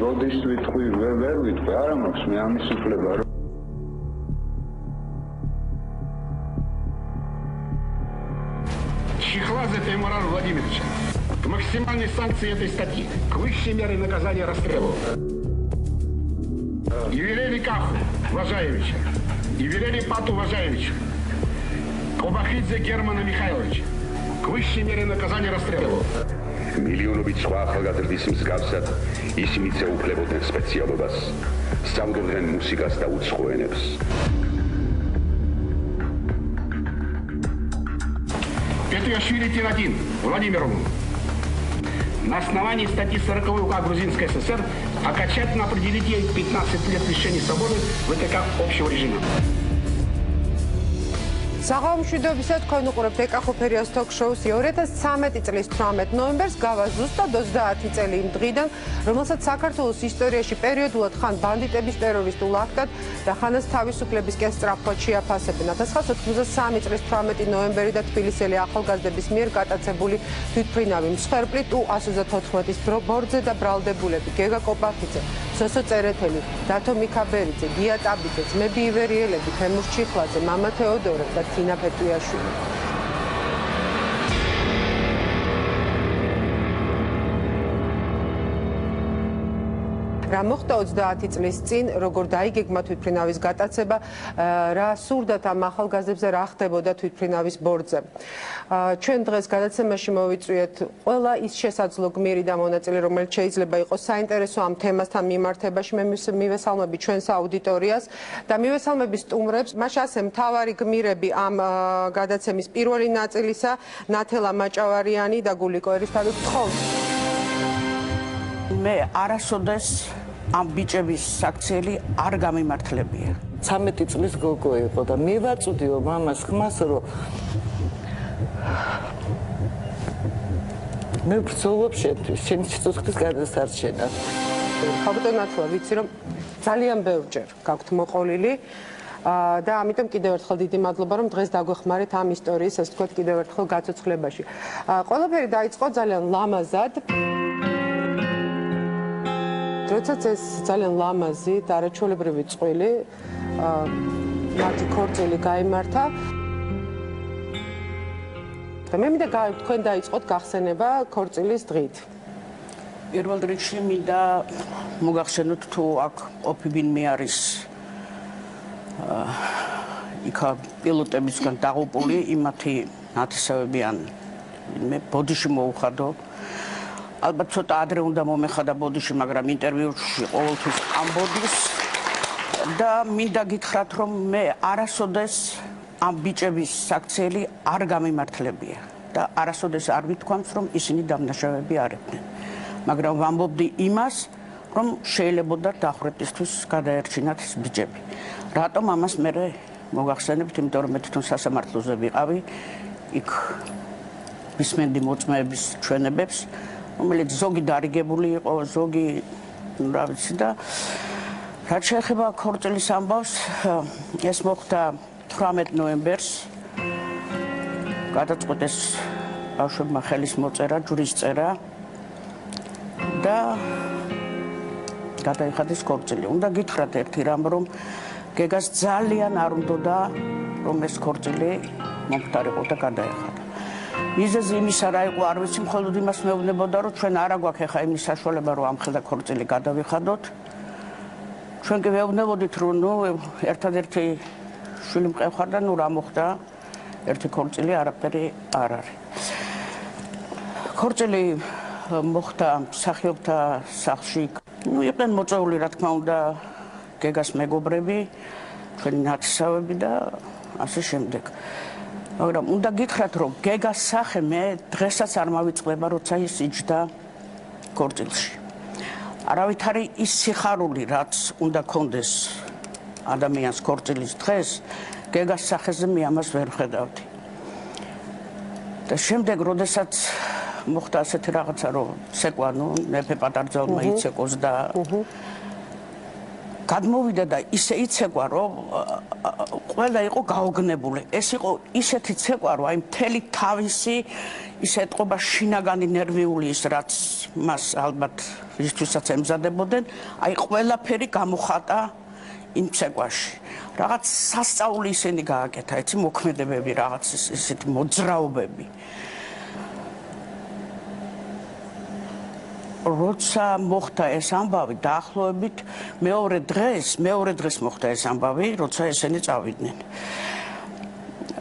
როდის ვიტყვი, ვერ ვიტყვი, არა მაქვს მე ამის უფლება. Чехлаза Таймурар Владимирович, к максимальной санкции этой статьи, к высшей мере наказания расстрелу. Ювелири Кафу Важаевича, Ювелири Пату Важаевича, Кобахидзе Германа Михайловича, к высшей мере наказания расстрелу. მილიონობით სხვა ახალგაზრდის მსგავსად ისინიც ეუფლებოდნენ სპეციალობას, სწავლობდნენ მუსიკას და უცხო ენებს. Петриашвили Тин-1 Владимировну. На основании статьи 40 УК Грузинской ССР окончательно определить ей 15 лет лишения свободы в ВТК общего режима. საღამომშვიდობისა თქვენ უყურებთ ეკახოფერიას თოქ-შოუს 2013 წლის 18 ნოემბერს გავა ზუსტად 30 წელი იმ დღიდან, რომელსაც საქართველოს ისტორიაში პერიოდულად ხან ბანდიტების ტერორისტულ აქტად და ხანაც თავისუფლებისკენ სწრაფად შეაფასებენ. 1993 წლის 18 ნოემბერი და თბილისელი ახალგაზრდების მიერ გატაცებული თვითმფრინავი მსხვერპლი ტუ-134-ის ბორძე და ბრალდებულები გეგა კოპახიძე, სოსო წერეთელი, დათო მიქაბერიძე, გია ტაბიძე, ძმები ივერიელები, თემურ ჩიხლაძე, მამა თეოდორე და Tina Petriashvili. რა მოხდა 30 წლის წინ, როგორ დაიგეგმა თვითმფრინავის გატაცება, რა სურდათ ამ ახალგაზრდებზე, რა ხდებოდა თვითმფრინავის ბორცზე. ჩვენ დღეს გადაცემაში მოვიწვიეთ ყველა ის შესაძლო გმირი და მონაწილე, რომელიც შეიძლება იყოს საინტერესო ამ თემასთან მიმართებაში. მე მივესალმები ჩვენს აუდიტორიას და მივესალმები სტუმრებს. მაშ ასე მთავარი გმირები ამ გადაცემის პირველი ნაწილისა, ნათელა მაჭავარიანი და გულიკო ერისთავი გთხოვთ. მე არასოდეს ამ ბიჭების საქციელი არ გამიმართლებია. 13 წლის გოგო იყო და მივაწვდიო მამას ხმას, რომ მე ვბრძოლობ შენთვის, შენი სიცოცხლის გადასარჩენა. ხაბატონ ნათელა, ვიცი რომ ძალიან ბევრჯერ გაქვთ მოყოლილი და ამიტომ კიდევ ერთხელ დიდი მადლობა რომ დღეს დაგვეხმარეთ ამ ისტორიის, ასე ვთქვათ, კიდევ ერთხელ გაცოცხლებაში. ყველაფერი დაიწყო ძალიან ლამაზად. როდესაც ეს ძალიან ლამაზი და არაჩვეულებრივი წყვილი მათი ქორწილი გაიმართა და მე მინდა თქვენ დაიწყოთ გახსენება ქორწილის დღით. პირველ რიგში მინდა მოგახსენოთ თუ აქ ყოფილ მე არის იქა პილოტებისგან დაღუპული იმათი ნათესავები ან მე ბოდიში მოუხადო. ალბათ ცოტა ადრე უნდა მომეხადა ბოდიში, მაგრამ ინტერვიუში ყოველთვის ამბოდის და მინდა გითხრათ, რომ მე არასოდეს ამ ბიჭების საქციელი არ გამიმართლებია და არასოდეს არ ვითქვამს, რომ ისინი დამნაშავეები არებდნენ. მაგრამ ვამბობდი იმას, რომ შეიძლებოდა დახვრეტისთვის გადაერჩინათ ეს ბიჭები. რატომ ამას მე მოგახსენებთ, იმიტომ რომ მე თვითონ სასამართლოზე ვიყავი, იქ ვისმენდი მოწმეების ჩვენებებს, რომელიც ზოგი დარიგებული იყო, ზოგი რა ვიცი და რაც შეეხება ქორწილის ამბავს, ეს მოხდა 18 ნოემბერს. გადაწყვეტეს ბავშვებმა ხელის მოწერა, ჯვრის წერა და გადაიხადეს ქორწილი. უნდა გითხრათ ერთი რამ, რომ გეგას ძალიან არ უნდოდა, რომ ეს ქორწილი მომხდარიყო და გადაეხადა. მიზეზი იმის არა იყო, არ ვიცი, მხოლოდ იმას მეუბნებოდა, რომ ჩვენ არა გვაქვს ახლა იმის საშუალება, რომ ამხელა ქორწილი გადავიხადოთ. ჩვენ კი ვეუბნებოდით, რომ ნუ ერთადერთი შვილი მყევხარ და ნუ რა მოხდა, ერთი ქორწილი არაფერი არ არის. ქორწილი მოხდა მსახიობთა სახლში. ნუ იყვნენ მოწვეული, რა თქმა უნდა, გეგას მეგობრები, ჩვენი ნათესავები და ასე შემდეგ. მაგრამ უნდა გითხრათ, რომ გეგას სახე მე დღესაც არ მავიწყდება, როცა ის იჯდა ქორწილში. არავითარი ის სიხარული, რაც უნდა კონდეს ადამიანს ქორწილის დღეს, გეგას სახეზე მე ამას ვერ ხედავდი. და შემდეგ, როდესაც მოხდა ასეთი რაღაცა, რომ ცეკვა, ნუ მეფე პატარძალმა იცეკოს და გადმოვიდა და ისე იცეკვა, რომ ყველა იყო გაოგნებული. ეს იყო ისეთი ცეკვა, რომ აი მთელი თავისი ისე ეთყობა შინაგანი ნერვიული ის რაც მას ალბათ ისთვისაც ემზადებოდნენ, აი ყველაფერი გამოხატა იმ ცეკვაში. რაღაც სასწაული ისინი გააკეთა, იცი მოქმედებები, რაღაც ისეთი მოძრაობები. როცა მოხდა ეს ამბავი, დაახლოებით მეორე დღეს მოხდა ეს ამბავი, როცა ესენი წავიდნენ.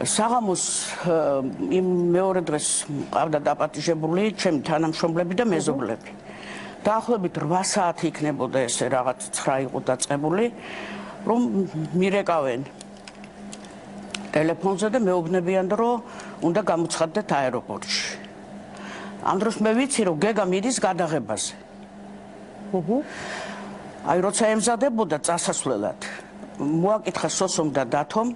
საღამოს იმ მეორე დღეს ყავდა დაპატიჟებული ჩემი თანამშრომლები და მეზობლები. დაახლოებით 8 საათი იქნებოდა ესე რაღაც 9 იყო დაწყებული, რომ მირეკავენ ტელეფონზე და მეუბნებიან, რომ უნდა გამოცხადდეთ აეროპორტში. ამ დროს მე ვიცი, რომ გეგა მიდის გადაღებაზე. აი როცა ემზადებოდა წასასვლელად, მოაკითხა სოსომ და დათომ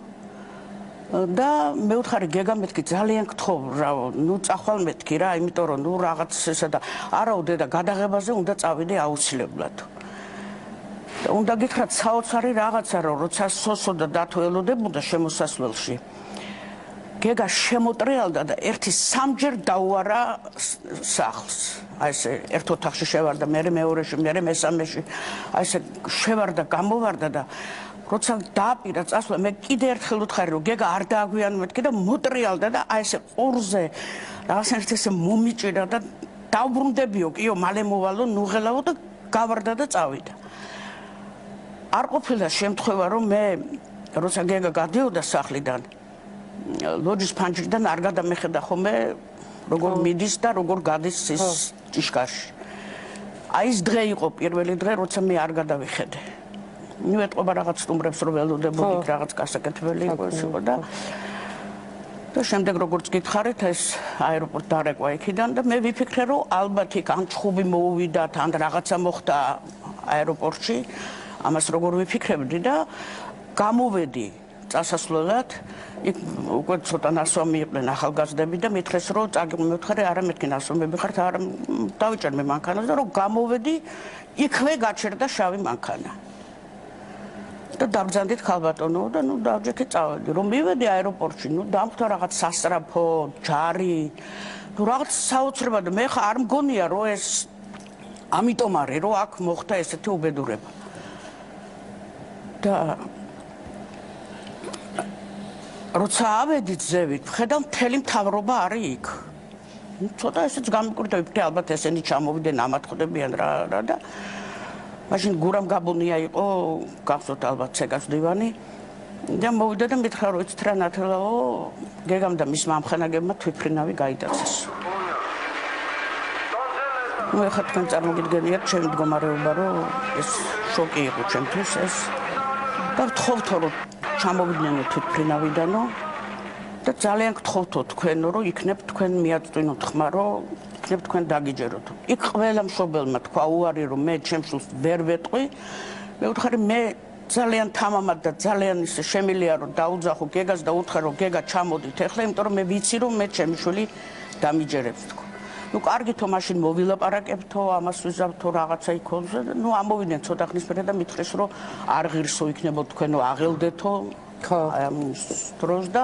და მე ვთხარი გეგა მეთქი ძალიან გთხოვ რა, ნუ წახვალ მეთქი რა, იმიტომ რომ ნუ რაღაც ესა და არაო დედა გადაღებაზე უნდა წავიდე აუცილებლად. და უნდა გითხრათ საოცარი რაღაცა, რომ როცა სოსო და დათო ელოდებოდა შემოსასვლელში, გეგა შემოტრიალდა და ერთი 3-ჯერ დაუარა სახლს. აი ესე ერთ ოთახში შევარდა, მე მეორეში, მე მესამეში. აი ესე შევარდა, გამოვარდა და როცა დააპირა წასვლა, მე კიდე ერთხელ ვუთხარი, რომ გეგა არ დააგვიანო მეთქი და მოტრიალდა და აი ესე ყურზე რაღაცნაირად ესე მომიჭირა და დავბრუნდებიო, კიო, მალე მოვალო, ნუღელავო და გავარდა და წავიდა. არ ყოფილა შემთხვევა, რომ მე როცა გეგა გადიოდა სახლიდან, ლოჯის ფანჯრიდან არ გადამეხედა ხოლმე როგორ მიდის და როგორ გადის ის ჭიშკარში. აი ეს დღე იყო პირველი დღე, როცა მე არ გადავიხედე. ნუ ეთყობა რაღაც სტუმრებს რომ ველოდებოდით, რაღაც გასაკეთებელი იყო და შემდეგ როგორც გითხარით, ეს აეროპორტ დარეკვა იქიდან და მე ვიფიქრე, რომ ალბათ იქ ან ჩხუბი მოუვიდათ, ან რაღაცა მოხდა აეროპორტში, ამას როგორ ვიფიქრებდი და გამოვედი წასასვლელად, იქ უკვე ცოტა ნასვამი იყვნენ ახალგაზრდები და მითხრეს, რომ მივთხარი, არა მეთქი ნასვამები ხართ, არა დავიჭერ მე მანქანას და რომ გამოვედი, იქვე გაჩერდა შავი მანქანა. და დაბრძანდით ქალბატონო და ნუ დავჯექი წავედი. რომ მივედი აეროპორტში, ნუ დამხვდა რაღაც სასწრაფო, ჯარი, ნუ რაღაც საოცრებად მე ხა არ მგონია, რომ ეს ამიტომ არის, რომ აქ მოხდა ესეთი უბედურება. და როცა ავედით ზევით, ხედავ მთელი მთავრობა არის იქ. ცოტა ესეც გამიკვირდა, ვიფიქრე ალბათ ესენი ჩამოვიდნენ, ამატყდებიან რა და მაშინ გურამ გაბუნია იყო, გახსოვთ ალბათ ცეკას დივანი და მოვიდა და მითხრა, რომ იცით რა ნათელაო, გეგამ და მის მამხანაგებმა თვითფრინავი გაიტაცეს. ნუ ეხლა თქვენ წარმოგიდგენიათ ჩემი მდგომარეობა, რომ ეს შოკი იყო ჩემთვის ეს და ვთხოვთო, რომ ჩამოვიდნენ თვითფრინავიდანო და ძალიან გთხოვთო თქვენო, რომ იქნებ თქვენ მიაწვინოთ ხმა, რომ იქნებ თქვენ დაგიჯეროთ. იქ ყველა მშობელმა თქვა უარი, რომ მე ჩემს შულს ვერ ვეტყვი. მე ვთხარი, მე ძალიან თამამად და ძალიან ისე შემილია, რომ დაუძახო გეგას და უთხრა, რომ გეგა ჩამოდით ეხლა, იმიტომ რომ მე ვიცი, რომ მე ჩემი შვილი დამიჯერებს თქო. ნუ კარგითო მაშინ მოვილაპარაკებთო, ამას ვიზავთო რაღაცა იქონზე. ნუ ამოვიდნენ ცოტა ხნის მერე და მითხრეს, რომ არ ღირსო იქნებოდ თქვენო აღელდეთო. ხო, აი ამ დროს და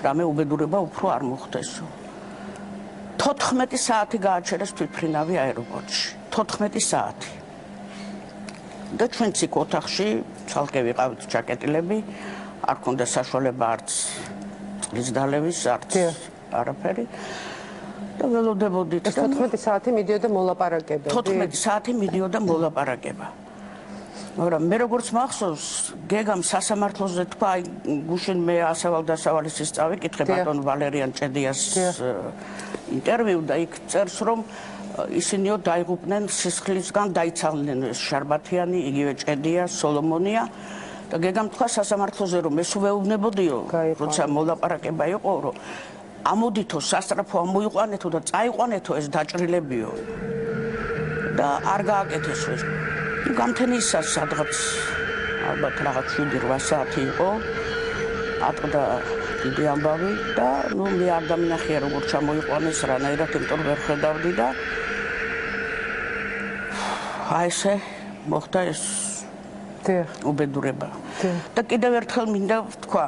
რამე უბედურება უფრო არ მოხდესო. 14 საათი გააჩერეს თვითფრინავი აეროპორტში. 14 საათი. და ჩვენც იქ ოთახში ცალკე ვიყავით ჩაკეტილები, არ ქონდა საშუალება არც წყლის დალევის, არც არაფერი. და ველოდებოდით. 14 საათი მიდიოდა მოლაპარაკება. 14 საათი მიდიოდა მოლაპარაკება. მაგრამ მე როგორც მახსოვს, გეგამ სასამართლოზე თქვა, აი გუშინ მე ასავალ-დასავალის წავიკითხე ბატონ ვალერიან ჭედიას ინტერვიუ და იქ წერს, რომ ისინიო დაიღუპნენ სისხლისგან, დაიცალნენ შარბათიანი, იგივე ჭედია, სოლომონია და გეგამ თქვა სასამართლოზე, რომ ეს უეუბნებოდიო, როცა მოლაპარაკება იყო, რომ ამოდითო სასწრაფო ამოიყვანეთო და წაიყვანეთო ეს დაჭრილებიო და არ გააკეთესო ეს. გამთენისა სადღაც ალბათ რაღაც 7-8 საათი იყო, ატყდა დიდი ამბავი და ნუ მე არ დამინახია როგორ ჩამოიყვანეს რანაირად, იმიტომ ვერ ხედავდი და აი ესე მოხდა ეს უბედურება. და კიდევ ერთხელ მინდა ვთქვა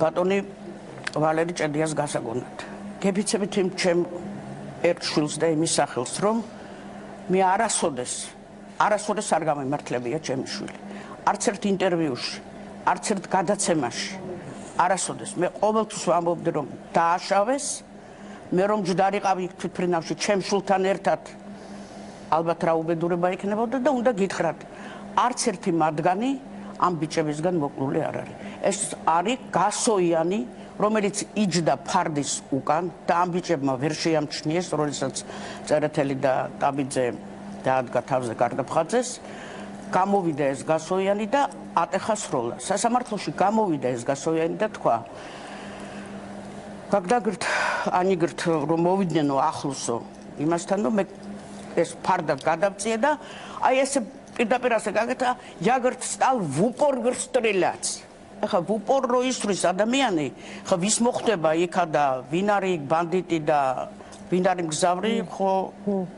ბატონი ვალერი ჭედიას გასაგონად. გეფიცებით იმ ჩემ ერთ შვილს და იმის სახელს, რომ მე არასოდეს არ გამემართლებია ჩემი შვილი. არც ერთ ინტერვიუში, არც ერთ გადაცემაში, არასოდეს მე ყოველთვის ვამბობდი, რომ დააშავეს, მე რომ ჯდარიყავი თვითფრინავში ჩემ შვილთან ერთად, ალბათ რა უბედურება იქნებოდა და უნდა გითხრათ, არც ერთი მათგანი ამ ბიჭებისგან მოკლული არ არის. ეს არის გასოიანი, რომელიც იჯდა ფარდის უკან და ამ ბიჭებმა ვერ შეამჩნიეს, როდესაც წერეთელი და ტაბიძე დაადგა თავზე გარდაფხაძეს, გამოვიდა ეს გასოიანი და ატეხა სროლა. სასამართლოში გამოვიდა ეს გასოიანი და თქვა, გაგდაგრთ, ანიგრთ, რომ მოვიდნენ ახლოსო იმასთან, რომ მე ეს ფარდა გადავწიე და აი ესე პირდაპირ ასე გაკეთა, я, говорит, стал в упор стрелять. Ეხა в упор რო ისვრის ადამიანი, ხა ვის მოხდება იქა და ვინ არის ბანდიტი და ვინ არის მგზავრი, ხო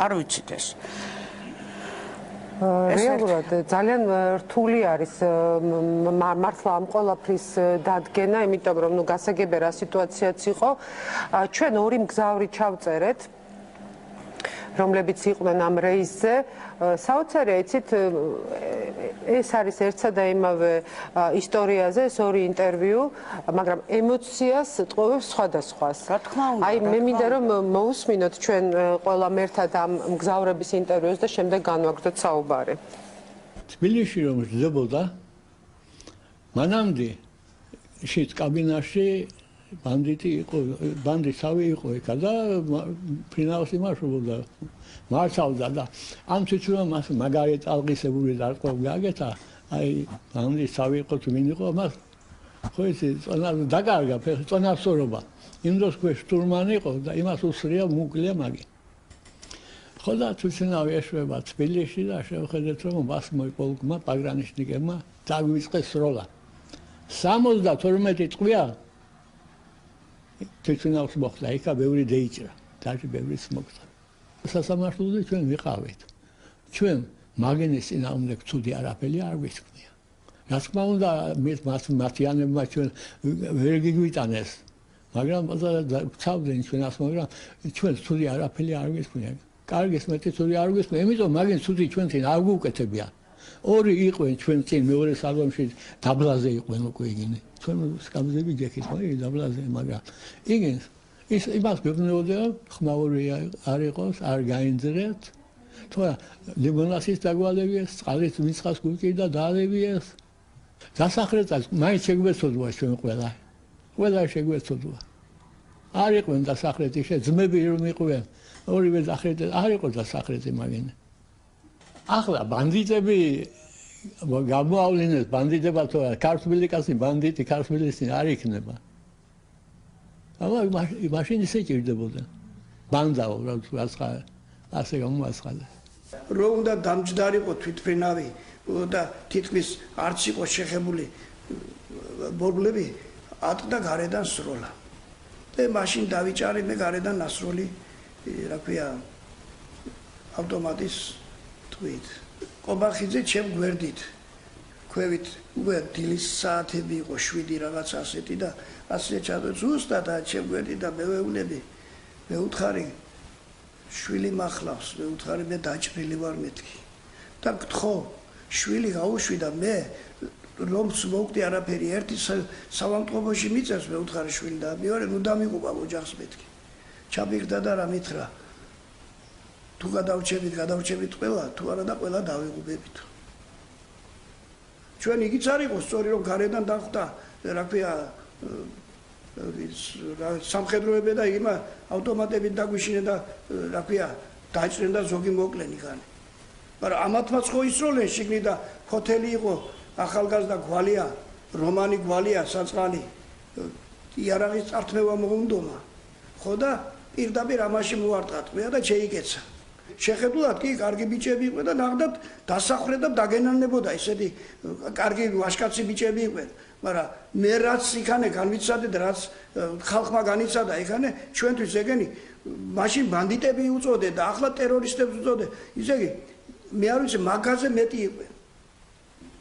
არ ვიცით ეს. რეალურად ძალიან რთული არის მართლა ამ ყველაფრის დადგენა, იმიტომ რომ ნუ გასაგები რა სიტუაციაც იყო. ჩვენ ორი მგზავრი ჩავწერეთ, რომლებიც იყვნენ ამ რეისზე. საოცარია, იცით, ეს არის ერთსა და იმავე ისტორიაზე, ეს ორი ინტერვიუ, მაგრამ ემოციას ტყუებს სხვადასხვას. რა თქმა უნდა. აი, მე მინდა რომ მოусმინოთ ჩვენ ყველა ერთად ამ მგზავრების ინტერვიუს და შემდეგ განვაგრძოთ საუბარი. თბილისში რომ ჟდებოდა, მანამდე შეთ კაბინაში ბანდიტი იყო, ბანდიტსავი იყო იქა და ფინალში მარშრუტობდა, მართავდა და ამ თვითონ მას მაგარი წალღისებული დარტყვა გაგეთა, აი ბანდიტსავი იყო თუ ვინ იყო, მას ხო იცი, დაკარგა წონასწორობა. იმ დროს ქვე შტურმანი იყო და იმას უსრია მუკლია მაგი. ხო და თვითონავე ეშვება თბილისში და შევხედეთ რომ ბასმოი პოლკმა პაგრანიშნიკებმა დაგვიწყეს სროლა. 72 წვია თვითონავს მოხდა, იქა ბევრი დეიჭრა, დაჟე ბევრიც მოხდა. სასამართლოზე ჩვენ ვიყავით. ჩვენ მაგენის წინააღმდეგ ცუდი არაფერი არ გვისკვნია. რა თქმა უნდა, მათიანებმა ჩვენ ვერ გიგვიტანეს, მაგრამ ცავდნენ ჩვენას, მაგრამ ჩვენ ცუდი არაფერი არ გვისკვნია. კარგის მეტი ცუდი არ გვისკვნია, იმიტომ მაგენ ცუდი ჩვენ წინ არ გვუკეთებია. ორი იყვენ ჩვენ წინ მეორე საღამოში დაბლაზე იყვენ უკვე იგინე. ჩვენ სკამზები გეკით, დაბლაზე, მაგრამ იგინს ის იმას გვეუბნებოდა, ხმაური არ იყოს, არ გაინძრეთ. თორე ლიმონასის დაგვალებიეს, წყალით მიწას გუკიდა დაალებიეს. დასახლებაც მაინც შეგვეცოდვა ჩვენ ყველა. ყველა შეგვეცოდვა. არ იყვენ დასახლეთი, ძმები რომ იყვენ, ორივე დასახლეთი არ იყო დასახლეთი მაგინე. ახლა ბანდიტები გამოავლინეს ბანდიტება თუ ქართული კაცი ბანდიტი ქართულის არ იქნება. აბა მაშინ ისე ჭირდებოდა. ბანდაო რა ასე გამოაცხადა. რომ უნდა დამჯდარიყო თვითფრინავი და თითქმის არც იყო შეხებული ბორბლები, ატყდა გარედან სროლა. და მაშინ დავიჭარე მე გარედან ნასროლი, რა ქვია, ავტომატის თვით. ყობახიძე ჩემ გვერდით ქვევით უკვე დილის საათები იყო 7 რაღაც ასეთი და ასე ჩადო ზუსტად ჩემ გვერდით და მე ვეუბნები, მე უთხარი შვილი მახლავს, მე უთხარი მე დაჭრილი ვარ მეთქი და გთხო შვილი გაუშვიდა მე რომ მოვკვდი არაფერი ერთი სამამტყობოში მიწევს მე უთხარი შვილი და მე ვარ ნუ დამიყובה ოჯახს მეთქი ჩაბიგდა და რა მითხრა თუ გადავჩებით ყველა თუ არა და ყველა დავიღუპებით ჩვენ იგიც არ იყო სწორი რომ გარედან დახვდა რა ქვია სამხედროები და იმა ავტომატებით დაგვიშინე და რა ქვია დაჭრენ და ზოგი მოკლენ იქან მაგრამ ამათმაც ხო ისროლენ შიგნით და ჰოთელი იყო ახალგაზრდა გვალია რომანი გვალია საწყალი იარაღის წართმევა მოუნდომა ხო და პირდაპირ ამაში მოარტყა ტყვია და შეიკეცა შეხედულად კი კარგი ბიჭები იყვნენ და ნახდათ დასახრე და დაგენანებოდა ისეთი კარგი ვაშკაცი ბიჭები იყვნენ მაგრამ მე რაც იქანე განვიცადე და რაც ხალხმა განიცადა იქანე ჩვენთვის ეგენი მაშინ ბანდიტები უწოდე და ახლა ტერორისტებს უწოდე ისე იგი მე არ ვიცი მაგაზე მეტი იყვნენ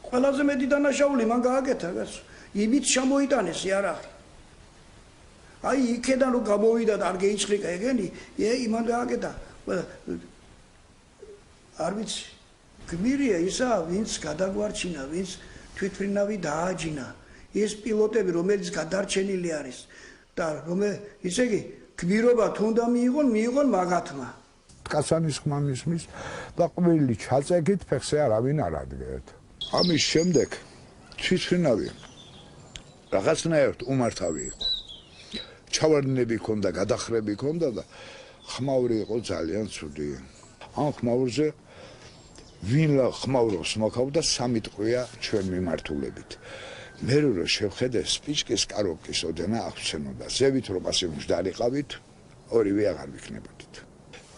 ყველაზე მეტი დანაშაული მან გააკეთა კაცო. იმით შემოიტანეს იარაღი. აი იქედან რომ გამოვიდა და არ გეიჭრიკა ეგენი, იმან გააკეთა. არ ვიცი. გმირია ისა, ვინც გადაგვარჩინა, ვინც თვითმფრინავი დააჯინა. ეს პილოტები, რომელიც გადარჩენილი არის და ისე იგი გმირობა თუნდა მიიღონ მაგათმა. კაცანის ხმა მისმის და ყველი ჩაწეკით ფეხზე არავინ არ ადგეთ. ამის შემდეგ თვითმფრინავი რაღაცნაირად უმართავი იყო. ჩავარდნები ჰქონდა, გადახრები ჰქონდა და ხმაური იყო ძალიან ცუდი. ამ ხმაურზე ვინ ხმაურობს მოკავდა 3 ტყვია ჩვენ მიმართულებით. მე რო შევხედე სპიჩკის კაროკის ოდენა აღწენოდა. ზევით რომ ასე მждარიყავით, ორივე აღარ ვიქნებოდით.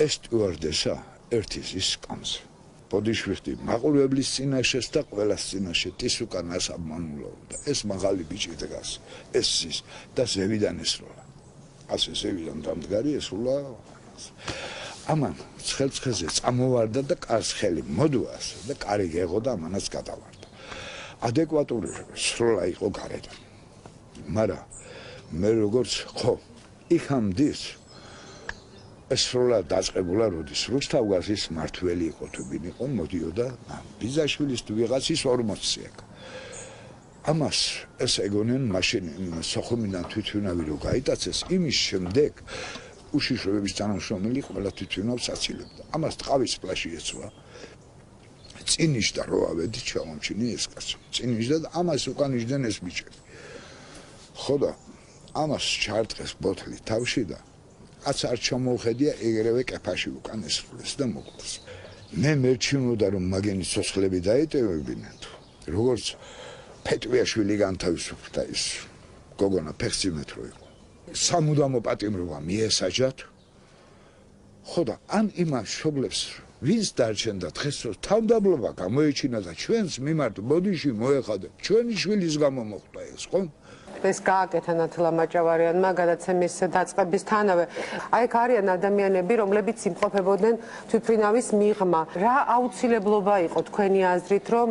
ეს სტიუარდესა ერთის ის სკამს. ბოდიშვიხტი მაყურებლის წინაშეს და ყველას წინაშე ტის უკანას აბმანულობდა. ეს მაღალი ბიჭი დგას. ეს ის და ზევიდან ესროლა. ასე ზევიდან დამდგარი ესროლა. ამან ცხელცხეზე წამოვარდა და კარს ხელი მოდუას და კარი გეღო და ამანაც გადავარდა. ადეკვატური სროლა იყო გარედან. მაგრამ მე როგორც ხო იქამდე ეს სროლა დაწყებულა როდის რუსთავგაზის მართველი იყო თუ ვინ იყო მოდიოდა ბიზაშვილის თუ ვიღაცის 40 აქ. ამას ეს ეგონენ მაშინ სოხუმიდან თვითმფრინავი რო გაიტაცეს იმის შემდეგ უშიშროების თანამშრომელი ყველა თვითმფრინავს აცილებდა. ამას ტყავის პლაში ეცვა. წინიშდა რო ავედი ჩამომჩინე ეს კაცი. წინიშდა და ამას უკან იჯდნენ ეს ბიჭები. ხო და ამას ჩარტყეს ბოთლი თავში და კაც არ ჩამოუხედია ეგრევე კეფაში უკან ესროლეს და მოკლეს. მე მერჩივნოდა რომ მაგენი სოცხლები დაეტევებინათ. როგორც ფეტვიაშვილი განთავისუფლდა ის გოგონა ფეხსიმეთრო იყო. სამუდამო პატიმრობა მიესაჯათ. ხო და ან იმას შობლებს ვინც დარჩენდა დღეს რომ თავმდაბლობა გამოეჩინა და ჩვენს მიმართ ბოდიში მოეხადა ჩვენი შვილის გამო მოხდა ეს ხო ეს გააკეთა ნათლა მაჭავარიანმა გადაცემის დაწყებისთანავე. აი აქ არიან ადამიანები, რომლებიც იმყოფებოდნენ თვითმფრინავის მიღმა. რა აუცილებლობა იყო თქვენი აზრით, რომ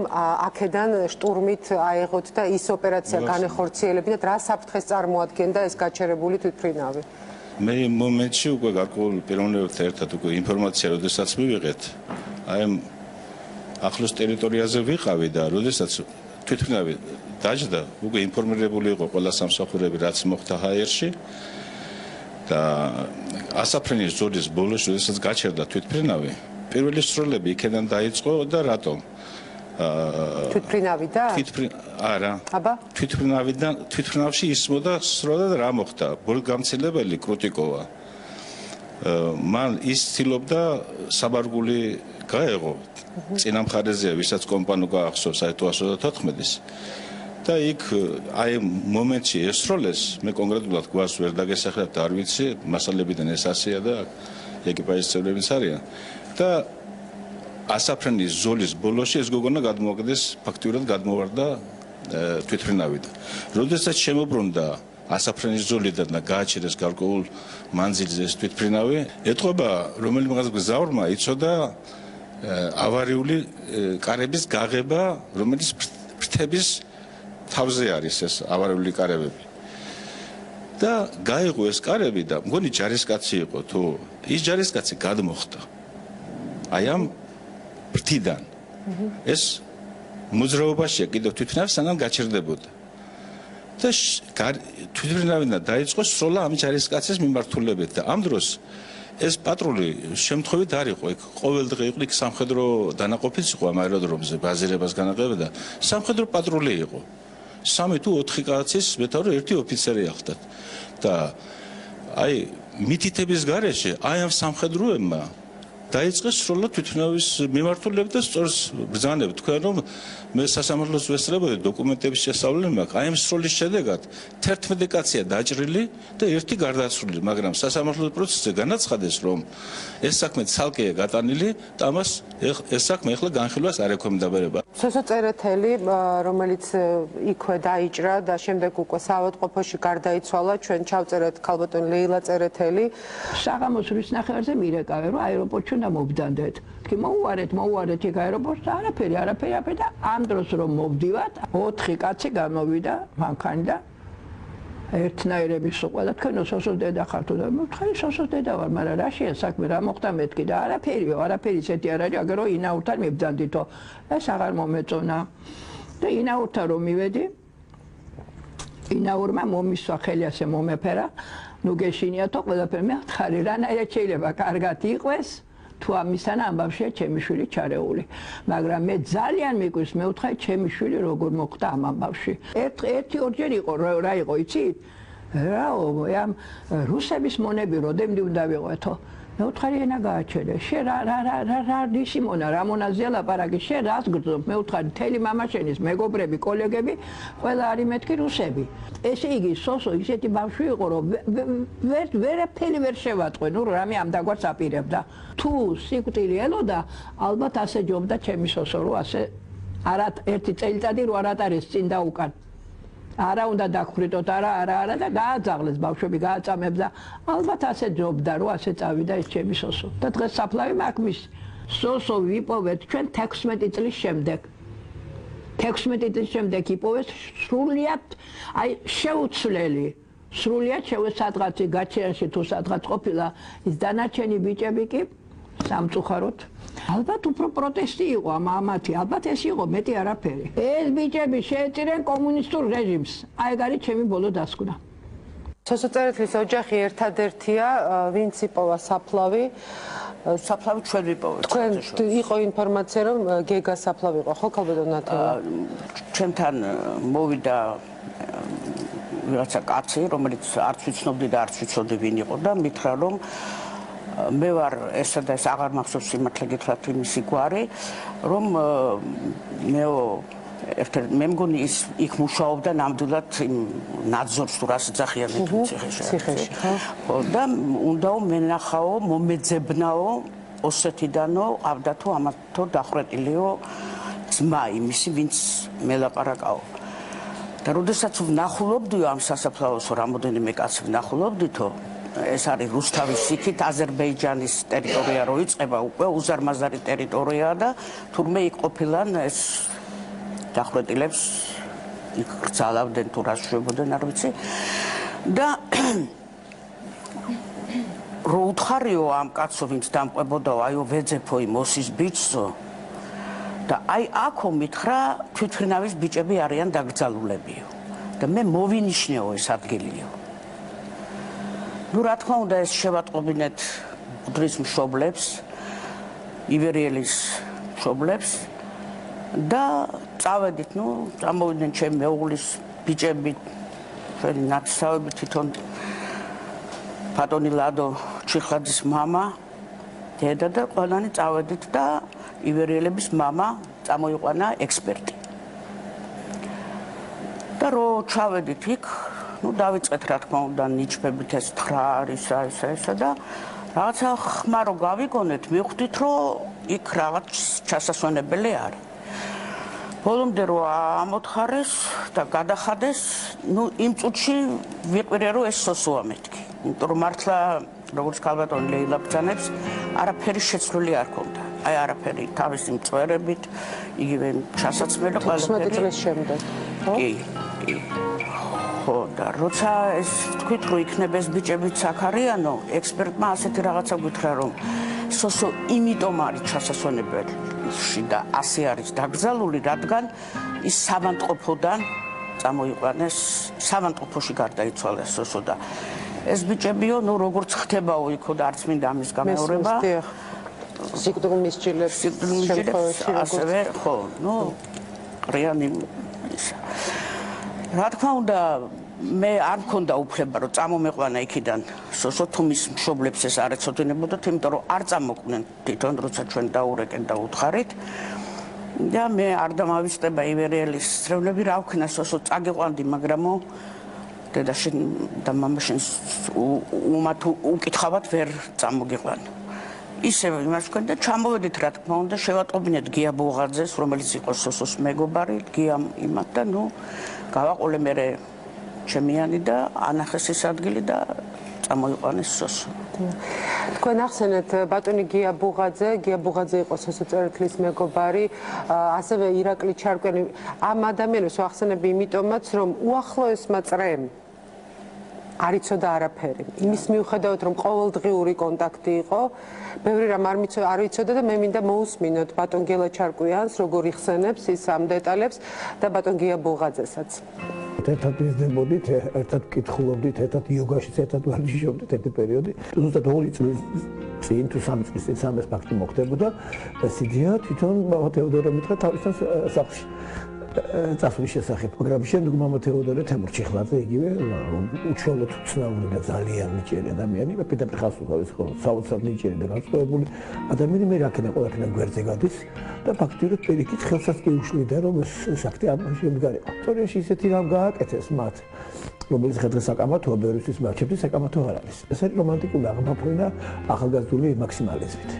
აქედან შტურმით აეღოთ და ის ოპერაცია განეხორციელებინათ, რა საფრთხეს წარმოადგენდა ეს გაჩერებული თვითმფრინავი? მე მომენტში უკვე გარკვეულ პიროვნებებთან ერთად უკვე ინფორმაცია როდესაც მივიღეთ, აი ახლოს ტერიტორიაზე ვიყავი და როდესაც თვითმფრინავი დაჯდა, უკვე ინფორმირებული იყო ყველა სამსახურები, რაც მოხდა ჰაერში და ასაფრენის ზოლის ბოლოს, როდესაც გაჩერდა თვითმფრინავი, პირველი სროლები იქიდან დაიწყო და რატომ? თვითმფრინავიდან? არა. აბა? თვითმფრინავში ისმოდა სროლა და რა მოხდა? ბოლგამცილებელი კრუტიკოვა. მან ის ცდილობდა საბარგული გაეღო. წინა მხარეზეა, ვისაც კომპანო გაახსოვს აი 2014-ის. და იქ აი მომენტში ესროლეს, მე კონკრეტულად გვას ვერ დაგესახებთ, არ ვიცი, მასალებიდან ეს ასეა და ეკიპაჟის წევრებიც არიან. და ასაფრენის ზოლის ბოლოში ეს გოგონა გადმოაგდეს, ფაქტიურად გადმოვარდა თვითმფრინავიდან. როდესაც შემოbrunდა ასაფრენის ზოლიდან და გააჩერეს გარკვეულ მანძილზე ეს თვითმფრინავი, ეტყობა რომელიმე გზავრმა იცოდა ავარიული კარების გაღება, რომელიც ფრთების თავზე არის ეს ავარიული კარებები. და გაიღო ეს კარები და მგონი ჯარისკაცი იყო თუ ის ჯარისკაცი გადმოხდა. აი ამ ფრთიდან. ეს მოძრაობაშია კიდევ თვითმფრინავი სანამ გაჩერდებოდა. და თვითმფრინავიდან დაიწყო სროლა ამ ჯარისკაცის მიმართულებით და ამ დროს ეს პატრული შემთხვევით არ იყო, იქ ყოველდღე იყო იქ სამხედრო დანაყოფიც იყო ამ აეროდრომზე ბაზირებას განაყენებდა. სამხედრო პატრული იყო. 3 თუ 4 კაცის მეთაური ერთი ოფიცერი ახდათ. და აი მითითების გარეშე აი ამ სამხედროებმა დაიწყეს სროლა თვითმფრინავის მიმართულებით და სწორს ბრძანებ თქვენ რომ მე სასამართლოს ვესწრებოდი დოკუმენტების შესწავლილი მაქვს. აი ამ სროლის შედეგად 11 კაცია დაჭრილი და ერთი გარდაცვლილი, მაგრამ სასამართლოს პროცესზე განაცხადეს რომ ეს საქმე ცალკეა გატანილი და ამას ეს საქმე ახლა განხილვას არ ექვემდებარება. სოსო წერეთელი, რომელიც იქვე დაიჭრა და შემდეგ უკვე საავადმყოფოში გარდაიცვალა, ჩვენ ჩავწერეთ ქალბატონ ლეილა წერეთელი. საღამოს რის ნახევარზე მირეკავე რომ აეროპორტში ჩვენ და მოვდანდეთ. კი მოუარეთ იქ აეროპორტს არაფერი და ამ დროს რომ მოვდივათ 4 კაცი გამოვიდა მანქანი და ერთნაირები სოყვა და თქვენ სოსოს დედა ხართ და მოვთხარი სოსოს დედა ვარ, მაგრამ რა შეა საქმე, რა მოხდა მეთქი და არაფერი ისეთი არ არის, აგერო ინაურთან მიბძანდითო. ეს აღარ მომეწონა. და ინაურთან რომ მივედი, ინაურმა მომისვა ხელი ასე მომეფერა, ნუ გეშინიათო ყველაფერი მე ხარი რანაირად შეიძლება კარგად იყვეს. თუ ამისანა ამბავშია ჩემი შვილი ჩარეული, მაგრამ მე ძალიან მიგვირს მე ვთხარი ჩემი შვილი როგორ მოხდა ამ ამბავში. ერთი-ორჯერ იყო რა იყო იცით? ამ რუსების მონები როდემდე უნდა ვიყვეთო. მე ვთხარი ენა გააჩერე. შენ რა დისიმონა რა მონაზია ლაპარაკი, შენ რას გრძნობ? მე ვთხარი თელი მამაშენის მეგობრები, კოლეგები, ყველა არის მეთქი რუსები. ესე იგი სოსო ისეთი ბავშვი იყო რომ ვერაფერი ვერ შევატყვე, ნუ რამე ამ დაგვარს აპირებდა. თუ სიკვდილი ელოდა, ალბათ ასე ჯობდა ჩემი სოსო, რომ ასე არა ერთი წელიწადი რო არ ატარეს წინ და უკან. არა უნდა დაგხვიდოთ, არა და გააძაღლეს ბავშვები, გააწამებს და ალბათ ასე ჯობდა, რომ ასე წავიდა ეს ჩემი სოსო. და დღეს საფლავი მაქვს სოსო ვიპოვეთ ჩვენ 16 წლის შემდეგ. 16 წლის შემდეგ იპოვეს სრულიად შეუცვლელი. სრულიად სადღაც გაჩენში თუ სადღაც ყოფილა ის დანარჩენი ბიჭები კი სამწუხაროდ ალბათ უფრო პროტესტი იყო ამათი, ალბათ ეს იყო მეტი არაფერი. ეს ბიჭები შეეწირენ კომუნისტურ რეჟიმს. აი ეგ არის ჩემი ბოლო დასკვნა. სოსო წერეთლის ოჯახი ერთადერთია, ვინც იპოვა საფლავი. საფლავი ჩვენ ვიპოვეთ. თქვენ იყო ინფორმაცია რომ გეგა საფლავი იყო, ხო ქალბატონ ნათელა? ჩვენთან მოვიდა ვიღაცა კაცი, რომელიც არც ვიცნობდი და არც ვიცოდი ვინ იყო და მითხრა რომ მე ვარ ესა და ეს აღარ მახსოვს სიმართლე გითხრათ იმისი გვარი, რომ მე მგონი ის იქ მუშაობდა ნამდვილად იმ ნაძორს თუ რას ეძახიან მე ციხეში. ხო და უნდა მენახაო, მომეძებნაო ოსეთიდანო, ავდა თუ ამათო დახრეტილიო ძმა იმისი, ვინც მელაპარაკაო. და როდესაც ვნახულობდიო ამ სასაფლაოს რამოდენიმე კაცი ვნახულობდითო, ეს არის რუსთავის იქით აზერბაიჯანის ტერიტორია რო იწყება, უკვე უზარმაზარი ტერიტორიაა და თურმე იქ ყოფილან ეს დახრეტილებს იქ გრძალავდნენ თუ რას შვებოდნენ არ ვიცი და რო უთხარიო ამ კაცო ვინც დამყვებოდაო აიო ვეძებო იმ ოსის ბიჭსო და აი აქო მითხრა თვითმფრინავის ბიჭები არიან დაკრძალულებიო და მე მოვინიშნეო ეს ადგილიო. ნუ რა თქმა უნდა ეს შევატყობინეთ მუდრის მშობლებს, ივერიელის მშობლებს და წავედით, ნუ წამოვიდნენ ჩემი მეუღლის ბიჭები, ჩვენი ნათესავები თვითონ ბატონი ლადო ჩიხლაძის მამა, დედა და ყველანი წავედით და ივერიელების მამა წამოიყვანა ექსპერტი. და რო ჩავედით იქ, ნუ დავიწყეთ რა თქმა უნდა ნიჩბებით ეს თხრა არის ესა და რაღაცა ხმა რო გავიგონეთ, მივხვდით რომ იქ რაღაც ჩასასვენებელი არის. ბოლომდე რო ამოთხარეს და გადახადეს, ნუ იმ წუთში ვიყვირე რომ ეს სოსოა მეთქი. იმიტომ რომ მართლა როგორც ქალბატონი ლეილა ბრძანებს, არაფერი შეცვლილი არ ქონდა. აი არაფერი თავისი მწვერებით, იგივე ჩასაცმელი ყველაფერი. 16 წლის შემდეგ, ხო? კი. ხო და როცა ეს თქვით რომ იქნება ეს ბიჭებიც აქ არიანო, ექსპერტმა ასეთი რაღაცა გითხრა რომ სოსო იმიტომ არის ჩასასვენებელში და ასე არის დაკრძალული, რადგან ის სამანტყოფოდან წამოიყვანეს, სამანტყოფოში გარდაიცვალა სოსო და ეს ბიჭებიო, ნუ როგორც ხდებაო იქო და არც მინდა ამის გამეორება. სიკვდილმისჯილებს შემთხვევაში ასევე, ხო, ნუ ყრიანი რა თქმა უნდა მე არ მქონდა უფლება რომ წამომეყვანა იქიდან სოსო თუ მის მშობლებს ეს არ ეცოდინებოდათ, იმიტომ რომ არ წამოყვნენ თვითონ როცა ჩვენ დაურეკენ და უთხარით და მე არ დამავიწყდება ივერიელის წრევლები რა ვქნა სოსო წაგიყვანდი, მაგრამო დედაშენ და მამაშენ უმათ უკითხავად ვერ წამოგიყვან. ისევ იმას ვქენ და ჩამოვედით რა თქმა უნდა შევატყობინეთ გია ბუღაძეს, რომელიც იყო სოსოს მეგობარი, გია იმათ და ნუ გავაყოლე მე ჩემიანი და ანახეს ეს ადგილი და წამოიყვანეს სოსო. თქვენ ახსენეთ ბატონი გია ბუღაძე იყო სოციალისტის მეგობარი, ასევე ირაკლი ჩარკვიანი. ამ ადამიანებს ვახსენებ იმიტომაც, რომ უახლოესმა წრემ არ იცოდა არაფერი. იმის მიუხედავად, რომ ყოველდღიური კონტაქტი იყო, ბევრი რამ არ იცოდა და მე მინდა მოусმინოთ ბატონ გელა ჩარკვიანს, როგორ იხსენებს ის ამ დეტალებს და ბატონ გია ბუღაძესაც. ერთად მისდებოდით, ერთად ვკითხულობდით, ერთად იოგაშიც ერთად ვარჯიშობდით ერთი პერიოდი. ზუსტად 2 წლის წინ თუ 3 წლის წინ სამეს ფაქტი მოხდებოდა და სიდია თვითონ მამა თეოდორე მითხრა თავისთან სახლში. წასვლის შესახებ, მაგრამ შემდეგ მამა თეოდორე თემურჩიხლაძე იგივე უშუალოდ უცნაური და ძალიან ნიჭიერი ადამიანი, პირდაპირ ხალხს უყავს ხოლმე, საოცრად ნიჭიერი და განსხვავებული ადამიანი მე რაკენა ყველაფერთან გვერდზე გადის და ფაქტიურად პირიქით ხელსაც კი უშლიდა, რომ ეს საფრთხე ამაში მდგარიყო. სწორიაში ისეთი რამ გააკეთეს მათ, რომელიც დღეს საკამათოა, ბევრისთვის მათთვის საკამათო არ არის. ეს არის რომანტიკული აღმაფრენა ახალგაზრდული მაქსიმალიზმით.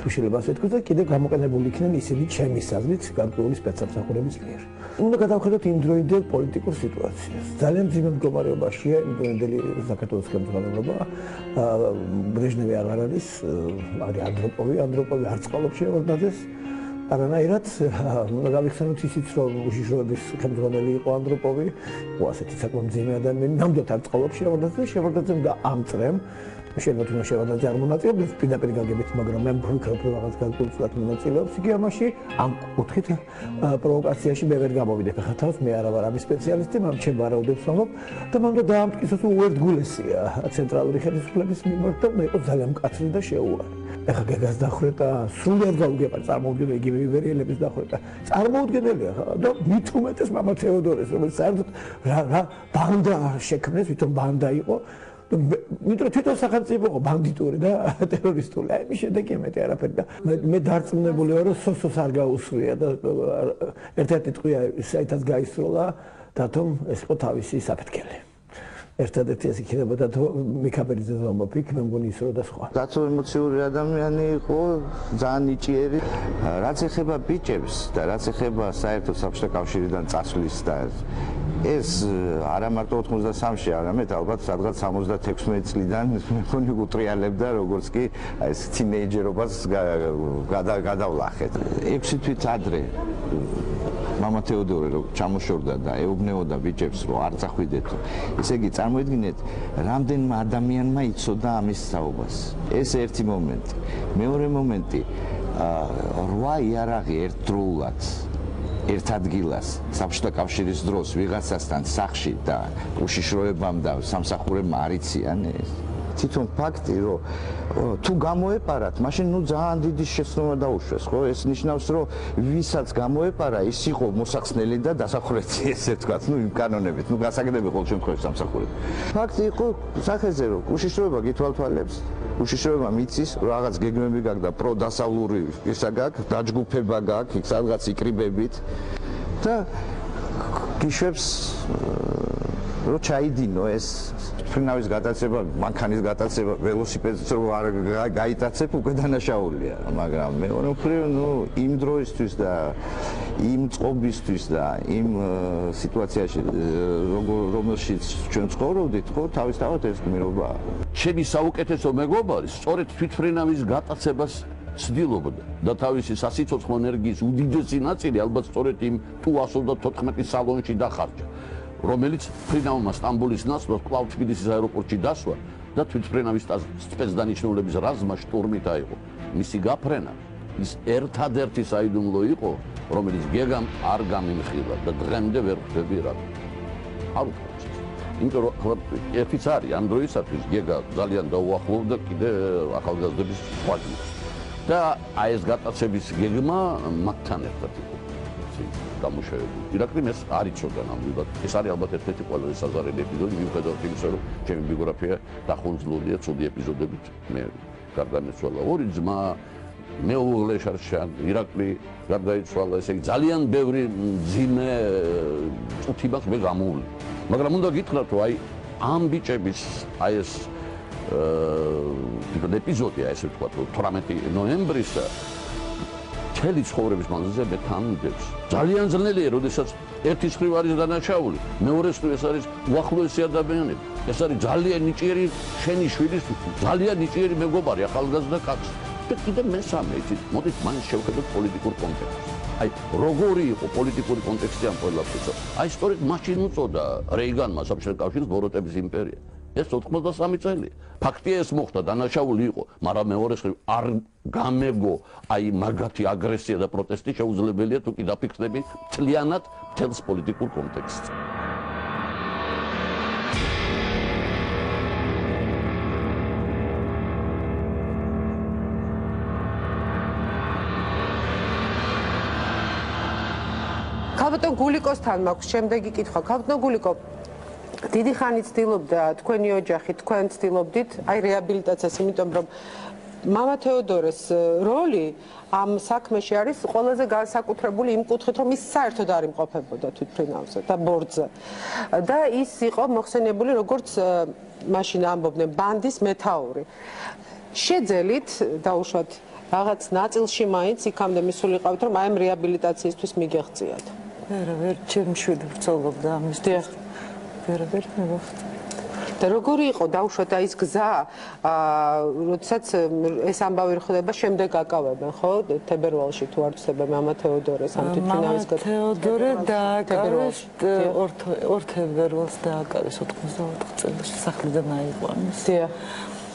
თუ შეიძლება ასე თქვა და კიდევ გამოყენებული იქნენ ისინი ჩემის აზრით გარკვეული სპეცსამსახურების მიერ. უნდა გადავხედოთ იმდროინდელ პოლიტიკურ სიტუაციას. ძალიან ძიმე მდგომარეობაშია იმდროინდელი საქართველოს ხელმძღვანელობა. ბრეჟნევი აღარ არის ანდროპოვი არ წყალობს შეევარდნაძეს. არანაირად უნდა გავიხსენოთ ისიც, რომ უშიშროების ხელმძღვანელი იყო ანდროპოვი, იყო ასეთი საკმაოდ ძიმე ადამიანი, ნამდვილად არ წყალობს შეევარდნაძე და ამ წრემ შეიძლება თუნდაც შევადაზე არ მონაწილეობს პირდაპირ გაგებით, მაგრამ მე ვფიქრობ, რომ რაღაც განკუთვნილად მონაწილეობს იგი ამაში. ამ კუთხით პროვოკაციაში მე ვერ გამოვიდებ ახლა თავს, მე არა ვარ ამის სპეციალისტი, მაგრამ ჩემ ვარაუდებს ვამბობ და მან და დაამტკიცოს, რომ უერთგულესია ცენტრალური ხელისუფლების მიმართ და მე იყო ძალიან მკაცრი და შეუარი. ეხლა გეგას დახრეტა, სრულად გაუგება წარმოუდგენელი იგივე იბერიელების დახრეტა. წარმოუდგენელია და მით უმეტეს მამა თეოდორეს, რომელიც საერთოდ რა ბანდა შექმნეს, ვითომ ბანდა იყო. მიტრო თვითონ სახელმწიფო ბანდიტური და ტერორისტული. აი მის შედეგი მეტი არაფერი და მე დარწმუნებული ვარ, რომ სოსოს არ გაუსვია და ერთ-ერთი ტყვია საერთოდ გაისროლა და თუმ ეს იყო თავისი საფეთქელი. ერთადერთი ეს იქნებოდა თუ მიქაბერიძე ზომოფიქ, მე მგონი ისრო და სხვა. კაცო ემოციური ადამიანი იყო, ძალიან ნიჭიერი. რაც ეხება ბიჭებს და რაც ეხება საერთოდ საბჭოთა კავშირიდან წასვლის და ეს არა მარტო 83-ში, არამედ ალბათ სადღაც 76 წლიდან მე მგონი უტრიალებდა, როგორც კი ეს თინეიჯერობას გადავლახეთ. 6 თვით ადრე მამა თეოდორე რო ჩამოშორდა და ეუბნეოდა ბიჭებს რომ არ წახვიდეთ. ესე იგი წარმოიდგინეთ, რამდენმა ადამიანმა იცოდა ამის საუბარს. ეს ერთი მომენტი. მეორე მომენტი, 8 იარაღი ერთდროულად ერთ ადგილას საბჭოთა კავშირის დროს ვიღაცასთან სახში და უშიშროებამ და სამსახურებმა არ იციან ეს. თვითონ ფაქტი, რომ თუ გამოეპარათ, მაშინ ნუ ძალიან დიდი შეცდომა დაუშვეს, ხო? ეს ნიშნავს, რომ ვისაც გამოეპარა, ის იყო მოსახსნელი და დასახურეთი, ესე ვთქვათ, ნუ იმ კანონებით, ნუ გასაგდები ყოველ შემთხვევაში სამსახურები. ფაქტი იყო სახეზე, რომ უშიშროება გითვალთვალებს, უშიშროება მიცის, რაღაც გეგმები გაქვს და პროდასავლური ისა გაქვს, დაჯგუფება გაქვს, იქ სადღაც იკრიბებით და გიშვებს რომ ჩაიდინო ეს ფრინავის გატაცება, მანქანის გატაცება, ველოსიპედს რო არ გაიტაცებ, უკვე დანაშაულია, მაგრამ მეორე მხრივ, ნუ იმ დროისთვის და იმ წყობისთვის და იმ სიტუაციაში, რომელშიც ჩვენ ცხოვრობდით, ხო, თავისთავად ეს გმირობაა. ჩემი საუკეთესო მეგობარი სწორედ თვითფრინავის გატაცებას ცდილობდა და თავისი სასიცოცხლო ენერგიის უდიდესი ნაწილი ალბათ სწორედ იმ Tu-114 სალონში დახარჯა, რომელიც ფრინავმა სტამბოლის ნაცვლად კვლავ თბილისის აეროპორტში დასვა და თვითფრინავის სპეცდანიშნულების რაზმა შტურმით აიღო. მისი გაფრენა ის ერთადერთი საიდუმლო იყო, რომელიც გეგამ არ გამიმხილა და დღემდე ვერ ხვდები რა. არ უყურებს. იმიტომ რომ ერთიც არის ამ დროისათვის გეგა ძალიან დაუახლოვდა კიდე ახალგაზრდების ყვაჭმას. და აი ეს გატაცების გეგმა მათთან ერთად იყო დამუშავებული. ირაკლიმ ეს არ იცოდა ნამდვილად. ეს არის ალბათ ერთ-ერთი ყველაზე საზარელი ეპიზოდი, მიუხედავად იმისა, რომ ჩემი ბიოგრაფია დახუნძლულია ცუდი ეპიზოდებით. მე გარდაიცვალა ორი ძმა, მეუღლე შარშან, ირაკლი გარდაიცვალა, ესე იგი ძალიან ბევრი ძიმე წუთი მაქვს მე გამოული. მაგრამ უნდა გითხრათ, რომ აი ამ ბიჭების აი ეს ეპიზოდია, ესე ვთქვათ, 18 ნოემბრის მთელი ცხოვრების მანძილზე მე თან ვიდებს. ძალიან ძნელია, როდესაც ერთის მხრივ არის დანაშაული, მეორეს მხრივ ეს არის უახლოესი ადამიანები. ეს არის ძალიან ნიჭიერი შენი შვილის ძალიან ნიჭიერი მეგობარი ახალგაზრდა კაცი. და კიდე მესამე იცით, მოდით მაინც შევხედოთ პოლიტიკურ კონტექსტს. აი, როგორი იყო პოლიტიკური კონტექსტი ამ ყველაფერს? აი, სწორედ მაშინ უწოდა რეიგანმა საბჭოთა კავშირის ბოროტების იმპერია. ეს 83 წელი. ფაქტია ეს მოხდა, დანაშაული იყო, მაგრამ მეორე მხრივ არ გამეგო აი მაგათი აგრესია და პროტესტი შეუძლებელია თუ კი დაფიქსდები მთლიანად მთელს პოლიტიკურ კონტექსტს. ქალბატონ გულიკოსთან მაქვს შემდეგი კითხვა. ქალბატონ გულიკო, დიდი ხანი ცდილობდა თქვენი ოჯახი, თქვენ ცდილობდით აი რეაბილიტაციას, იმიტომ რომ მამა თეოდორეს როლი ამ საქმეში არის ყველაზე განსაკუთრებული იმ კუთხით, რომ ის საერთოდ არ იმყოფებოდა თვითმფრინავზე და ბორძზე. და ის იყო მოხსენიებული როგორც მაშინ ამბობდნენ ბანდის მეთაური. შეძელით დაუშვათ რაღაც ნაწილში მაინც იქამდე მისულიყავთ, რომ აი ამ რეაბილიტაციისთვის მიგეღწიათ. ვერ ჩემი შვილი ბრძოლობდა ამისთვის. ვერ მივხვდი. და როგორი იყო დაუშვათ აი ეს გზა, როდესაც ეს ამბავი ხდება, შემდეგ აკავებენ, ხო? თებერვალში თუ არ ვცდები მამა თეოდორეს ამ თვითმფრინავის გადა. თეოდორე დააკავეს 2 თებერვალს დააკავეს 94 წელს სახლიდან აიყვანეს.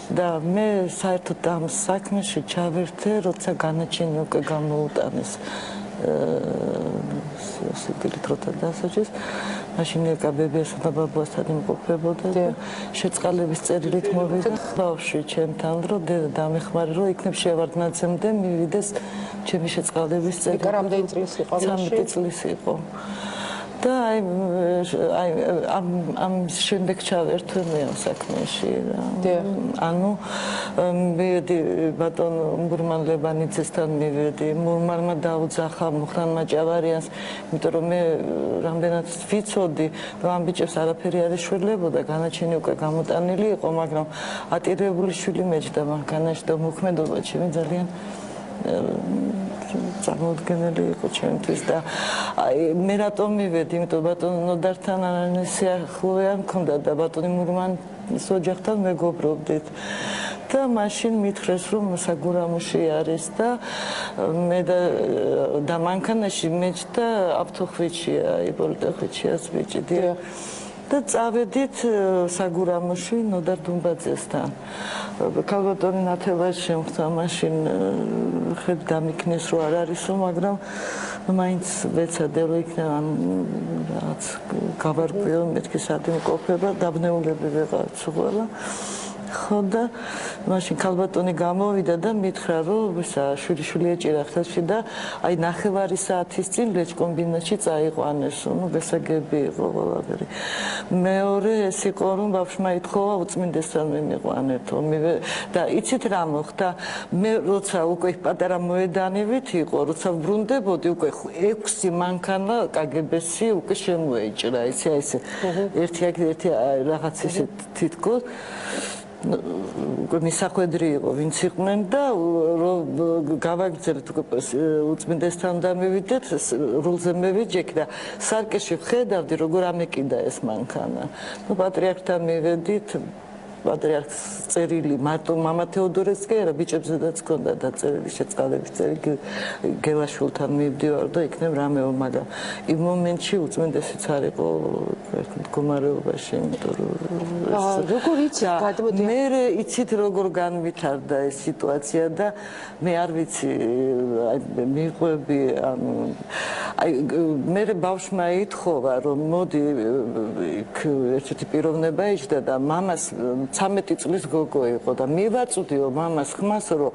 და მე საერთოდ ამ საქმეში ჩავერთე, როცა განაჩენი უკვე გამოუტანეს. სიკვდილით როცა დასაჯეს, მაშინ ეკაბებიასა და ბაბუასთან იმყოფებოდა და შეწყალების წერილით მოვიდა ბავშვი ჩემთან, რომ დედა დამეხმარე, რომ იქნებ შევარდნაძემდე მივიდეს ჩემი შეწყალების წერილი. რამდენი წლის იყო მაშინ? 13 წლის იყო. და აი ამ შემდეგ ჩავერთვე მე ამ საქმეში რა. ანუ მივედი ბატონ მურმან ლებანიძესთან მივედი, მურმანმა დაუძახა მუხრან მაჭავარიანს, იმიტომ რომ მე რამდენად ვიცოდი, რომ ამ ბიჭებს არაფერი არ ეშველებოდა, განაჩენი უკვე გამოტანილი იყო, მაგრამ ატირებული შვილი მეჯდა მანქანაში და მოქმედობა ჩემი ძალიან წარმოუდგენელი იყო ჩემთვის და აი მე რატომ მივედი, იმიტომ ბატონ ნოდართან სიახლოვე არ მქონდა და ბატონი მურმანის ოჯახთან მეგობრობდით. და მაშინ მითხრეს, რომ საგურამოში არის და მე და მანქანაში მეჯდა ავთოხვიჩია, იპოლიტოხვიჩიას ბიჭი. და წავედით საგურამოში ნოდარ დუმბაძესთან. ქალბატონი ნათელას შემხდა მაშინ ხედ დამიქნეს რომ არ არისო, მაგრამ მაინც ვეცადე რომ იქნება რაღაც გავარკვიო მეთქი სადიმყოფება, დაბნეულები ვეღარც ყველა. ხო და მაშინ ქალბატონი გამოვიდა და მითხრა რომ შვილი ეჭირა ხელში და აი 9 საათის წინ ლეჩკომბინატში წაიყვანეს, ნუ გასაგები იყო ყველაფერი. მეორე ეს იყო რომ ბავშვმა ითხოვა უწმინდესთან მიმიყვანეთო. და იცით რა მოხდა? მე როცა უკვე პატარა მოედანივით იყო, როცა ვრუნდებოდი უკვე 6 მანქანა კგბ-ში უკვე შემოეჭრა, იცი აი ესე ერთი რაღაც ისე თითქოს მისახვედრი იყო ვინც იყვნენ და რომ გავაგრძელეთ უწმინდესთან დამივიდეთ, რულზე მევიჯექი და სარკეში ვხედავდი როგორ ამეკიდა ეს მანქანა. ნუ პატრიარქთან მივედით, პატრიარქს წერილი მარტო მამა თეოდორეს კი არა, ბიჭებზედაც ჰქონდა დაწერილი შეწყალების წერილი, გელაშვილთან მივდივარ და იქნებ რამეო, მაგრამ იმ მომენტში უწმინდესიც არ იყო მდგომარეობაში, იმიტომ რომ როგორ იცით გადმოდი? მე იცით როგორ განვითარდა ეს სიტუაცია და მე არ ვიცი, აი მიყვები აი მე ბავშვმა ითხოვა რომ მოდი ერთ-ერთი პიროვნება იჯდა და მამას 13 წლის გოგო იყო და მივაწვდიო მამას ხმას რომ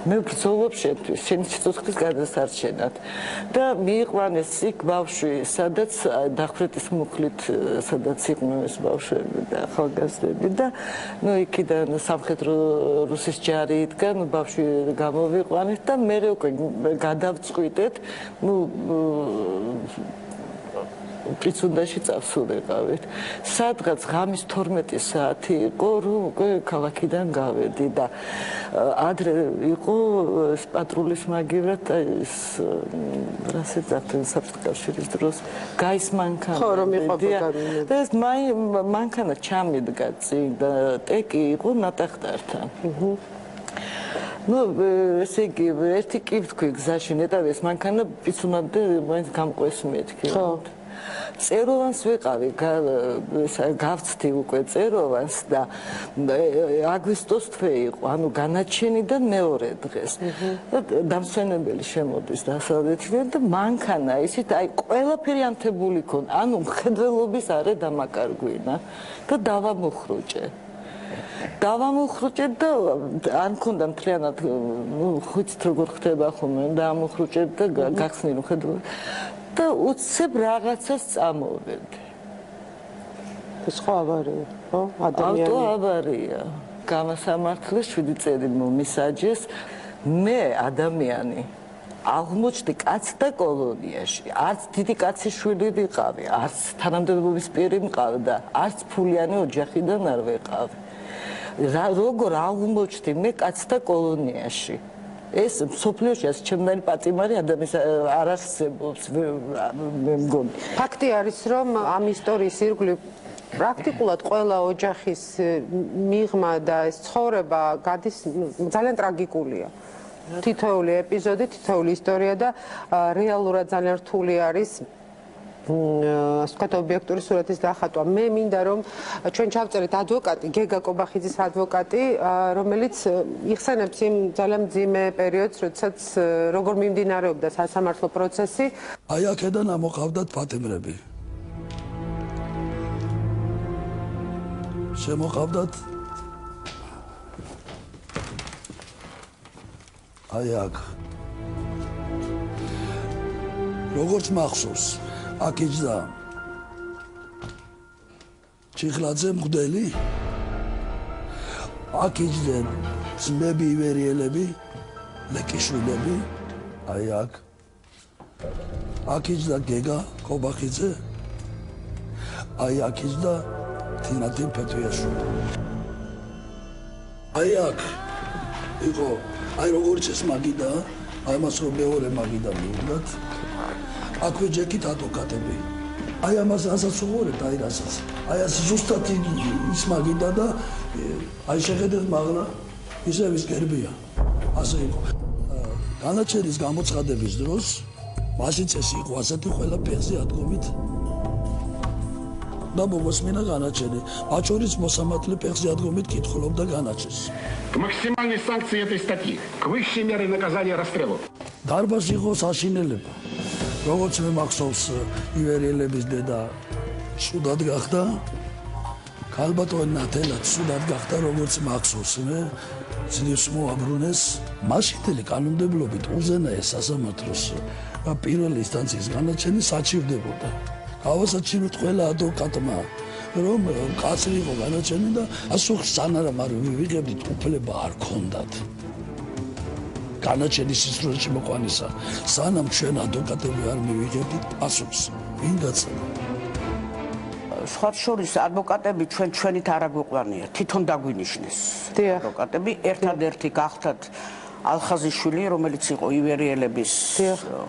მე ვგრძელობ შენთვის, შენი სიცოცხლის გადასარჩენად და მიიყვანეს იქ ბავშვი, სადაც დახვრეტის მუხლით, სადაც იყვნენ ეს ბავშვები და ახალგაზრდები და ნუ იქიდან სამხედრო რუსის ჯარი იდგა, ნუ ბავშვი გამოვიყვანეს და მე უკვე გადავწყვიტეთ, ნუ პრიცუნდაში წავსულიყავით. სადღაც ღამის 12 საათი იყო, რომ ქალაქიდან გავედი და ადრე იყო პატრულის მაგივრად ის რას ეძახდნენ საბჭოთა კავშირის დროს გაის მანქანა. ხო, რომ იყოფოდა. და ეს მანქანა ჩამიდგა წინ და ტეკი იყო ნატახტართან. ესე იგი, ერთი კი ვთქვი გზაში ნეტავი ეს მანქანა პიცუნამდე მაინც გამყვეს მეთქი. ხო. წეროვანს ვიყავი, გავწთი უკვე წეროვანს და აგვისტოს თვე იყო, ანუ განაჩენიდან მეორე დღეს. დამსვენებელი შემოდის დასავლეთიდან და მანქანა ისეთ აი ყველაფერი ანთებული ქონდა, ანუ მხედველობის არე დამაკარგვინა და დავამოხრუჭე. დავამოხრუჭე და ან მქონდა მთლიანად ხუცით როგორ ხდება ხოლმე და ამოხრუჭე და გახსნი მხედველობა. და უცებ რაღაცას წამოვედი. სხვა ავარია, ხო? ადამიანი. ავტო ავარია. გამასამართლეს 7 წელი მომისაჯეს. მე ადამიანი აღმოჩნდი კაცთა კოლონიაში. არც დიდი კაცის შვილი ვიყავი, არც თანამდებობის პირი მყავდა, არც ფულიანი ოჯახიდან არ ვიყავი. როგორ აღმოჩნდი მე კაცთა კოლონიაში? ეს სოფლიოში ეს ჩემდანი პატიმარი ადამიანს არ არსებობს მე მგონი. ფაქტი არის, რომ ამ ისტორიის ირგვლივ პრაქტიკულად ყველა ოჯახის მიღმა და ეს ცხოვრება გადის ძალიან ტრაგიკულია. თითოეული ეპიზოდი, თითოეული ისტორია და რეალურად ძალიან რთული არის ასე ვთქვათ ობიექტური სურათის დახატვა. მე მინდა რომ ჩვენ ჩავწერეთ ადვოკატი, გეგა კობახიძის ადვოკატი, რომელიც იხსენებს იმ ძალიან მძიმე პერიოდს, როდესაც როგორ მიმდინარეობდა სასამართლო პროცესი. აი აქედან ამოყავდათ პატიმრები. შემოყავდათ აი აქ. როგორც მახსოვს აქ იჯდა ჩიხლაძე მღვდელი, აქ იჯდნენ ძმები ივერიელები, ლეკიშვილები, აი აქ. აქ იჯდა გეგა კობახიძე, აი აქ იჯდა თინათინ ფეთვიაშვილი. აი აქ იყო, აი როგორც ეს მაგიდა, აი მას რომ მეორე მაგიდა მიუგდათ. აქვე ჯეკით ადვოკატები. აი ამას ასაც უყურებთ, აი რასაც. აი ეს ზუსტად ის მაგიდა და აი შეხედეთ მაღლა ისევ ის გერბია. ასე იყო. განაჩენის გამოცხადების დროს მაშინც ეს იყო ასეთი ყველა ფეხზე ადგომით. და მოგოსმინა განაჩენი. მათ შორის მოსამართლე ფეხზე ადგომით კითხულობდა განაჩენს. К максимальной санкции этой статьи, к высшей мере наказания расстрелу. დარბაზი იყო საშინელება. როგორც მე მახსოვს ივერიელების დედა სუდად გახდა, ქალბატონი ნათელად სუდად გახდა, როგორც მახსოვს მე ძლივს მოაბრუნეს მაშინდელი კანონმდებლობით უზენაეს სასამართლოს პირველი ინსტანციის განაჩენი საჩივდებოდა. გავასაჩივრეთ ყველა ადვოკატმა, რომ კაცრი იყო განაჩენი და ასოხს სანამ არ ვიღებდით უფლება არ ქონდათ. განაჩენის სისრულეში მოყვანისა, სანამ ჩვენ ადვოკატები არ მივიღებდით პასუხს, ვინ გაცემა. სხვა შორის ადვოკატები ჩვენით არ აგვიყვანია, თვითონ დაგვინიშნეს. ადვოკატები ერთადერთი გახდათ ალხაზიშვილი, რომელიც იყო ივერიელების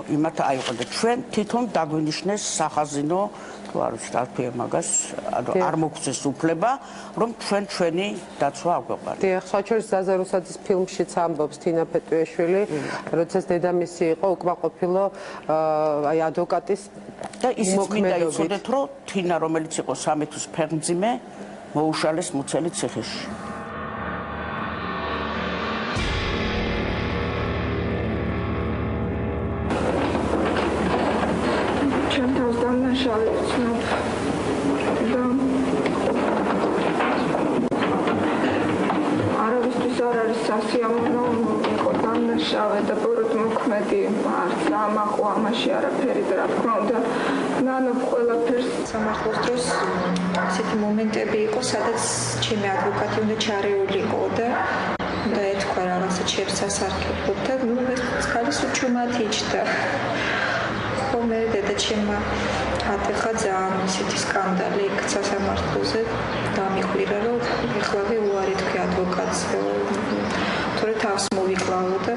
იმათ აიყო და ჩვენ თვითონ დაგვინიშნეს სახაზინო, თუ არ ვიცით არაფერი მაგას, არ მოგცეს უფლება, რომ ჩვენი დაცვა აგვეყარეთ. დიახ, სხვა შორის ზაზა რუსაძის ფილმშიც ამბობს თინა ფეტვიაშვილი, როდესაც დედამისი იყო უკმაყოფილო აი ადვოკატის და ისიც მინდა იცოდეთ, რომ თინა, რომელიც იყო 3 თვის ფეხმძიმე, მოუშალეს მუცელი ციხეში. არავისთვის არ არის სასიამოვნო იყო დამნაშავე და ბოროტ მოქმედი არც ამაყო ამაში არაფერი და რა თქმა უნდა ნანობ ყველაფერს სამართლის დროს ასეთი მომენტები იყო, სადაც ჩემი ადვოკატი უნდა ჩარეულიყო და უნდა ეთქვა რაღაცა ჩემს სასარგებლოდ და ნუ ეს ხალის უჩუმად იჯდა. ხოლმე დედა ჩემმა ათეხა ძალიან ისეთი სკანდალი იქცა სამართლოზე და მიხვირა რომ ეხლავე უარი თქვი ადვოკატს თორე თავს მოვიკლავო და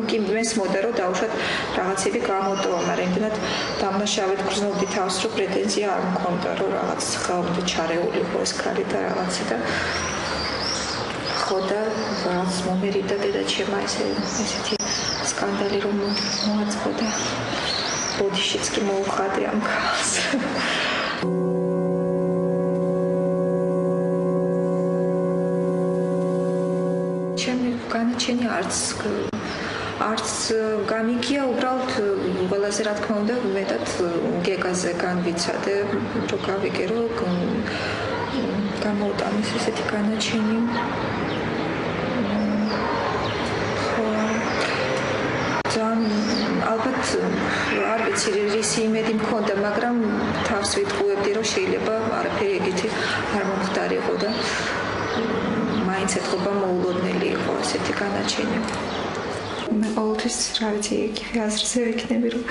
კი მესმოდა რომ დავუშვათ რაღაცები გამოტოვა, მაგრამ იმდენად დამნაშავედ გრძნობდი თავს, რომ პრეტენზია არ მქონდა, რომ რაღაც ხალხი ჩარეული იყო ეს ქალი და რაღაცა და ხო და რაღაც მომერიდა დედაჩემა ესეთი სკანდალი რომ მოაწყო და ბოდიშიც კი მოუხადე ამ ქალს. ჩემი განაჩენი არც გამიგია უბრალოდ ყველაზე რა თქმა უნდა მეტად გეგაზე განვიცადე რომ გავიგე რომ გამოვტანეს ესეთი განაჩენი ალბათ არ ვიცი რისი იმედი მქონდა, მაგრამ თავს ვიტყუებდი რომ შეიძლება არაფერი ეგეთი არ მომხდარიყო და მაინც ეთქობა მოულოდნელი იყო ესეთი განაჩენი. მე ყოველთვის რა ვიცი იგივე აზრზე ვიქნები რომ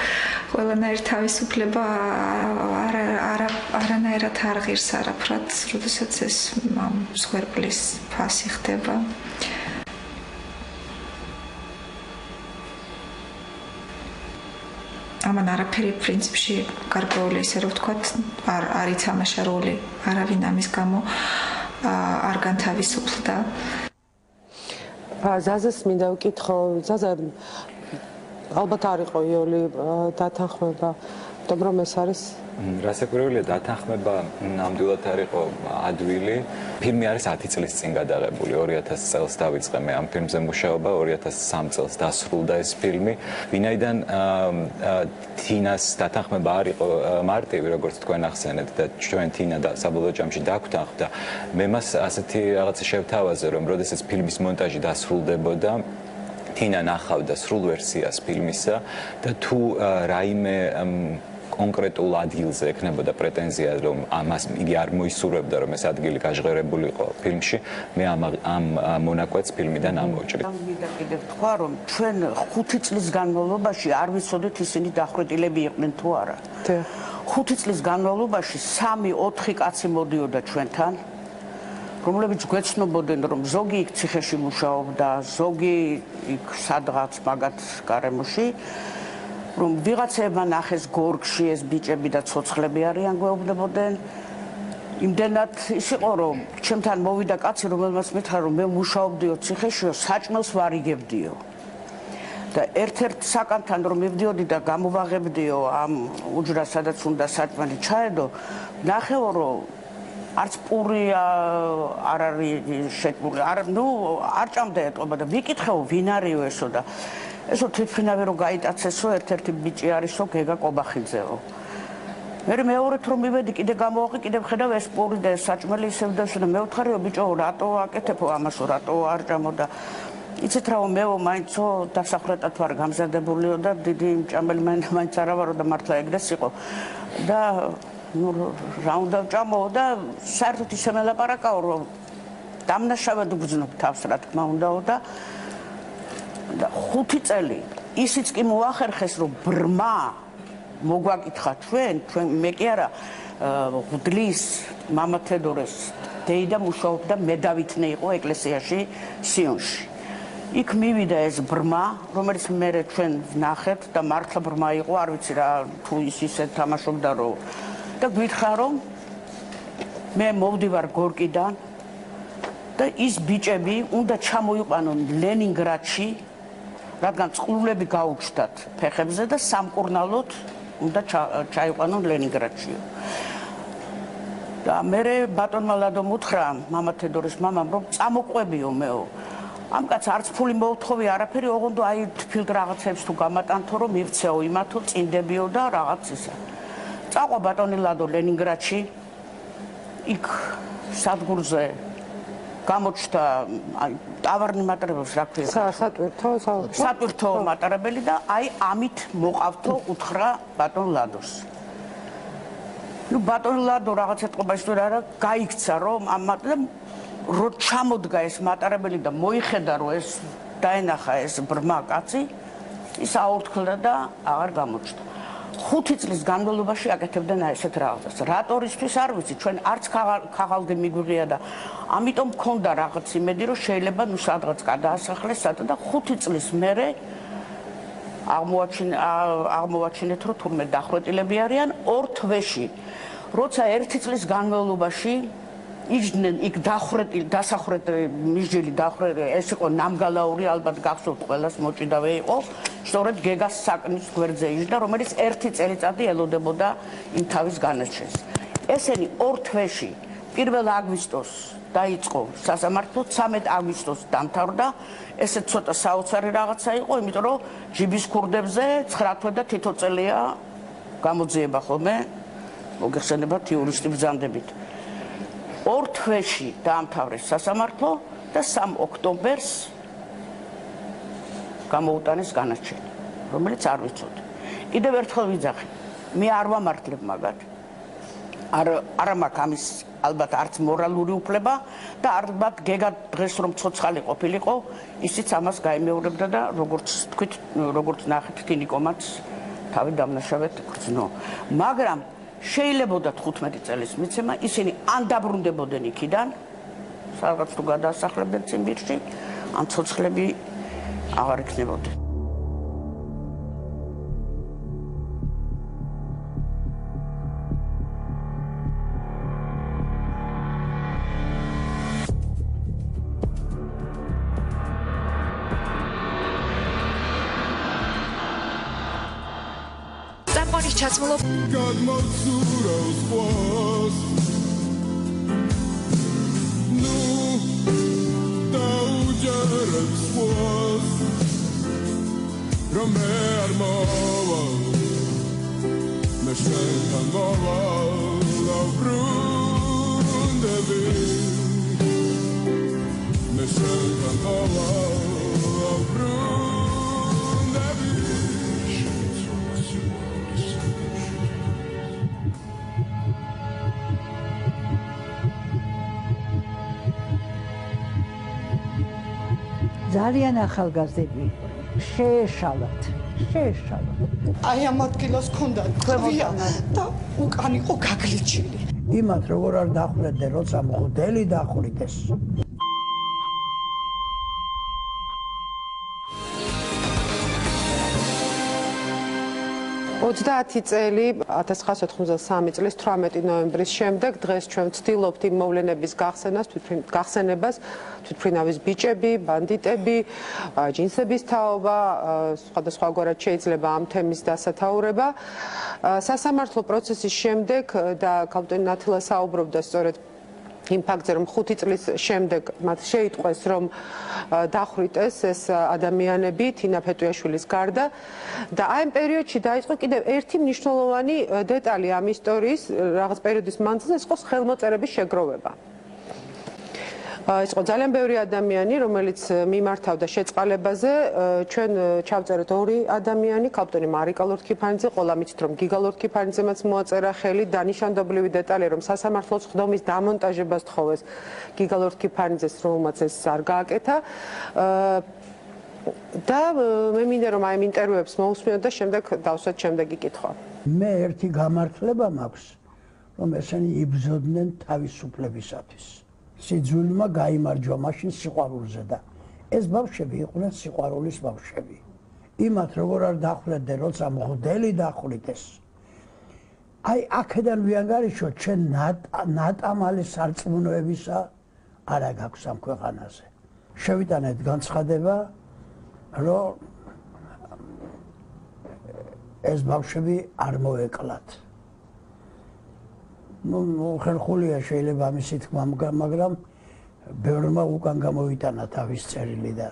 ყველანაირ თავისუფლება არანაირად არ ღირს არაფრად, როდესაც ეს მსხვერპლის ფასი ხდება. ამან არაფერი პრინციპში გარკვეული ისე რომ ვთქვათ არ ითამაშა როლი არავინ ამის გამო არ განთავისუფლდა. ზაზას მინდა ვკითხო, ზაზა ალბათ არ იყო იოლი დათანხმება, მაგრამ რომ ეს არის რასაკვირველია დათანხმება ნამდვილად არ იყო ადვილი. ფილმი არის 10 წლის წინ გადაღებული, 2000 წელს დავიწყე მე ამ ფილმზე მუშაობა, 2003 წელს დასრულდა ეს ფილმი. ვინაიდან თინას დათანხმება არ იყო მარტივი, როგორც თქვენ ახსენეთ და ჩვენ თინა და საბოლოო ჯამში დაგვთანხმდა. მე მას ასეთი რაღაცა შევთავაზე, რომ როდესაც ფილმის მონტაჟი დასრულდებოდა, თინა ნახავდა სრულ ვერსიას ფილმისა და თუ რაიმე კონკრეტულ ადგილზე ექნებოდა პრეტენზია, რომ ამას იგი არ მოისურვებდა, რომ ეს ადგილი გაჟღერებულიყო ფილმში, მე ამ მონაკვეთს ფილმიდან ამოვჭრით. მინდა კიდევ თქვა, რომ ჩვენ 5 წლის განმავლობაში არ ვიცოდით ისინი დახვრეტილები იყვნენ თუ არა. 5 წლის განმავლობაში 3-4 კაცი მოდიოდა ჩვენთან, რომლებიც გვეცნობოდნენ, რომ ზოგი იქ ციხეში მუშაობდა, ზოგი იქ სადღაც მაგათ გარემოში. რომ ვიღაცებმა ნახეს გორგში ეს ბიჭები და ცოცხლები არიან გვეუბნებოდნენ. იმდენად ის იყო რომ ჩემთან მოვიდა კაცი რომელმაც მითხრა რომ მე მუშაობდიო ციხეშიო საჭმელს ვარიგებდიო. და ერთ-ერთ საკანთან რომ მივდიოდი და გამოვაღებდიო ამ უჯრას სადაც უნდა საჭმელი ჩაედო, ნახეო რომ არც პური არ არის შეტყული, არ ჭამდა ეტყობა და ვიკითხეო ვინ არისო ესო და ესო თვითმფრინავი რომ გაიტაცესო ერთ-ერთი ბიჭი არისო გეგა კობახიძეო. მე მეორეთ რომ მივედი კიდე გამოვაყი კიდე ვხედავ ეს პური და ეს საჭმელი ისევ და მე ვთხარიო ბიჭო რატო აკეთებო ამასო რატო არ ჭამო და იცით რა მეო მაინცო დასახრეტად ვარ გამზადებულიო და დიდი ჭამელი მაინც არა ვარო და მართლა ეგრეს იყო და რა უნდა ვჭამო და საერთოდ ისე მელაპარაკაო რომ დამნაშავედ ვგრძნობ თავს რა თქმა უნდაო და 5 წელი ისიც კი მოახერხეს რომ ბრმა მოგვაკითხა ჩვენ მე კი არა ღვთლის მამა თედორეს დეიდა მუშაობდა მედავითნე იყო ეკლესიაში სიონში იქ მივიდა ეს ბრმა რომელიც მე ჩვენ ვნახეთ და მართლა ბრმა იყო არ ვიცი რა თუ ის ისე თამაშობდა რომ და გვითხრა რომ მე მოვდივარ გორკიდან და ის ბიჭები უნდა ჩამოიყვანონ ლენინგრადში რადგან წყლულები გაუჩნდათ ფეხებზე და სამკურნალოდ უნდა ჩაიყვანონ ლენინგრადში. და მე ბატონმა ლადომ უთხრა მამა თედორის მამამ რომ წამოყვებიო მეო. ამ კაც არც ფული მოუთხოვი არაფერი, ოღონდ აი თბილ რაღაცებს თუ გამატანთო რომ მივცეო იმათო წინდებიო და რაღაც ისა. წაყვა ბატონი ლადო ლენინგრადში იქ სადგურზე გამოჩნდა ტავარნი მატარებელს რა ქვია სატვირთო მატარებელი და აი ამით მოყავთო უთხრა ბატონ ლადოს. ნუ ბატონ ლადო რაღაც ეთყობა ის რა გაიქცა რომ ამ რო ჩამოდგა ეს მატარებელი და მოიხედა რომ ეს დაენახა ეს ბრმა კაცი ის აურთქლდა და აღარ გამოჩნდა. 5 წლის განმავლობაში აკეთებდნენ ესეთ რაღაცას. რატორისთვის არ ვიცი, ჩვენ არც ხაღალდი მიგვიღია და ამიტომ მქონდა რაღაც იმედი, რომ შეიძლება ნუ სადღაც გადაასახლეს და 5 წლის მერე აღმოვაჩინეთ, რომ თურმე დახვეტილები არიან 2 თვეში. როცა 1 წლის განმავლობაში იჯდნენ იქ დასახრეთ მისჯილი ეს იყო ნამგალაური, ალბათ გახსოვთ ყველას მოჭიდავე იყო, სწორედ გეგას საკნის გვერდზე იჯდა, რომელიც 1 წელიწადი ელოდებოდა იმ თავის განაჩენს. ესენი 2 თვეში 1 აგვისტოს დაიწყო სასამართლო, 13 აგვისტოს დამთავრდა. ესე ცოტა საოცარი რაღაცა იყო, იმიტომ რომ ჯიბის ქურდებზე 9 თვე და თითო წელია გამოძიება ხოლმე, მოგეხსენებათ იურისტი ბრძანდებით. 2 თვეში დაამთავრეს სასამართლო და 3 ოქტომბერს გამოუტანეს განაჩენი, რომელიც არ ვიცოდი. კიდევ ერთხელ ვიძახი, მე არ ვამართლებ მაგათ. არა მაქვს ამის ალბათ არც მორალური უფლება და ალბათ გეგა დღეს რომ ცოცხალი ყოფილიყო, ისიც ამას გაიმეორებდა და როგორც ნახეთ, თინიკომაც თავი დამნაშავედ გრძნო. მაგრამ შეიძლებოდა 15 წელის მიცემა, ისინი ან დაბრუნდებოდნენ იქიდან, სადღაც თუ გადაასახლებდნენ ციმბირში, ან ცოცხლები აღარ იქნებოდნენ. ჩაცმულობ გადმოცურავს ყვას ნუ დაუჯერებს ყვას რომ მე არ მოვალ მე შენთან მოვალ დაბრუნდები მე შენთან მოვალ დაბრუნდები ძალიან ახალგაზრდები შეეშალათ. აი ამ ადგილას ქონდა ქვევია და უკან იყო გაგლიჩილი. იმათ როგორ არ დახვედნენ, როცა მღვდელი დახვიდეს. 30 წელი 1993 წლის 18 ნოემბრის შემდეგ დღეს ჩვენ ვცდილობთ იმ მოვლენების გახსენებას, თვითმფრინავის ბიჭები, ბანდიტები, ჯინსების თაობა, სხვადასხვაგვარად შეიძლება ამ თემის დასათაურება. სასამართლო პროცესის შემდეგ და კაპიტანი ნათილა საუბრობდა სწორედ იმ ფაქტზე, რომ 5 წლის შემდეგ მათ შეიტყვეს, რომ დახვრიტეს ეს ადამიანები თინა ფეტუიაშვილის გარდა და აი ამ პერიოდში დაიწყო კიდევ ერთი მნიშვნელოვანი დეტალი ამ ისტორიის რაღაც პერიოდის მანძილზე, ეს იყო ხელმოწერების შეგროვება. ეს იყო ძალიან ბევრი ადამიანი, რომელიც მიმართავდა შეწყალებაზე. ჩვენ ჩავწერეთ 2 ადამიანი, კაპიტანი მარიკა ლორთქიფანიძე, ყველა მიცით რომ გიგა ლორთქიფანიძემაც მოაწერა ხელი, დანიშნულობრივი დეტალი რომ სასამართლოს ხდომის დამონტაჟებას თხოვეს გიგა ლორთქიფანიძეს, რომელმაც ეს არ გააკეთა. და მე მინდა რომ აი ამ ინტერვიუებს მოусმინოთ და შემდეგ დავსვათ შემდეგი კითხვა. მე ერთი გამართლება მაქვს, რომ ესენი იბრძოდნენ თავისუფლებისათვის. სიძულმა გაიმარჯვა მაშინ სიყვარულზე და ეს ბავშვები იყვნენ სიყვარულის ბავშვები. იმათ როგორ არ დახვედნენ, როცა მღვდელი დახვრიტეს. აი აქედან ვიანგარიშო ჩვენ ნატამალი სარწმუნოებისა არა გაქვს ამ ქვეყანაზე. შევიტანეთ განცხადება, რომ ეს ბავშვები არ მოეკლათ. ну ხერხულია შეიძლება ამისი თქმა, მაგრამ ბევრმა უკან გამოვიტანა თავის წერილი და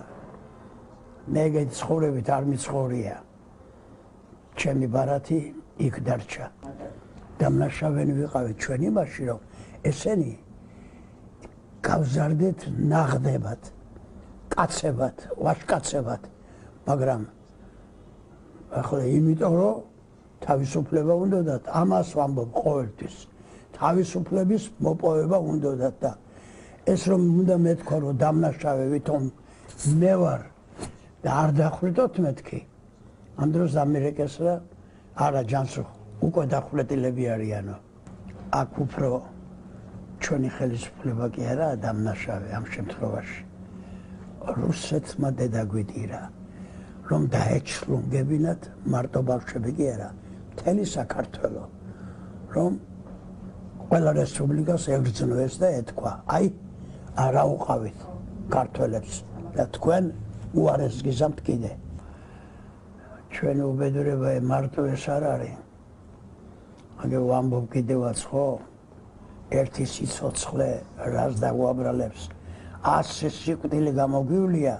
მე ეგეთ ცხოვრებით არ მიცხოვრია. ჩემი ბარათი იქ დარჩა. დამნაშავენი ვიყავით ჩვენ იმაში, რომ ესენი გავზარდეთ ნაღდებად, კაცებად, ვაჟკაცებად, მაგრამ ახლა იმიტომ რომ თავისუფლება უნდათ, ამას ვამბობ ყოველთვის. თავისუფლების მოპოვება უნდათ და ეს რომ უნდა მეთქვა რომ დამნაშავე ვითომ მე ვარ და არ დახვრიტოთ მეთქი ამ დროს ამერიკას რა არა ჯანსო უკვე დახვრეტილები არიანო აქ უფრო ჩვენი ხელისუფლება კი არაა დამნაშავე ამ შემთხვევაში რუსეთმა დედაგვიტირა რომ დაეჩლუნგებინათ მარტო ბავშვები კი არა მთელი საქართველო რომ ყველა რესპუბლიკას ებრძნოს და ეთქვა აი არა უყავით ქართველებს და თქვენ უარეს გიზამთ კიდე ჩვენი უბედურება მარტო ეს არ არის აგე ვამბობ კიდევაც ხო ერთი სიცოცხლე რას დაგვაბრალებს 100 სიკვდილი გამოგვივლია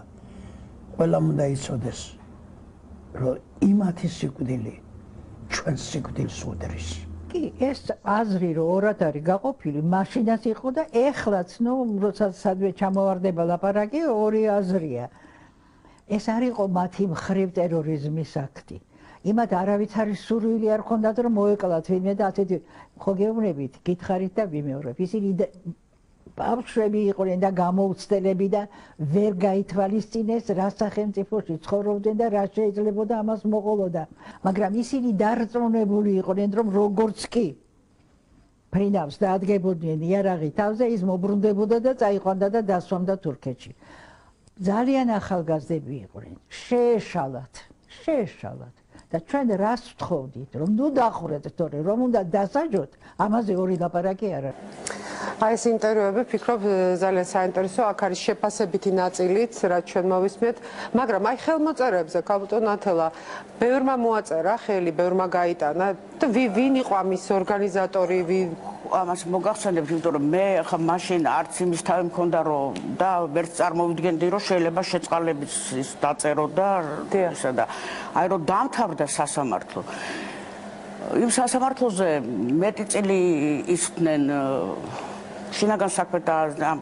ყველამ უნდა იცოდეს რომ იმათი სიკვდილი ჩვენ სიკვდილს უდრის კი ეს აზრი რომ ორად არის გაყოფილი მაშინაც იყო და ეხლაც ნუ როცა სადვე ჩამოვარდება ლაპარაკი ორი აზრია ეს არ იყო მათი მხრივ ტერორიზმის აქტი იმათ არავითარი სურვილი არ ქონდათ რომ მოეკლათ ვინმე და ასეთი ხო გეუბნებით გითხარით და ვიმეორებ ისინი ბავშვები იყვნენ და გამოუცდელები და ვერ გაითვალისწინეს რა სახელმწიფოში ცხოვრობდნენ და რა შეიძლებოდა ამას მოყოლოდა მაგრამ ისინი დარწმუნებული იყვნენ რომ როგორც კი ფრინავს დაადგებოდნენ იარაღი თავზე ის მობრუნდებოდა და წაიყვანდა და დასვამდა თურქეთში ძალიან ახალგაზრდები იყვნენ შეეშალათ და ჩვენ რას ვთხოვდით რომ ნუ დახურეთ თორე რომ უნდა დასაჯოთ ამაზე ორი ლაპარაკი არ არის აი ეს ინტერვიუები ფიქრობ ძალიან საინტერესო აქ არის შეფასებითი ნაწილიც რაც ჩვენ მოვისმენთ მაგრამ აი ხელმოწერებზე კაპიტან ათელა ბევრმა მოაწერა ხელი ბევრმა გაიტანა და ვინ იყო ამის ორგანიზატორი ამას მოგახსენებთ იმიტომ რომ მე ხა მაშინ არც იმის თავი მქონდა რომ და ვერც წარმოვიდგენდი რომ შეიძლება შეწყალების ის დაწერო და ესა და აი რომ დამთავრდა სასამართლო იმ სასამართლოზე მეტი წელი ისხდნენ შინაგან საქმეთა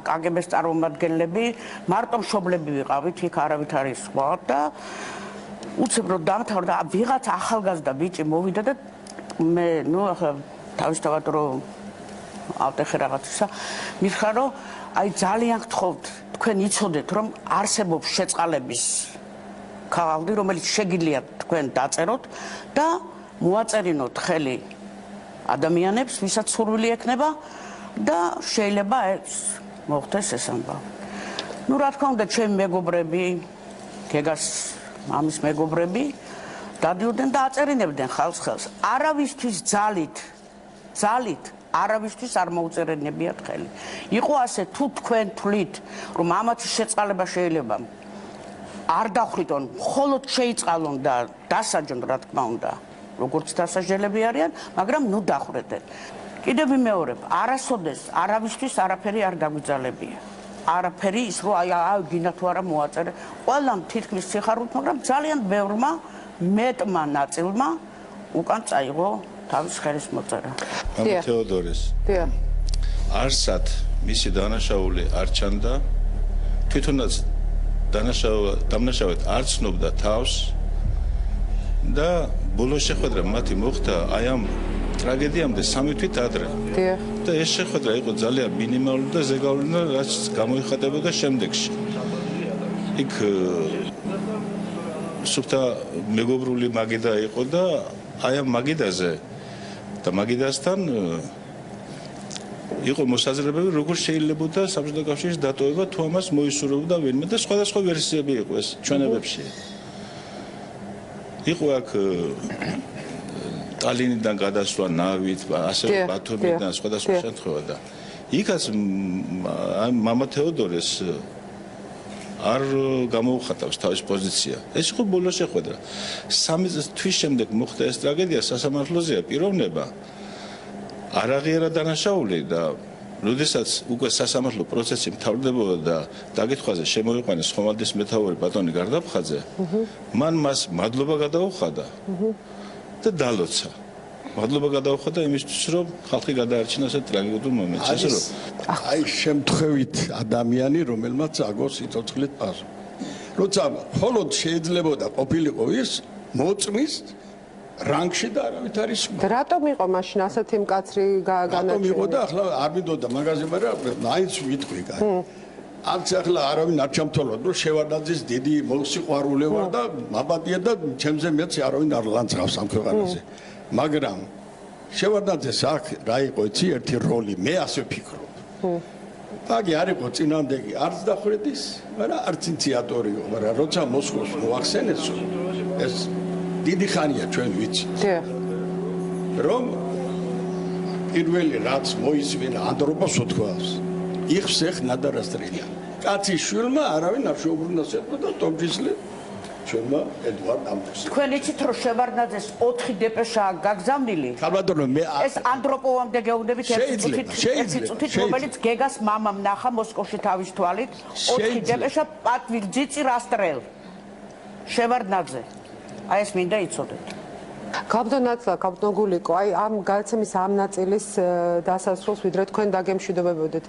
კგბ-ს წარმომადგენლები მარტო მშობლები ვიყავით იქ არავით არის სხვა და უცებ რომ დამთავრდა ვიღაც ახალგაზრდა ბიჭი მოვიდა და მე ნუ ახლა თავისთავად რომ ავტეხე რაღაცა მითხრა რომ აი ძალიან გთხოვთ თქვენ იცოდეთ რომ არსებობს შეწყალების ქაღალდი რომელიც შეგიძლია თქვენ დაწეროთ და მოაწერინოთ ხელი ადამიანებს ვისაც სურვილი ექნება და შეიძლება ეს მოხდეს ეს ამბავი. ნუ რა თქმა უნდა ჩემი მეგობრები, გეგას მამის მეგობრები დადიოდნენ და აწერინებდნენ ხალხს. არავისთვის ძალით არავისთვის არ მოუწერენებიათ ხელი. იყო ასე თუ თქვენ თვლით რომ ამათი შეწყალება შეიძლება არ დახრიტონ, მხოლოდ შეიწყალონ და დასაჯონ რა თქმა უნდა. როგორც დასაჯელები არიან, მაგრამ ნუ დახრეტენ. კიდევ ვიმეორებ, არასოდეს არავისთვის არაფერი არ დაგვიძალებია. არაფერი ის რომ აი გინდა თუ არა მოაწერე. ყველამ თითქმის სიხარულით, მაგრამ ძალიან ბევრმა მეტმა ნაწილმა უკან წაიღო თავის ხელის მოწერა. მამა თეოდორეს. არსად მისი დანაშაული არ ჩანდა. თვითონაც დამნაშავედ არ ცნობდა თავს და ბოლოს შეხვედრა მათი მოხდა აი ამ ტრაგედიამდე 3 თვით ადრე. და ეს შეხვედრა იყო ძალიან მინიმალური და ზეგავლენი და რაც გამოიხატებოდა შემდეგში. იქ სუფთა მეგობრული მაგიდა იყო და აი ამ მაგიდაზე და მაგიდასთან იყო მოსაზრებები როგორ შეიძლება საბჭოთა კავშირის დატოვება თუ ამას მოისურვებდა ვინმე და სხვადასხვა ვერსიები იყო ეს ჩვენებებში. იყო აქ ტალინიდან გადასვლა ნავით, ასევე ბათუმიდან სხვადასხვა შემთხვევა და იქაც მამა თეოდორეს არ გამოუხატავს თავის პოზიცია. ეს იყო ბოლოს შეხვედრა. 3 თვის შემდეგ მოხდა ეს ტრაგედია სასამართლოზეა პიროვნება. არ აღიარა დანაშაული და როდესაც უკვე სასამართლო პროცესი მთავრდებოდა და დაკითხვაზე შემოიყვანეს ხომალდის მეთაური ბატონი გარდაფხაძე, მან მას მადლობა გადაუხადა და დალოცა. მადლობა გადაუხადა იმისთვის, რომ ხალხი გადაარჩინა ასეთ ტრაგიკულ მომენტში, ასე რომ აი შემთხვევით ადამიანი, რომელმაც აგოს სიცოცხლით პასუხი. როცა მხოლოდ შეიძლებოდა ყოფილიყო ის მოწმის რანგში და არავით არის. რატომ იყო მაშინ ასეთი მკაცრი განაჩენი? რატომ იყო და ახლა არ მინდოდა მაგაზე, მაგრამ მაინც ვიტყვი კაი. არც ახლა არავინ არ ჩამთვალოთ, რომ შევარდაძის დიდი მოსიყვარულე ვარ და მაბადია და ჩემზე მეც არავინ არ ლანძღავს ამ ქვეყანაზე. მაგრამ შევარდაძეს აქ რა იყო იცი ერთი როლი, მე ასე ვფიქრობ. აგი არ იყო წინამდეგი არც დახვრეტის, მაგრამ არც ინიციატორი იყო, მაგრამ როცა მოსკოვს მოახსენეს, ეს დიდი ხანია ჩვენ ვიცით. რომ პირველი რაც მოისმინა ანდროპოს უთქვას, იხსეხ ნადარასტრია. კაცის შვილმა არავინ არ შეუბრუნდა სეტყვა და ტომჯისლი ჩვენმა ედვარდ ამბოსი. თქვენ იცით რომ შევარდნაძეს 4 დეპეშაა გაგზავნილი? ხალბატონო მე ეს ანდროპოვამდე გეუბნებით ერთი წუთით რომელიც გეგას მამამ ნახა მოსკოვში თავის თვალით 4 დეპეშა პატვირძიცი რასტრელ შევარდნაძე. აი ეს მინდა იცოდეთ. გაბდონაცლა გაბდონგულიკო აი ამ გადაცემის ამ ნაწილის დასასრულს ვიდრე თქვენ დაგემშვიდობებოდეთ.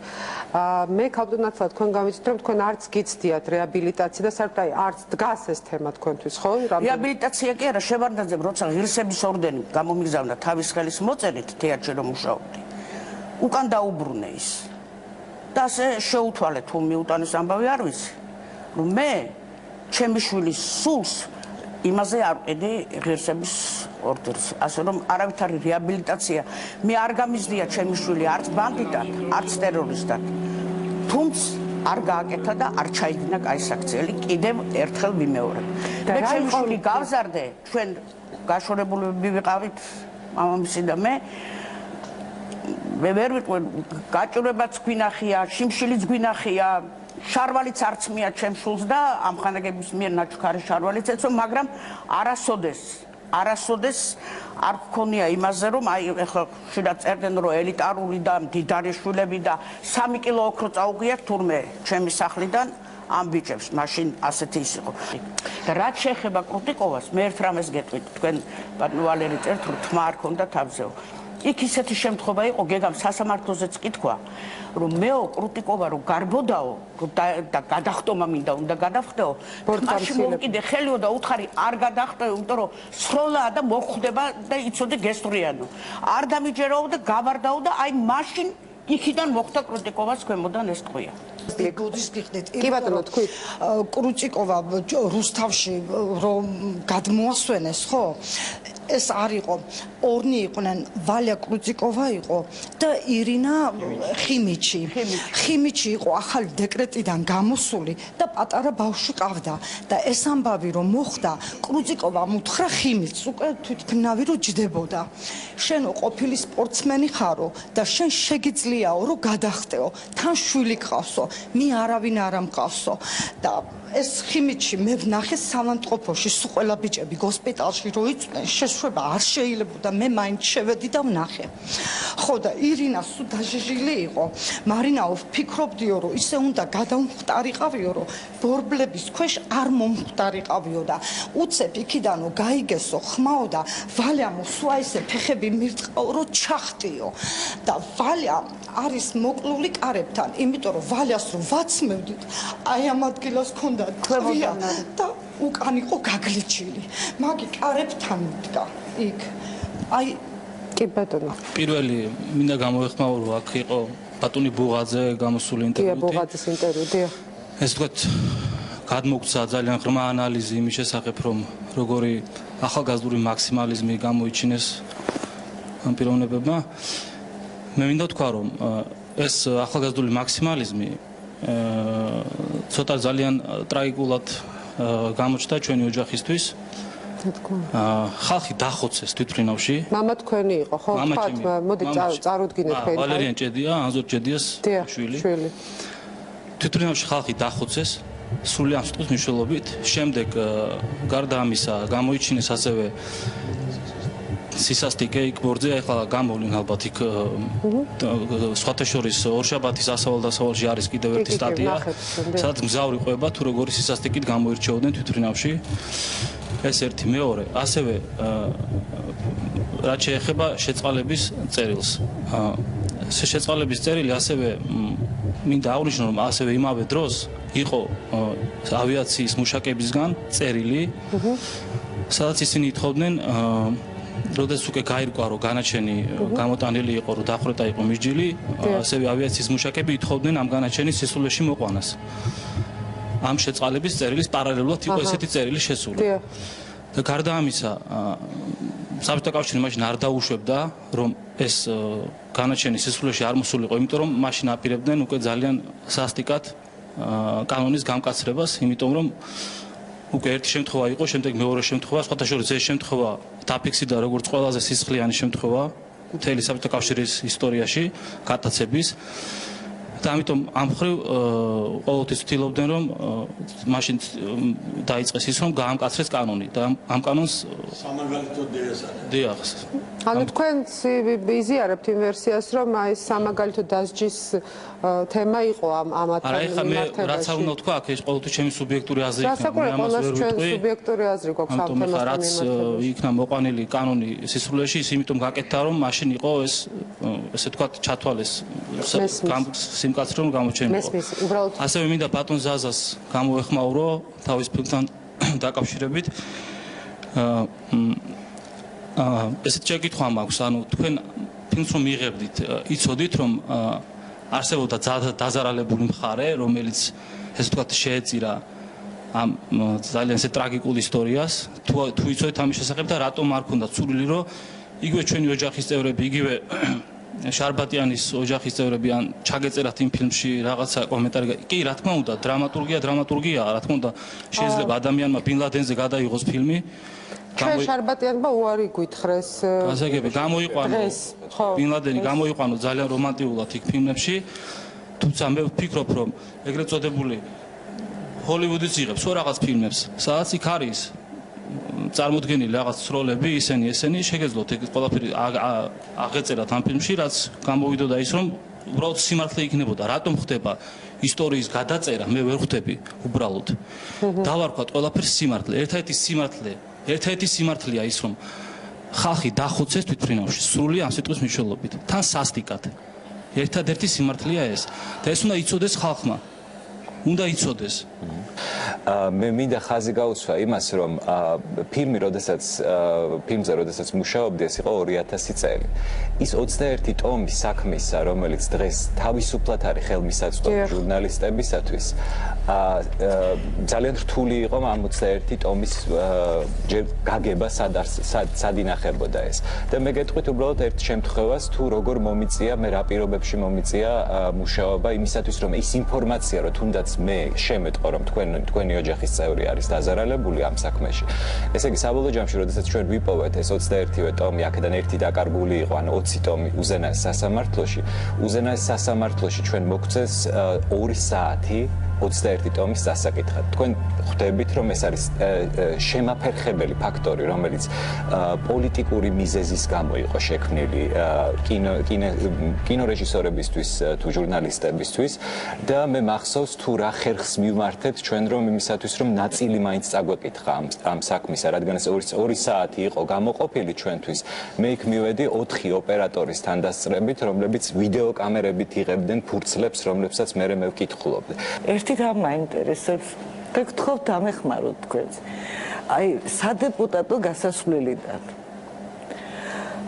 მე გაბდონაცლა თქვენ გამიცით რომ თქვენ არც გიცდიათ რეაბილიტაცია და საერთოდ აი არც დგას ეს თემა თქვენთვის ხო? რეაბილიტაცია კი არა, შევარდნაძემ როცა ღირსების ორდენი გამომიგზავნა თავის ხელის მოწერით თეატრში რომ მუშაობდი. უკან დაუბრუნე ის. და ასე შეუთვალე თუ მიუტანის ამბავი არ ვიცი. რომ მე ჩემი შვილის სულს იმაზე არ ყიდი ღირსების ორდერს, ასე რომ არავითარი რეაბილიტაცია მე არ გამიზდია ჩემი შვილი არც ბანდიტად, არც ტერორისტად. თუმცა არ გააკეთა და არ ჩაიდინა კაისაქციელი, კიდევ ერთხელ ვიმეორებ. მე ჩემი შვილი გავზარდე, ჩვენ გაშორებულები ვიყავით მამამისი და მე ვერ ვიტყვი გაჭირვებაც გვინახია, შიმშილიც გვინახია, შარვალიც არც მია ჩემ შულს და ამ ხანაგების მიერ ნაჩუქარი შარვალიც ეცო, მაგრამ არასოდეს არ გქონია იმაზე რომ აი ეხლა შეიძლება წერდნენ რომ ელიტარული და მდიდარი შვილები და 3 კილო ოქრო წაუღიათ თურმე ჩემი სახლიდან ამ ბიჭებს, მაშინ ასეთი ის იყო. და რაც შეეხება კრუტიკოვას, მე ერთ რამეს გეტყვით, თქვენ ბატონო ვალერი წერთ რომ თმა არ ქონდა თავზეო. იქ ისეთი შემთხვევა იყო, გეგამ სასამართლოზეც კი თქვა, რომ მეო კრუტიკოვა რომ გარბოდაო და გადახტომა მინდა უნდა გადახტეო, მაშინ მომკიდე ხელიო და უთხარი არ გადახტეო, იმიტომ რომ სროლაა და მოხვდება და იცოდე გესტრიანო. არ დამიჯერაო და გავარდაო და აი მაშინ იქიდან მოხდა კრუტიკოვას ქვემოდან ეს ტყვია. გოდის გიხდეთ. კი ბატონო, თქვით. კრუტიკოვა რუსთავში რომ გადმოასვენეს, ხო? ეს არ იყო. ორნი იყვნენ, ვალია კრუტიკოვა იყო და ირინა ხიმიჩი. ხიმიჩი იყო ახალი დეკრეტიდან გამოსული და პატარა ბავშვი ყავდა და ეს ამბავი რომ მოხდა, კრუტიკოვა მუთხრა ხიმიჩს, უკვე თვითმფრინავი რომ ჯდებოდა. შენო ყოფილი სპორტსმენი ხარო და შენ შეგიძლიაო რომ გადახტეო, თან შვილი ყავსო, მე არავინ არ ამყავსო და ეს ხიმიჩი მე ვნახე სამანტყოფოში, სულ ყველა ბიჭები გოსპიტალში რო იწვნენ, შეშვება არ შეიძლებოდა, მე მაინც შევედი და ვნახე. ხო და ირინა სულ დაჟიჟილი იყო. მარინაო ვფიქრობდიო რომ ისე უნდა გადამხტარიყავიო რომ ბორბლების ქვეშ არ მომხტარიყავიო და უცებ იქიდანო გაიგესო ხმაო და ვალიამო სულ ისე ფეხები მირწყაო რომ ჩახტიო და ვალია არის მოკლული კარებთან, იმიტომ რომ ვალიას რომ ვაცმევდით, აი ამ ადგილას ქონდა ქვია და უკან იყო გაგლიჩილი. მაგი კარებთან მიდგა იქ. აი კი ბატონო. პირველი მინდა გამოეხმაო რომ აქ იყო ბატონი ბუღაძე გამოსული ინტერვიუ. დიახ, ბუღაძეს ინტერვიუ, დიახ. ეს თქვათ გადმოგცა ძალიან ღრმა ანალიზი იმის შესახებ რომ როგორი ახალგაზრდული მაქსიმალიზმი გამოიჩინეს ამ პიროვნებებმა. მე მინდა თქვა რომ ეს ახალგაზრდული მაქსიმალიზმი ცოტა ძალიან ტრაგიკულად გამოჩნდა ჩვენი ოჯახისთვის. ხალხი დახოცეს თვითმფრინავში. მამა თქვენი იყო, ხო? თქვათ, მოდი წარუდგინეთ თქვენ. ვალერიან ჭედია, ანზორ ჭედიას შვილი. თვითმფრინავში ხალხი დახოცეს სრული ამ სიტყვის მნიშვნელობით. შემდეგ გარდა ამისა გამოიჩინეს ასევე სისასტიკე იქ ბორძე, ახლა გამოვლენ ალბათ იქ სხვათა შორის ორშაბათის ასავალ-დასავალში არის კიდევ ერთი სტატია, სადაც მგზავრი ყვება თუ როგორი სისასტიკით გამოირჩეოდნენ თვითმფრინავში. ეს ერთი, მეორე, ასევე რაც შეეხება შეწყალების წერილს. შეწყალების წერილი ასევე მინდა აღვნიშნო, რომ ასევე იმავე დროს იყო ავიაციის მუშაკებისგან წერილი, სადაც ისინი ითხოვდნენ როდესაც უკვე გაირკვა რომ განაჩენი გამოტანილი იყო რომ დახვრეტა იყო მისჯილი ასევე ავიაციის მუშაკები ითხოვდნენ ამ განაჩენის სისულეში მოყვანას ამ შეწყალების წერილის პარალელურად იყო ესეთი წერილი შესული და გარდა ამისა საბჭოთა კავშირი მაშინ არ დაუშვებდა რომ ეს განაჩენი სისულეში არ მოსულიყო იმიტომ რომ მაშინ აპირებდნენ უკვე ძალიან სასტიკად კანონის გამკაცრებას იმიტომ რომ უკვე ერთი შემთხვევა იყო, შემდეგ მეორე შემთხვევა, სხვათა შორის ეს შემთხვევა დაფიქსირდა როგორც ყველაზე სისხლიანი შემთხვევა მთელი საბჭოთა კავშირის ისტორიაში გატაცების და ამიტომ ამ მხრივ ყოველთვის ვთილობდნენ რომ მაშინ დაიწყეს ის რომ გაამკაცრეს კანონი და ამ კანონს სამაგალითო დაესწრა. დიახ. ანუ თქვენ იზიარებთ იმ ვერსიას რომ აი სამაგალითო დასჯის თემა იყო ამათ არა ეხლა მე რაც არ უნდა თქვა აქ ეს ყოველთვის ჩემი სუბიექტური აზრი იქნება მე ამას ვერ ვიტყვი სუბიექტური აზრი გვაქვს ამ თემასთან რაც იქნა მოყვანილი კანონი სისრულეში ის იმიტომ გაკეთდა რომ მაშინ იყო ეს ესე თქვა ჩათვალეს სიმკაცრე რომ გამოჩენილიყო ასევე მინდა ბატონ ზაზას გამოეხმაურო თავის ფილმთან დაკავშირებით ესეთ შეკითხვა მაქვს ანუ თქვენ ფილმს რომ მიიღებდით იცოდით რომ არსებობდა დაზარალებული მხარე, რომელიც ესე ვთქვათ შეეწირა ამ ძალიან ესე ტრაგიკულ ისტორიას, თუ იცოდით ამის შესახებ და რატომ არ ქონდა ცურვილი, რომ იგივე ჩვენი ოჯახის წევრები, იგივე შარბატიანის ოჯახის წევრები ან ჩაგეწერათ იმ ფილმში რაღაცა კომენტარი. კი, რა თქმა უნდა, დრამატურგია, რა თქმა უნდა, შეიძლება ადამიანმა ბინ ლადენზე გადაიღოს ფილმი. ჩვენ შარბატიანმა უარი გითხრეს. გასაგები, გამოიყვანო ბინ ლადენი გამოიყვანო ძალიან რომანტიულად იქ ფილმებში. თუმცა მე ვფიქრობ, რომ ეგრეთ წოდებული ჰოლივუდიც იღებს ხო რაღაც ფილმებს, სადაც იქ არის წარმოდგენილი რაღაც როლები, ისინი შეგეძლოთ ეგ ყველაფერი აღეწერათ ამ ფილმში, რაც გამოვიდოდა ის, რომ უბრალოდ სიმართლე იქნებოდა. რატომ ხდება ისტორიის გადაწერა? მე ვერ ხვდები უბრალოდ. დავარქვათ ყველაფერს სიმართლე. ერთადერთი სიმართლეა ის, რომ ხალხი დახოცეს თვითმფრინავში, სრული ამ სიტყვის მნიშვნელობით. თან სასტიკად. ერთადერთი სიმართლეა ეს. და ეს უნდა იცოდეს ხალხმა. უნდა იცოდეს. მე მინდა ხაზი გაუსვა იმას, რომ ფილმზე, როდესაც მუშაობდი, ეს იყო 2000 წელი. ის 21 ტომის საქმისა, რომელიც დღეს თავისუფლად არის ხელმისაწვდომი ჟურნალისტებისათვის, ძალიან რთული იყო ამ 21 ტომის გაგება, სად ინახებოდა ეს. და მე გეტყვით უბრალოდ ერთ შემთხვევას, თუ როგორ მომიწია, მე რა პირობებში მომიწია მუშაობა იმისათვის, რომ ის ინფორმაცია, რომ თუნდაც მე შემეტყო, რომ თქვენი ოჯახის წევრი არის დაზარალებული ამ საქმეში. ესე იგი, საბოლოო ჯამში, როდესაც ჩვენ ვიპოვეთ ეს 21-ვე ტომი, აქედან ერთი დაკარგული იყო, ან 20 ტომი უზენაეს სასამართლოში ჩვენ მოგწეს 2 საათი 21 ტომის დასაკითხად. თქვენ ხვდებით, რომ ეს არის შემაფერხებელი ფაქტორი, რომელიც პოლიტიკური მიზეზის გამო იყო შექმნილი კინორეჟისორებისთვის თუ ჟურნალისტებისთვის და მე მახსოვს თუ რა ხერხს მივმართებთ ჩვენ რომ იმისათვის რომ ნაწილი მაინც წაგვეკითხა ამ საქმისა, რადგან ეს 2 საათი იყო გამოყოფილი ჩვენთვის. მე იქ მივედი 4 ოპერატორის თანდასწრებით, რომლებიც ვიდეო კამერებით იღებდნენ ფურცლებს, რომლებსაც მე ვკითხულობდი. ერთი რამ მაინტერესებს და გთხოვთ დამეხმაროთ თქვენს. აი, სადეპუტატო გასასვლელიდან.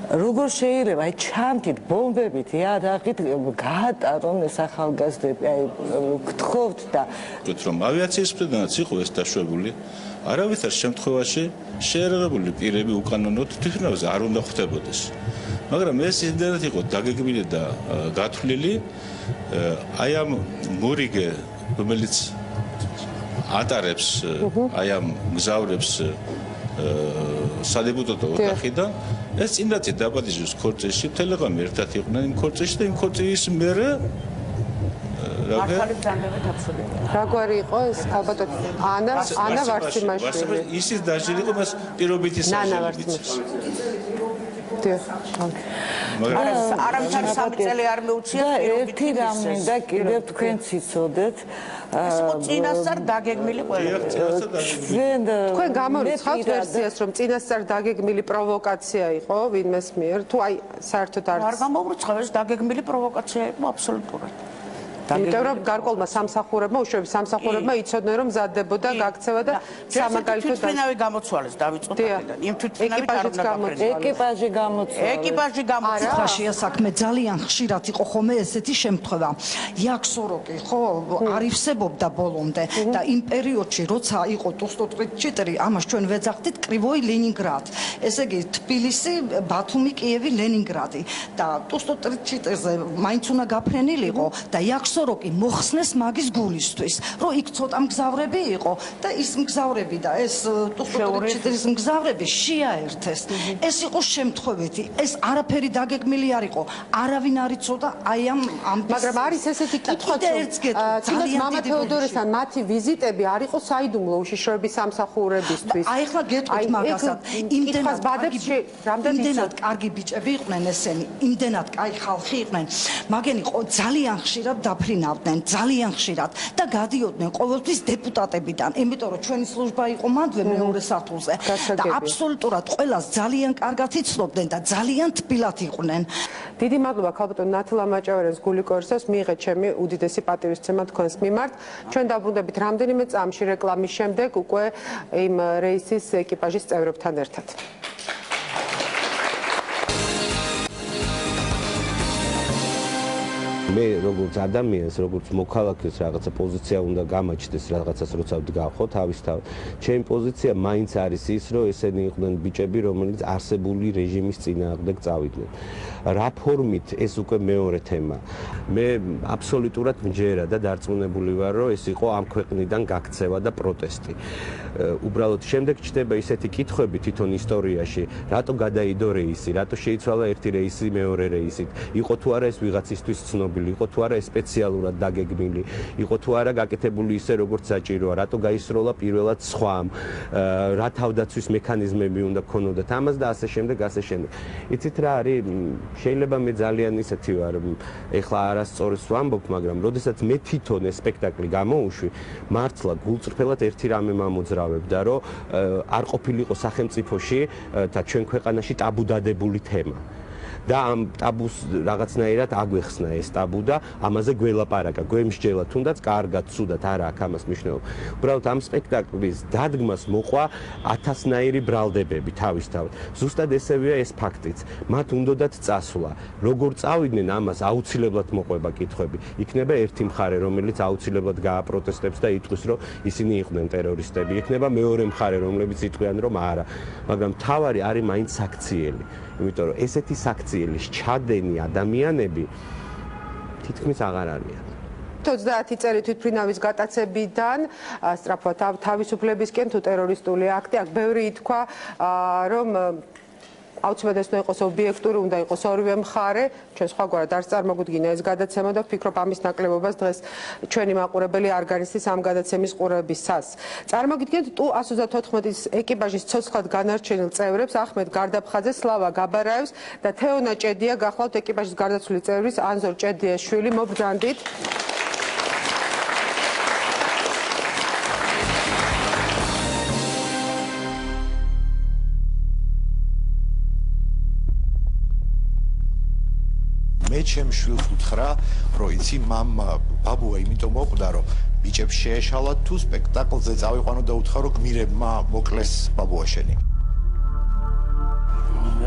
როგორ შეიძლება აი ჩამთით ბომბებით იარაღით გაატარონ ეს ახალგაზრდები, აი გთხოვთ და გქოთ რომ ავიაციის მხრიდანაც იყო ეს დაშვებული, არავითარ შემთხვევაში შეერაღებული პირები უკანონოდ თვითონავზე არ უნდა ხვდებოდეს. მაგრამ ეს იმდენად იყო დაგეგმილი და გათვლილი, აი ამ მორიგე რომელიც ატარებს აი ამ მგზავრებს სადეპუტატო ოთახიდან ეს წინდაც დაპატიჟოს ქორწილში თელეგრამი ერთად იყვნენ იმ ქორწილში და იმ ქორწილის მერე რაგვარი იყო ეს ალბათ ანა ვარციმაშვილი ისიც დაჟილი იყო მას პირობითი საჟელებით არამთავარ 3 წელი არ მეუჩია ერთი რამ მინდა კიდევ თქვენც იცოდეთ ეს იყო წინასწარ დაგეგმილი ყველაფერი. თქვენ გამორიცხავთ ვერსიას, რომ წინასწარ დაგეგმილი პროვოკაცია იყო ვინმეს მიერ, თუ აი საერთოდ არ გამორიცხავ ეს დაგეგმილი პროვოკაცია იყო აბსოლუტურად. იმიტომ რომ გარკვეულმა სამსახურებმა, უშუალოდ სამსახურებმა იცოდნენ რომ მზადდებოდა გაქცევა და სამაგალითოდ თვითმფრინავი გამოცვალეს დავიწყოთ აქედან. იმ თვითმფრინავი ეკიპაჟი გამოცვალეს. ეკიპაჟი გამოცვალეს. ხაშია საქმე ძალიან ხშირად იყო ხოლმე ესეთი შემთხვევა. იაქსოროკი ხო არივსებობდა ბოლომდე და იმ პერიოდში როცა იყო ტუსტოტრიჩიტრი, ამას ჩვენ ვეძახდით კრივოი ლენინგრად. ესე იგი თბილისი, ბათუმი, კიევი, ლენინგრადი და ტუსტოტრიჩიტრზე მაინც უნდა გაფრენილიყო და იაქსოროკი მოხსნეს მაგის გულისთვის, რომ იქ ცოტა მგზავრები იყო და ის მგზავრები და ეს ტუსტოტრიჩიტრის მგზავრები შეაერთეს. ეს იყო შემთხვევითი, ეს არაფერი დაგეგმილი არ იყო. არავინ არ იცოდა აი ამ მაგრამ არის ესეთი კითხვა, თუნდაც მამა თეოდორესთან მათი ვიზიტები არ იყო საიდუმლო უშიშროების სამსახურებისთვის. აი ახლა გეტყვით მაგასაც, იმდენად კარგი ბიჭები იყვნენ ესენი, იმდენად კაი ხალხი იყვნენ, მაგენი ძალიან ხშირად დაფრინავდნენ, ძალიან ხშირად და გადიოდნენ ყოველთვის დეპუტატებიდან, იმიტომ რომ ჩვენი სლუჟბა იყო მანდვე მეორე სართულზე და აბსოლუტურად ყველას ძალიან კარგად იცნობდნენ და ძალიან თბილად იყვნენ. დიდი მადლობა ქალბატონ ნათლა მაჭავერეს გულიკორსოს მიიღეთ ჩემი უდიდესი პატივისცემა თქვენს მიმართ. ჩვენ დაბრუნდებით რამდენიმე წამში რეკლამის შემდეგ უკვე იმ რეისის ეკიპაჟის წევრებთან ერთად. მე როგორც ადამიანს, როგორც მოქალაქეს რაღაცა პოზიცია უნდა გამაჩნდეს, რაღაცას როცა ვდგავ თავის თავ. ჩემი პოზიცია მაინც არის ის, რომ ესენი იყვნენ ბიჭები, რომელიც არსებული რეჟიმის წინააღმდეგ წავიდნენ. რა ფორმით ეს უკვე მეორე თემა. მე აბსოლუტურად მჯერა და დარწმუნებული ვარ, რომ ეს იყო ამ ქვეყნიდან გაქცევა და პროტესტი. უბრალოდ შემდეგ ჩდება ისეთი კითხვები თვითონ ისტორიაში, რატო გადაიდო რეისი, რატო შეიცვალა ერთი რეისი მეორე რეისით. იყო თუ არა ეს ვიღაცისთვის ცნობილი, იყო თუ არა ეს სპეციალურად დაგეგმილი, იყო თუ არა გაკეთებული ისე როგორც საჭიროა, რატო გაისროლა პირველად სხვამ, რა თავდაცვის მექანიზმები უნდა ქონოდათ ამას და ასე შემდეგ, ასე შემდეგ. იცით რა არის? შეიძლება მე ძალიან ისეთი ვარ, ეხლა არასწორს ვამბობ, მაგრამ როდესაც მე თვითონ ეს სპექტაკლი გამოვუშვი, მართლა გულწრფელად ერთი რამე მომოძრავებდა, რომ არ ყოფილიყო სახელმწიფოში და ჩვენ ქვეყანაში ტაბუ დადებული თემა. და ამ ტაბუს რაღაცნაირად აგვეხსნა ეს ტაბუ და ამაზე გველაპარაკა, გვემსჯელა თუნდაც კარგად, ცუდად არა აქვს ამას მნიშვნელობა. უბრალოდ ამ სპექტაკლის დადგმას მოყვა 1000-ნაირი ბრალდებები თავისთავად. ზუსტად ესევეა ეს ფაქტიც. მათ უნდათ წასვლა. როგორ წავიდნენ ამას აუცილებლად მოყვება კითხვები. იქნება ერთი მხარე, რომელიც აუცილებლად გააპროტესტებს და იტყვის, რომ ისინი იყვნენ ტერორისტები. იქნება მეორე მხარე, რომლებიც იტყვიან, რომ არა. მაგრამ თავარი არის მაინც საქციელი. იმიტომ რომ ესეთი საქციელის ჩადენი ადამიანები თითქმის აღარ არიან. 30 წელი თვითმფრინავის გატაცებიდან სწრაფად თავისუფლებისკენ თუ ტერორისტული აქტი, აქ ბევრი ითქვა, რომ აუცილებლად უნდა იყოს ობიექტური, უნდა იყოს ორივე მხარე. ჩვენ სხვაგვარად არ წარმოგვიდგინა ეს გადაცემა და ვფიქრობ ამის ნაკლებობას დღეს ჩვენი მაყურებელი არ განიცდის ამ გადაცემის ყურებისას. წარმოგიდგენთ ტუ-134-ის ეკიპაჟის ცოცხლად განარჩენილ წევრებს ახმედ გარდაფხაძე, სლავა გაბარაევს და თეონა ჭედია გახლავთ ეკიპაჟის გარდაცვლილი წევრის ანზორ ჭედიას შვილი. მობრძანდით. მე ჩემ შვილს უთხრა, რომ იცი მამა ბაბუა იმიტომ მოკვდა, რომ ბიჭებს შეეშალა თუ სპექტაკლზე წავიყვანო და უთხრა, რომ გმირებმა მოკლეს ბაბუა შენი.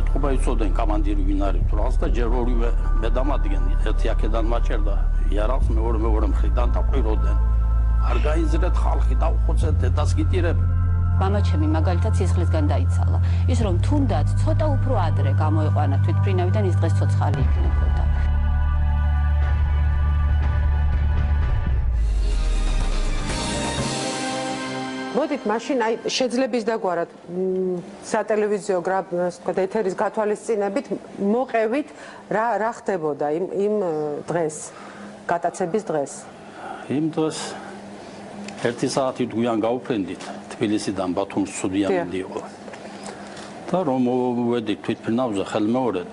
ეთყობა იცოდნენ კამანდირი ვინ არის თუ რაღაც და ჯერ ორივე მე დამადგენ, ერთი აქედან მაჭერდა იარაღს, მეორე მხრიდან დაყვიროდნენ. არ გაიზრდეთ ხალხი და უხოცეთ დედას გიტირებ. მამაჩემი მაგალითად სისხლისგან დაიცალა. ის რომ თუნდაც ცოტა უფრო ადრე გამოიყვანა თვითმფრინავიდან ის დღეს ცოცხალი იქნებოდა. მოდით მაშინ აი შეძლების დაგვარად სატელევიზიო ეთერის გათვალისწინებით მოყევით რა ხდებოდა იმ დღეს, გატაცების დღეს. იმ დღეს 1 საათი გვიან გავუფრენდით თბილისიდან ბათუმს სუდიანი იყო. და რომ მოვედით თვითმფრინავზე ხელმეორედ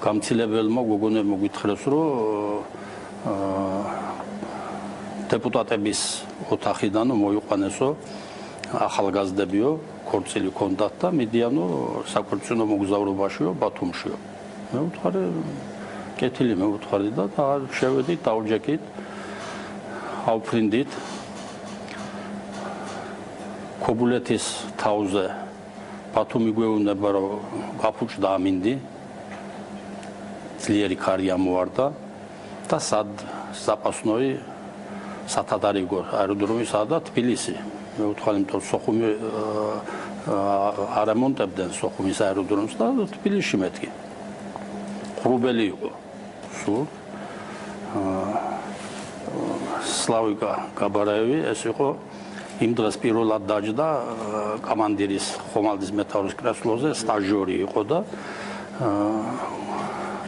გამცილებელმა გოგონებმა გითხრეს, რომ დეპუტატების ოთახიდან მოიყვანესო ახალგაზრდებიო, ქორწილი ჰქონდათ და მიდიანო საქორწინო მოგზაურობაშიო ბათუმშიო. მე ვთქვი, კეთილი მეუთხარი და შევედით, დავჯექით, ავფრინდით. ქობულეთის თავზე ბათუმი გვეუბნება, რომ გაფუჭდა ამინდი. ძლიერი ქარი ამოვარდა და საპასნოი სათადარიგო აეროდრომი სადაა თბილისი. მეუთხარი, იმიტომ სოხუმი არემონტებდნენ სოხუმის აეროდრომს და თბილისში მეთქი. ღრუბელი იყო სულ. სლავიკა გაბარაევი ეს იყო იმ დღეს პირველად დაჯდა კამანდირის ხომალდის მეტაურის კრესლოზე, სტაჟიორი იყო და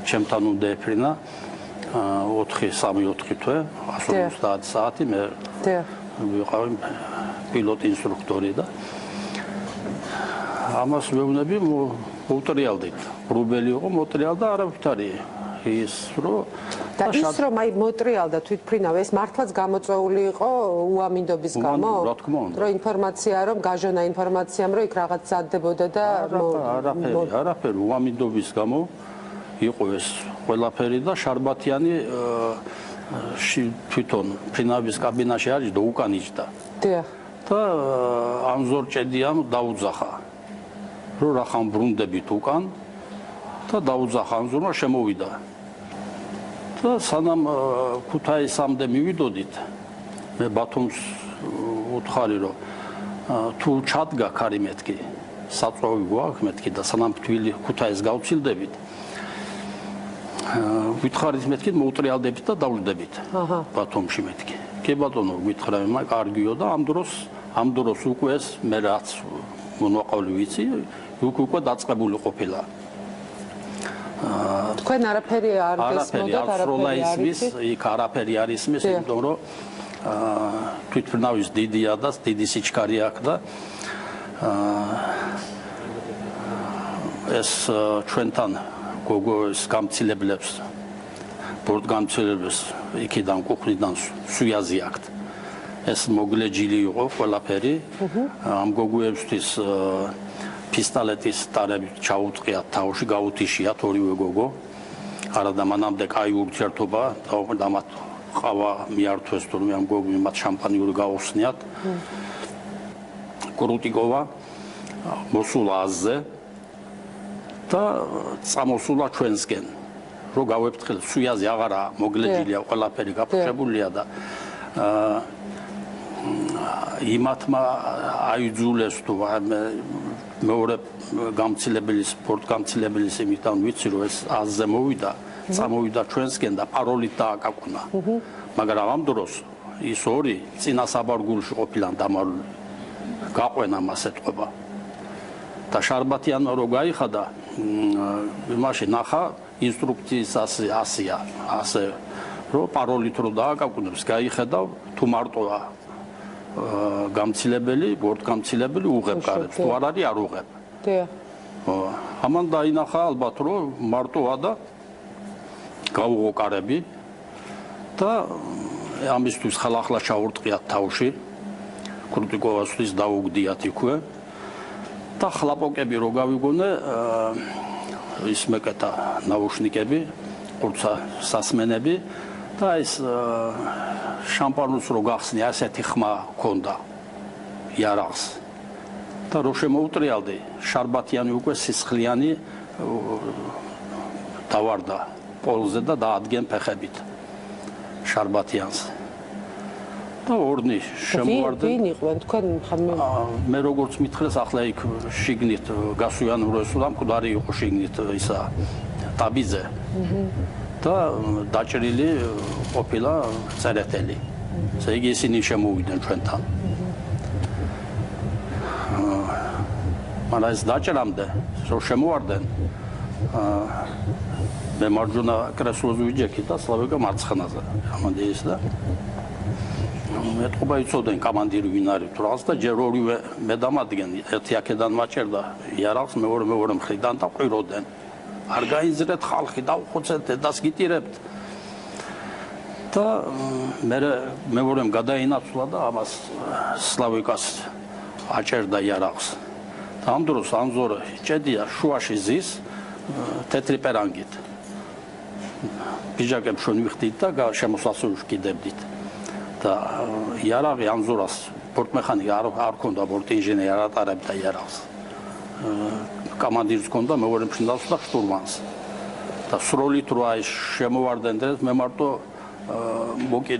ჩემთან უნდა ეფრინა 4 თვე 150 საათი მე ვიყავი პილოტი ინსტრუქტორი და ამას ვეუბნები მოუტრიალდით. ღრუბელი იყო, მოტრიალდა არავითარი ის რომ და ის რომ აი მოტრიალდა თვითფრინავ ეს მართლაც გამოწვეული იყო უამინდობის გამო? რა თქმა უნდა. რომ ინფორმაცია რომ გაჟონა ინფორმაციამ რომ იქ რაღაც ზადდებოდა და არაფერი უამინდობის გამო იყო ეს ყველაფერი და შარბათიანი თვითონ ფრინავის კაბინაში არის და უკან იჯდა. დიახ. და ამზორ ჭედიამ დაუძახა რომ რახან ბრუნდებით უკან და დაუძახა ამზორმა შემოვიდა. და სანამ ქუთაისამდე მივიდოდით მე ბათუმს უთხარი რომ თუ ჩადგა ქარი მეთქი საწვავი გვაქვს მეთქი და სანამ თვილი ქუთაის გავცილდებით ვითხარით მეთქი მოუტრიალდებით და დავждებით ბათუმში მეთქი. კი ბატონო გითხრა მე კარგიო და ამ დროს უკვე ეს მე რაც მონაყავლი ვიცი უკვე დაწყებული ყოფილა. თქვენ არაფერი არ გესმოდათ, არაფერი არ ისმის, იქ არაფერი არ ისმის, იმიტომ რომ თვითფრინავის დიდია და დიდი სიჩქარე აქვს და ეს ჩვენთან გოგოს გამცილებლებს ბორტგამცილებლებს იქიდან კუხნიდან სუიაზი აქვთ. ეს მოგლეჯილი იყო ყველაფერი. ამ გოგოებისთვის პისტოლეტის ტარები ჩაუწყიათ თავში, გაუთიშიათ ორივე გოგო. არადა მანამდე კაი ურთიერთობა და მათ ყავა მიართვეს თურმე ამ გოგოებს მათ შამპანიური გაუხსნიათ. კრუტიკოვა მოსულა აზზე და წამოსულა ჩვენსკენ. რო გავეფრთხილ სუიაზი აღარა მოგლეჯილია, ყველაფერი გაფუჭებულია და იმათმა აიძულეს თუ მეორე გამცილებლის სპორტგამცილებლის იმიდან ვიცი რომ ეს აზზე მოვიდა, წამოვიდა ჩვენსკენ და პაროლით დააკაკუნა. მაგრამ ამ დროს ის ორი წინასაბარგულში ყოფილან დამარული. გაყვენა მას ეთყობა. და შარბათიანმა რო გაიხადა, იმაში ნახა ინსტრუქციის ასია, ასე რომ პაროლით რო დააკაკუნებს, გაიხედავ თუ მარტოა გამცილებელი, ბორტგამცილებელი უღებ კარებს, თუ არ არის არ უღებ. დიახ. ამან დაინახა ალბათ რომ მარტოა და გაუღო კარები და ამისთვის ხალახლა ჩაურტყიათ თავში. კრუტიკოვასთვის დაუგდიათ იქვე. და ხლაპოკები რო გავიგონე ის მეკეთა ნაუშნიკები, ყურცა სასმენები და ეს შამპანურს რო გახსნი ასეთი ხმა ქონდა იარაღს და რო შემოუტრიალდი შარბათიანი უკვე სისხლიანი დავარდა პოლზე და დაადგენ ფეხებით შარბათიანს და ორნი შემოვარდნენ. ვინ იყვენ თქვენ ხამე? მე როგორც მითხრეს ახლა იქ შიგნით გასვიან როესულა მკვდარი იყო შიგნით ისა ტაბიძე და დაჭრილი ყოფილა წერეთელი. ესე იგი ისინი შემოვიდნენ ჩვენთან. მაგრამ ეს დაჭრამდე რო შემოვარდნენ მე მარჯვენა კრესლოზე ვიჯექი და სლავიკა მარცხნაზე. ამან ის და მეტყობა იცოდნენ კამანდირი ვინ არის თუ რაღაც და ჯერ ორივე მე დამადგენ ერთი აქედან მაჭერდა იარაღს მეორე მხრიდან და ყვიროდნენ არ გაიზრეთ ხალხი დაუხოცეთ დედას გიტირებთ და მეორემ გადაინაცვლა და ამას სლავიკას აჭერდა იარაღს და ამ დროს ანზორ ჭედია შუაში ზის თეთრი პერანგით ბიჯაკებს შენ ვიხდით და შემოსასვლელში ვკიდებდით. და იარაღი ანზორას ბორტმეხანიკი არ ქონდა ბორტინჟინერი არ ატარებდა იარაღს. კომანდირს ქონდა მეორე მშინდელს და შტურმანს. და სროლით რა ის შემოვარდნენ და მე მარტო მოკი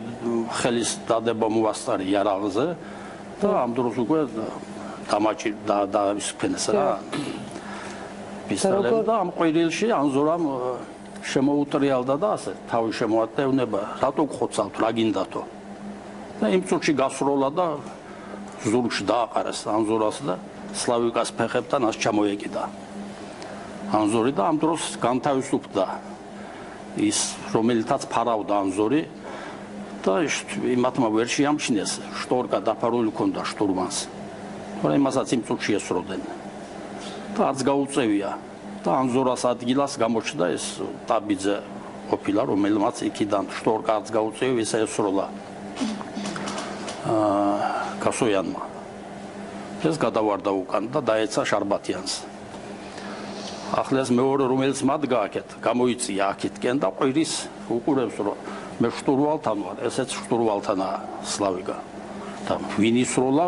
ხელის დადება მოვასწარი იარაღზე და ამ დროს უკვე დამაჭი და ისფენეს რა. პისტოლეტი და ამ ყვირილში ანზორამ შემოუტრიალდა და ასე თავი შემოატევნება რატო გხოცავთ რა გინდათო და იმ წუთში გასროლა და ზურგში დააყარეს ანზორას და სლავიკას ფეხებთან ას ჩამოეკიდა ანზორი და ამ დროს განთავისუფლდა ის რომელთაც ფარავდა ანზორი და იმათმა ვერ შეამჩნიეს შტორკა დაფარული ქონდა შტურმანს თორემ იმასაც იმ წუთში ესროდნენ და არც გაუწევია და ანზორას ადგილას გამოჩნდა ეს ტაბიძე ყოფილა რომელმაც იქიდან შტორკა არც გაუწევია ისე ესროლა გასოიანმა ეს გადავარდა უკან და დაეცა შარბათიანს ახლა ეს მეორე რომელიც მათ გააკეთ გამოიწია აქეთკენ და ყვირის უყურებს რომ მე შტურვალთან ვარ ესეც შტურვალთანაა სლავიკა და ვინ ისროლა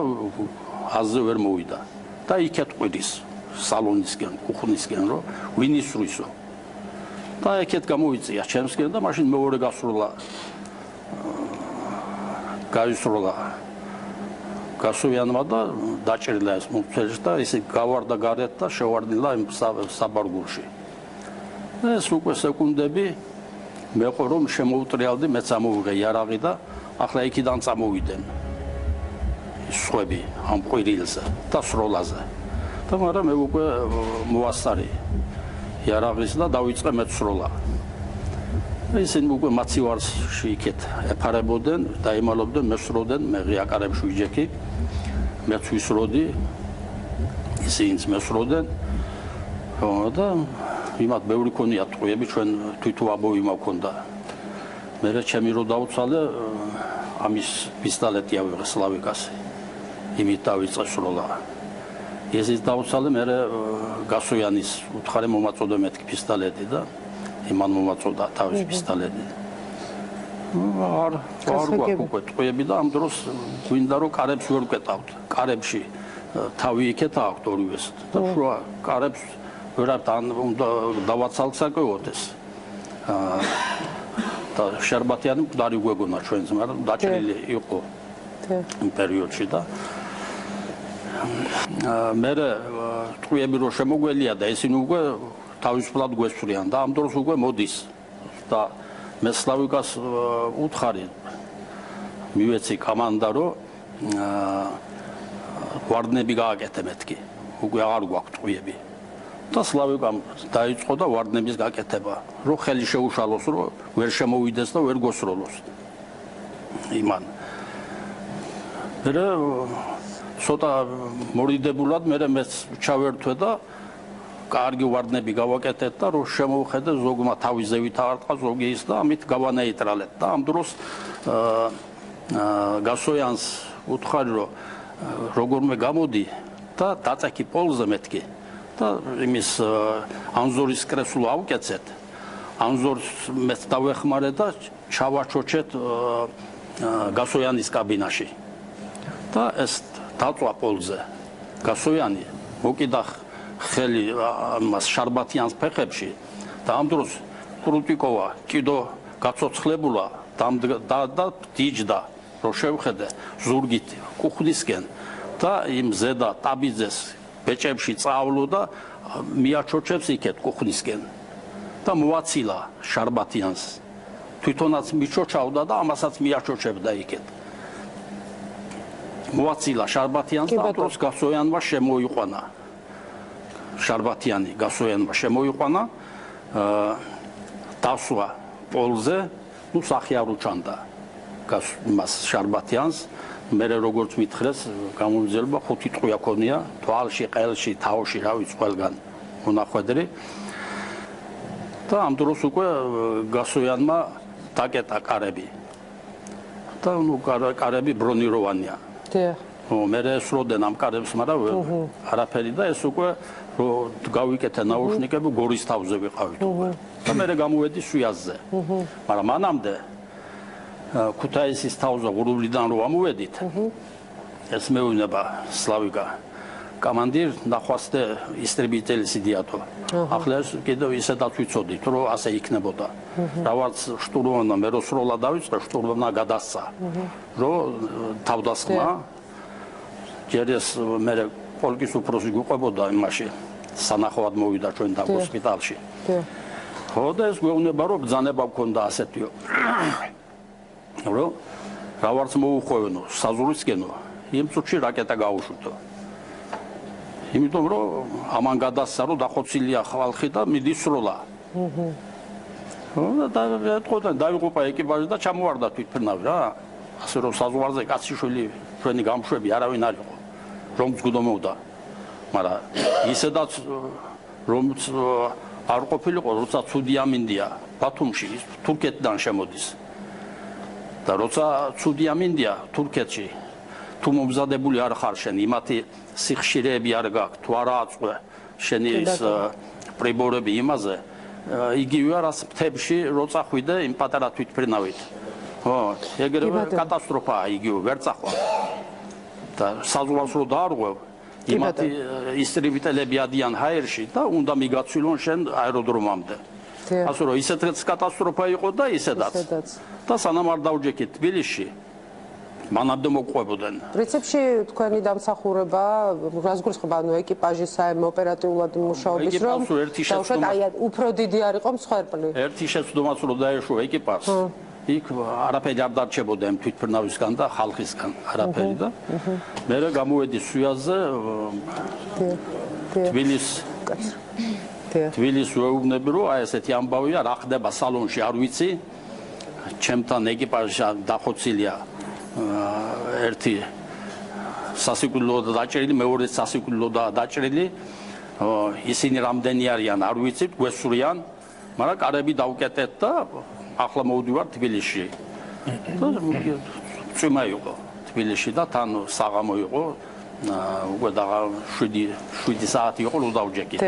აზზე ვერ მოვიდა და იქეთ ყვირის სალონისკენ კუხნისკენ რომ ვინ ისრვისო და იქეთ გამოიწია ჩემსკენ და მაშინ მეორე გასროლა გაისროლა გასუიანმა და დაჭრილა ეს მუცელში და ისე გავარდა გარეთ და შევარდნილა იმ საბარგულში. ეს უკვე სეკუნდები მეყო რომ შემოუტრიალდი მეც ამოვიღე იარაღი და ახლა იქიდან წამოვიდენ. სხვები ამ ყვირილზე და სროლაზე. და მაგრამ მე უკვე მოვასწარი იარაღის და დავიწყე მეც სროლა. ისინი უკვე მაცივარში იქეთ ეფარებოდნენ და იმალობდნენ მესროდნენ მე ღიაკარებში ვიჯექი მეც ვისროდი ისინიც მესროდნენ და იმათ ბევრი ქონია ტყვიები ჩვენ თვითუაბოვი მაქონდა მე ჩემი რო დავუცალე ამის პისტოლეტი ავიღე სლავიკასი იმით დავიწყე სროლა ესეც დავუცალე მე გასოიანის უთხარი მომაწოდე მეთქი პისტოლეტი და იმან მომაწოდა თავის პისტოლეტი. არ გვაქვს უკვე ტყვიები და ამ დროს გვინდა რომ კარებს ვერ ვკეტავთ. კარებში თავი იქეთ აქვთ ორივეს და შუა კარებს ვერაფერ უნდა დავაცალსაკევოთ ეს. და შარბათიანი მკვდარი გვეგონა ჩვენს, მაგრამ დაჭრილი იყო იმ პერიოდში და მე ტყვიები რო შემოგველია და ისინი უკვე თავისუფლად გვესვრიან და ამ დროს უკვე მოდის და მე სლავიკას უთხარი მივეცი კომანდა რომ ვარდნები გააკეთე მეთქი უკვე აღარ გვაქვს ტყვიები და სლავიკამ დაიწყო და ვარდნების გაკეთება რომ ხელი შეუშალოს რომ ვერ შემოვიდეს და ვერ გოსროლოს იმან მე ცოტა მორიდებულად მეც ჩავერთვე და კარგი ვარდნები გავაკეთეთ და რომ შემოვხედე ზოგმა თავის ზევით აღარტყა ზოგი ის და ამით გავანეიტრალეთ და ამ დროს გასოიანს უთხარი რომ როგორმე გამოდი და დაწექი პოლზე მეთქი და იმის ანზორის კრესლო ავკეცეთ ანზორს მეც დავეხმარე და ჩავაჩოჩეთ გასოიანის კაბინაში და ეს დაწვა პოლზე გასოიანი მოკიდა ხელი მას შარბათიანს ფეხებში და ამ დროს კრუტიკოვა კიდო გაცოცხლებულა და დიჯდა რომ შევხედე ზურგით კუხნისკენ და იმ ზედა ტაბიძეს ბეჭებში წავლო და მიაჩოჩებს იქეთ კუხნისკენ და მოაცილა შარბათიანს თვითონაც მიჩოჩავდა და ამასაც მიაჩოჩებდა იქეთ მოაცილა შარბათიანს და ამ დროს გასოიანმა შემოიყვანა შარბათიანი გასოიანმა შემოიყვანა დასვა პოლზე ნუ სახი არ უჩანდა მას შარბათიანს მე როგორც მითხრეს გამომძელება 5 ტყვია ქონია თვალში ყელში თავში რა ვიცი ყველგან მონახვედრი და ამ დროს უკვე გასოიანმა დაკეტა კარები და ნუ კარები ბრონიროვანია მე ესროდნენ ამ კარებს მაგრამ არაფერი და ეს უკვე რომ გავიკეთე ნაუშნიკები გორის თავზე ვიყავით უკვე და მე გამოვედი სუიაზზე. მაგრამ მანამდე ქუთაისის თავზე ღრუბლიდან რო ამოვედით. ეს მეუბნება სლავიკა командир ნახვასდე ისტრიბიტელი სიდიათო. ახლა კიდევ ისედაც ვიცოდით, რომ ასე იქნებოდა. რაღაც შტურმანმა მე რო სროლა დავიწყე, შტურმანმა გადასცა. რომ თავდასხმა ჯერ ეს მე პოლკის უფროსი გვიყვებოდა იმაში. სანახავად მოვიდა ჩვენ და ჰოსპიტალში. ხო და ეს გვეუბნება რომ ბრძანება გქონდა ასეთიო. რომ რაღაც მოუხვევენო საზურისკენო იმ წუთში რაკეტა გაუშვიტო. იმიტომ რომ ამან გადასცა რომ დახოცილია ხალხი და მიდის სროლა. ხო და ეთქოდა დაიღუპა ეკიპაჟი და ჩამოვარდა თვითფრინავი რა. ასე რომ საზღვარზე კაციშვილი ჩვენი გამშვები არავინ არ იყო. რომ გძგდომოდა. მაგრამ ისედაც რომ არ ყოფილიყო როცა ცუდი ამინდია ბათუმში თურქეთიდან შემოდის და როცა ცუდი ამინდია თურქეთში თუ მომზადებული არ ხარ შენ იმათი სიხშირეები არ გაქვს თუ არა აწყვე შენი ის პრიბორები იმაზე იგივეა რაც მთებში როცა ხვიდე იმ პატარა თვითფრინავით ხო ეგრევე კატასტროფაა იგივე ვერ წახვა და საზღვარს რო დაარღვევ იმათი ისტრიბიტელები ადიან ჰაერში და უნდა მიგაცილონ შენ აეროდრომამდე. ასე რომ ისეთაც კატასტროფა იყო და ისედაც. და სანამ არ დავჯექით თბილისში მანამდე მოყვებოდნენ. პრინციპში თქვენი დამსახურება რას გულისხმობა ანუ ეკიპაჟის საერთო ოპერატიულად მუშაობის რომ დაუშვათ აი უფრო დიდი არ იყო მსხვერპლი. ერთი შეცდომაც რო დაეშვა ეკიპაჟს იქ არაფერი არ დარჩებოდა იმ თვითფრინავისგან და ხალხისგან არაფერი და მე გამოვედი სუიაზზე თბილისს ვეუბნები რომ აი ესეთი ამბავია რა ხდება სალონში არ ვიცი ჩემთან ეკიპაჟი დახოცილია ერთი სასიკვდილო დაჭრილი მეორე სასიკვდილო დაჭრილი ისინი რამდენი არიან არ ვიცით გვესურიან მაგრამ კარები დავკეტეთ და ახლა მოვდივარ თბილისში. წვიმა იყო თბილისში და თან საღამო იყო უკვე და 7 საათი იყო რომ დავჯექით.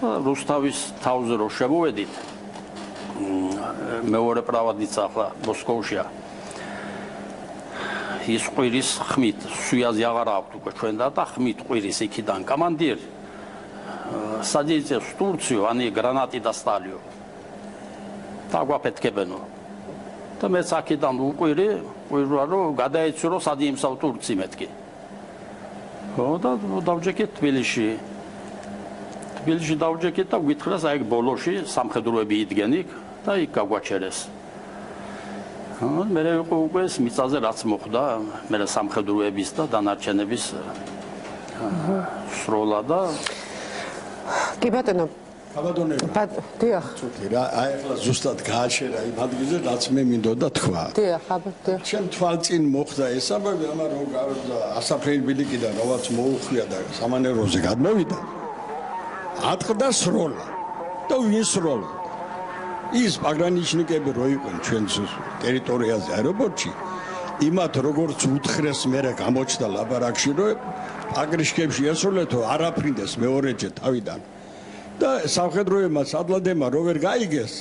რუსთავის თავზე რო შემოვედით მეორე პრავადიცა ახლა მოსკოვშია. ის ყვირის ხმით სუიაზი აღარ აქვს უკვე ჩვენ და ხმით ყვირის იქიდან командир садитесь в Турцию, они гранаты достали. დაგვაფეთქებენო და მე საკიდან უყვირი რომ გადაეცურო სად იმსავ თურქი მეთქი ხო და დავჯექეთ თბილისში დავჯექეთ და გვითხრას აი ბოლოში სამხედროები იდგენ იქ და იქ გაგვაჩერეს ხო მე იყო უკვე ეს მიწაზე რაც მოხდა მე სამხედროების და დანარჩენების სროლა და კი ბატონო აბადონებია. დიახ. ცოტი რა, აი ახლა ზუსტად გააშერა იმ ადგილზე, რაც მე მინდოდა თქვა. დიახ, დიახ. ჩემ თვალწინ მოხდა ეს ამბავი, ამან რომ ასაფრენ ბილიკიდან რაღაც მოუხვია და სამანეროზე გადმოვიდა. ატყდა სროლა. და ვინ სროლა? ის პაგრანიშნიკები რო იყვნენ ჩვენ ტერიტორიაზე აეროპორტში, იმათ როგორც უთხრეს მერე გამოჩნდა ლაბარაკში, რომ აგრიშკებში ესრულეთო არაფრინდეს მეორეჯერ თავიდან. და სამხედროებმა სადლადემა რო ვერ გაიგეს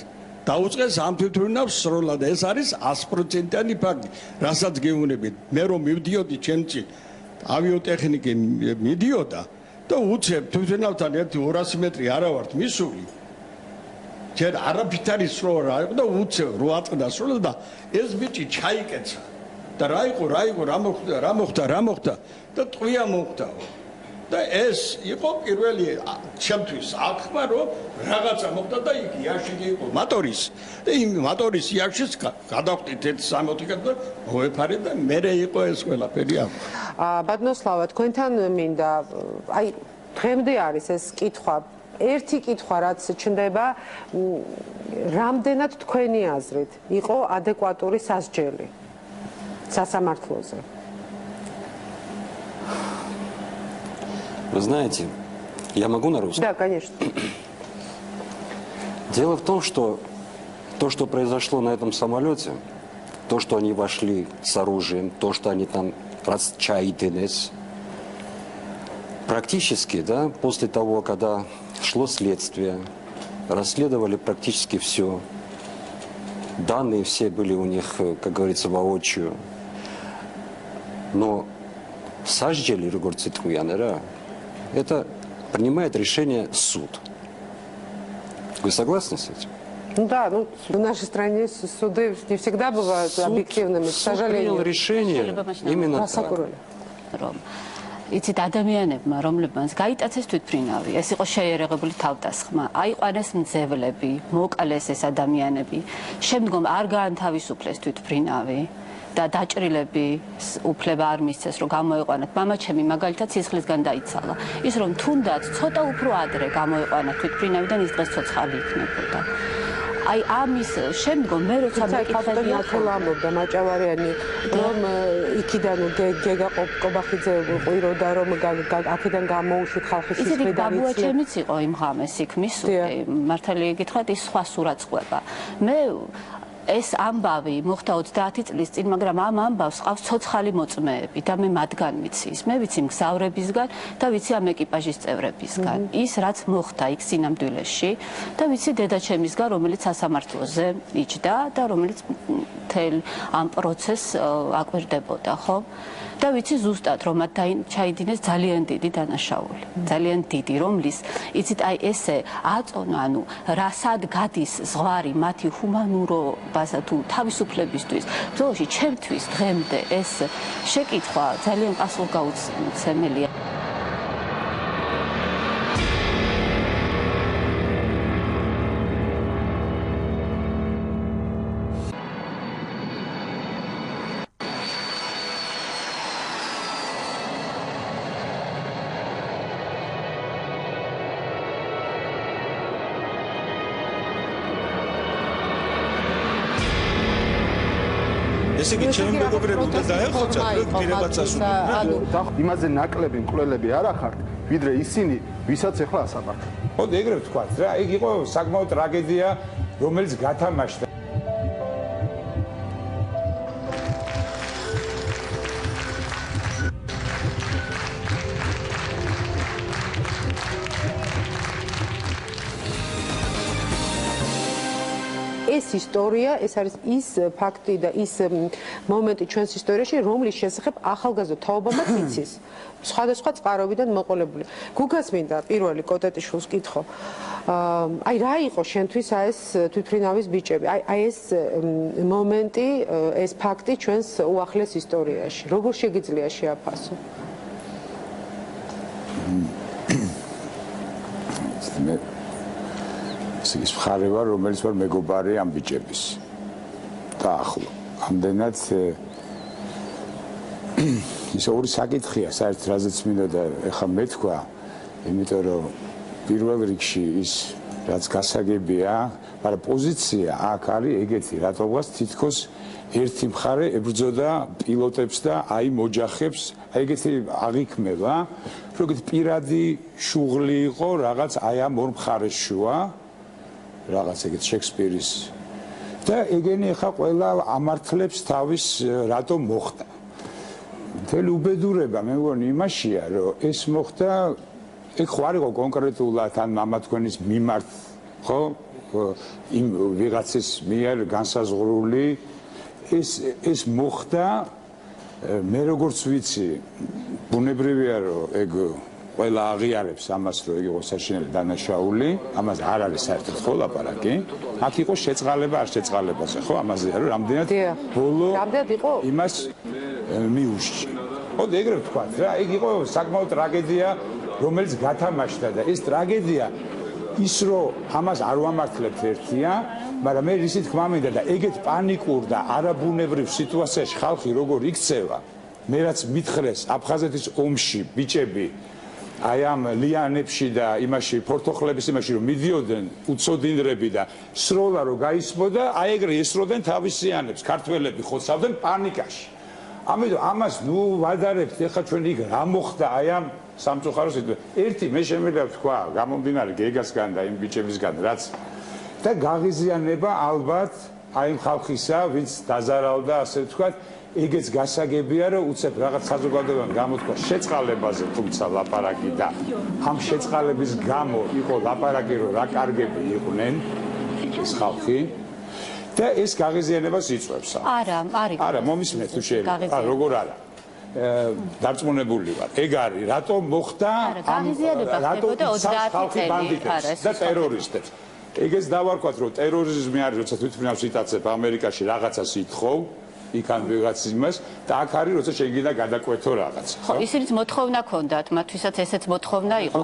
დაუწყეს ამ თვითმფრინავს სროლა და ეს არის 100%-იანი ფაქტი რასაც გეუბნებით მე რომ მივდიოდი ჩემში ავიოტექნიკი მიდიოდა და უცებ თვითმფრინავთან ერთი 200 მეტრი არა ვართ მისული ჯერ არაფრით არის სროლა იყო და უცებ რო ატყდა სროლა და ეს ბიჭი ჩაიკეცა და რა იყო რა მოხდა და ტყვია მოხდა და ეს იყო პირველი ჩემთვის აღქმა რომ რაღაცა მოხდა და იქ იაშიგი იყო მოტორის და იმ მოტორის იაშის გადავყდით 1-3 და მოეფარეთ და მერე იყო ეს ყველაფერი ამ ბატონო სლავა თქვენთან მინდა აი დღემდე არის ეს კითხვა ერთი კითხვა რაც ჩნდება რამდენად თქვენი აზრით იყო ადეკვატური სასჯელი სასამართლოზე Вы знаете, я могу на русском? Да, конечно. Дело в том, что то, что произошло на этом самолете, то, что они вошли с оружием, то, что они там расчаитались, практически, да, после того, когда шло следствие, расследовали практически все. Данные все были у них, как говорится, воочию. Но саждели, это принимает решение суд. Вы согласны с этим? Ну да, ну в нашей стране суды не всегда бывают объективными, к сожалению. Суд принял решение именно так. იცით ადამიანებმა რომლებმაც გაიტაცეს თვითმფრინავი ეს იყო შეერაღებული თავდასხმა აიყვანეს მძევლები მოკლეს ეს ადამიანები შემდგომ არ გაანთავისუფლეს თვითმფრინავი და დაჭრილები უფლება არ მისცეს რომ გამოიყვანათ მამაჩემი მაგალითად სისხლისგან დაიცალა ის რომ თუნდაც ცოტა უფრო ადრე გამოიყვანა თვითმფრინავიდან ის დღეს ცოცხალი იქნებოდა აი ამის შემდგომ მე როცა მეკითხები ამბობდა მაჭავარიანი რომ იქიდან გეგა ყობახიძე ყვიროდა რომ აქედან გამოუშვით ხალხის სისხლი და ბაბუაჩემიც იყო იმ ღამეს იქ მისული მართალია გითხრათ ის სხვა სურათს ყვება მე ეს ამბავი მოხდა 30 წლის წინ, მაგრამ ამ ამბავს ყავს ცოცხალი მოწმეები და მე მათგან ვიცი ის. მე ვიცი მგზავრებისგან და ვიცი ამ ეკიპაჟის წევრებისგან. ის რაც მოხდა იქ სინამდვილეში და ვიცი დედაჩემისგან, რომელიც სასამართლოზე იჯდა და რომელიც თელ ამ პროცესს აკვირდებოდა, ხო? და ვიცი ზუსტად რომ მათ ჩაიდინეს ძალიან დიდი დანაშაული. ძალიან დიდი, რომლის იცით აი ესე აწონა, ანუ რასად გადის ზღვარი მათი ჰუმანურობასა თუ თავისუფლებისთვის. ბრძოლაში ჩემთვის დღემდე ეს შეკითხვა ძალიან პასუხგაუცემელია. ესე იგი ჩემი მეგობრები უნდა დაეხოცათ რომ პირებად წასულიყო. იმაზე ნაკლები მკვლელები არ ახართ, ვიდრე ისინი, ვისაც ახლა ასამართლებ. მოდი ეგრევე ვთქვათ რა, ეგ იყო საკმაოდ ტრაგედია, რომელიც გათამაშდა. ეს ისტორია, ეს არის ის ფაქტი და ის მომენტი ჩვენს ისტორიაში, რომლის შესახებ ახალგაზრდა თაობამაც იცის. სხვადასხვა წყაროებიდან მოყოლებული. გუგას მინდა პირველი კოტეტიშვილს კითხო. აი რა იყო შენთვის ეს თვითმფრინავის ბიჭები? აი ეს მომენტი, ეს ფაქტი ჩვენს უახლეს ისტორიაში. როგორ შეგიძლია შეაფასო? ის მხარე ვარ, რომელიც ვარ მეგობარი ამ ბიჭების. და ახლო. ამდენად ის ორი საკითხია, საერთოდ რაზეც მინდა და ეხლა მეთქვა, იმიტომ რომ პირველ რიგში ის რაც გასაგებია, მაგრამ პოზიცია აქ არის ეგეთი, რატომღაც თითქოს ერთი მხარე ებრძოდა პილოტებს და აი მოჯახებს, აი ეგეთი აღიქმება, როგორც პირადი შუღლი იყო რაღაც აი ამ ორ მხარეს შუა. რაღაც ეგეთ შექსპირის და ეგენი ხა ყველა ამართლებს თავის რატომ მოხდა. მთელი უბედურება მე მგონი იმაშია, რომ ეს მოხდა ეგ ხო არ იყო კონკრეტულად ან მამა თქვენის მიმართ, ხო? იმ ვიღაცის მიერ განსაზღვრული ეს მოხდა მე როგორც ვიცი, ბუნებრივია რომ ეგ ყველა აღიარებს ამას, რომ ეგ იყო საშინელი დანაშაული, ამას არ არის საერთოდ ხო ლაპარაკი. აქ იყო შეწყალება, არ შეწყალებაზე, ხო, ამაზე რომ რამდენად ბოლო იმას მიუშჭი. მოდი ეგრევე ვთქვათ რა, ეგ იყო საკმაოდ ტრაგედია, რომელიც გათამაშდა და ეს ტრაგედია ის რომ ამას არ ვამართლებთ ერთია, მაგრამ მე ისე თქმა მინდა და ეგეთ პანიკურ და არაბუნებრივ სიტუაციაში ხალხი როგორ იქცევა, მე რაც მითხრეს აფხაზეთის ომში ბიჭები აი ამ ლიანებში და იმაში ფორთოხლების იმაში რომ მიდიოდნენ უცოდინრები და სროლა რომ გაისმოდა, აი ეგრე ესროდნენ თავისიანებს, ქართველები ხოცავდნენ პანიკაში. ამიტომ ამას ნუ ვადარებთ, ეხლა ჩვენ იქ რა მოხდა აი ამ სამწუხარო სიტუაციაში. ერთი მე შემიძლია ვთქვა, გამომდინარე გეგასგან და იმ ბიჭებისგან, რაც და გაღიზიანება ალბათ აი იმ ხალხისა, ვინც დაზარავდა, ასე ვთქვათ, ეგეც გასაგებია, რომ უცებ რაღაც საზოგადოებამ გამოთქვა შეწყალებაზე, თუმცა ლაპარაკი და ამ შეწყალების გამო იყო ლაპარაკი, რომ რა კარგები იყვნენ ეს ხალხი და ეს გაღიზიანებას იწვევს. არა, მომისმენთ თუ შეიძლება. როგორ არა? დარწმუნებული ვარ. ეგ არის, რატომ მოხდა რატომ ხალხი ბანდიტებს და ტერორისტებს. ეგეც დავარქვათ, რომ ტერორიზმი არის, როცა თვითმფრინავს იტაცებ ამერიკაში რაღაცას ითხოვ, იქან ვიღაც იმას და აქ არის, როცა შეგინდა გადაკვეთო რაღაც. ხო, ისინიც მოთხოვნა ჰქონდათ, მათთვისაც ესეც მოთხოვნა იყო.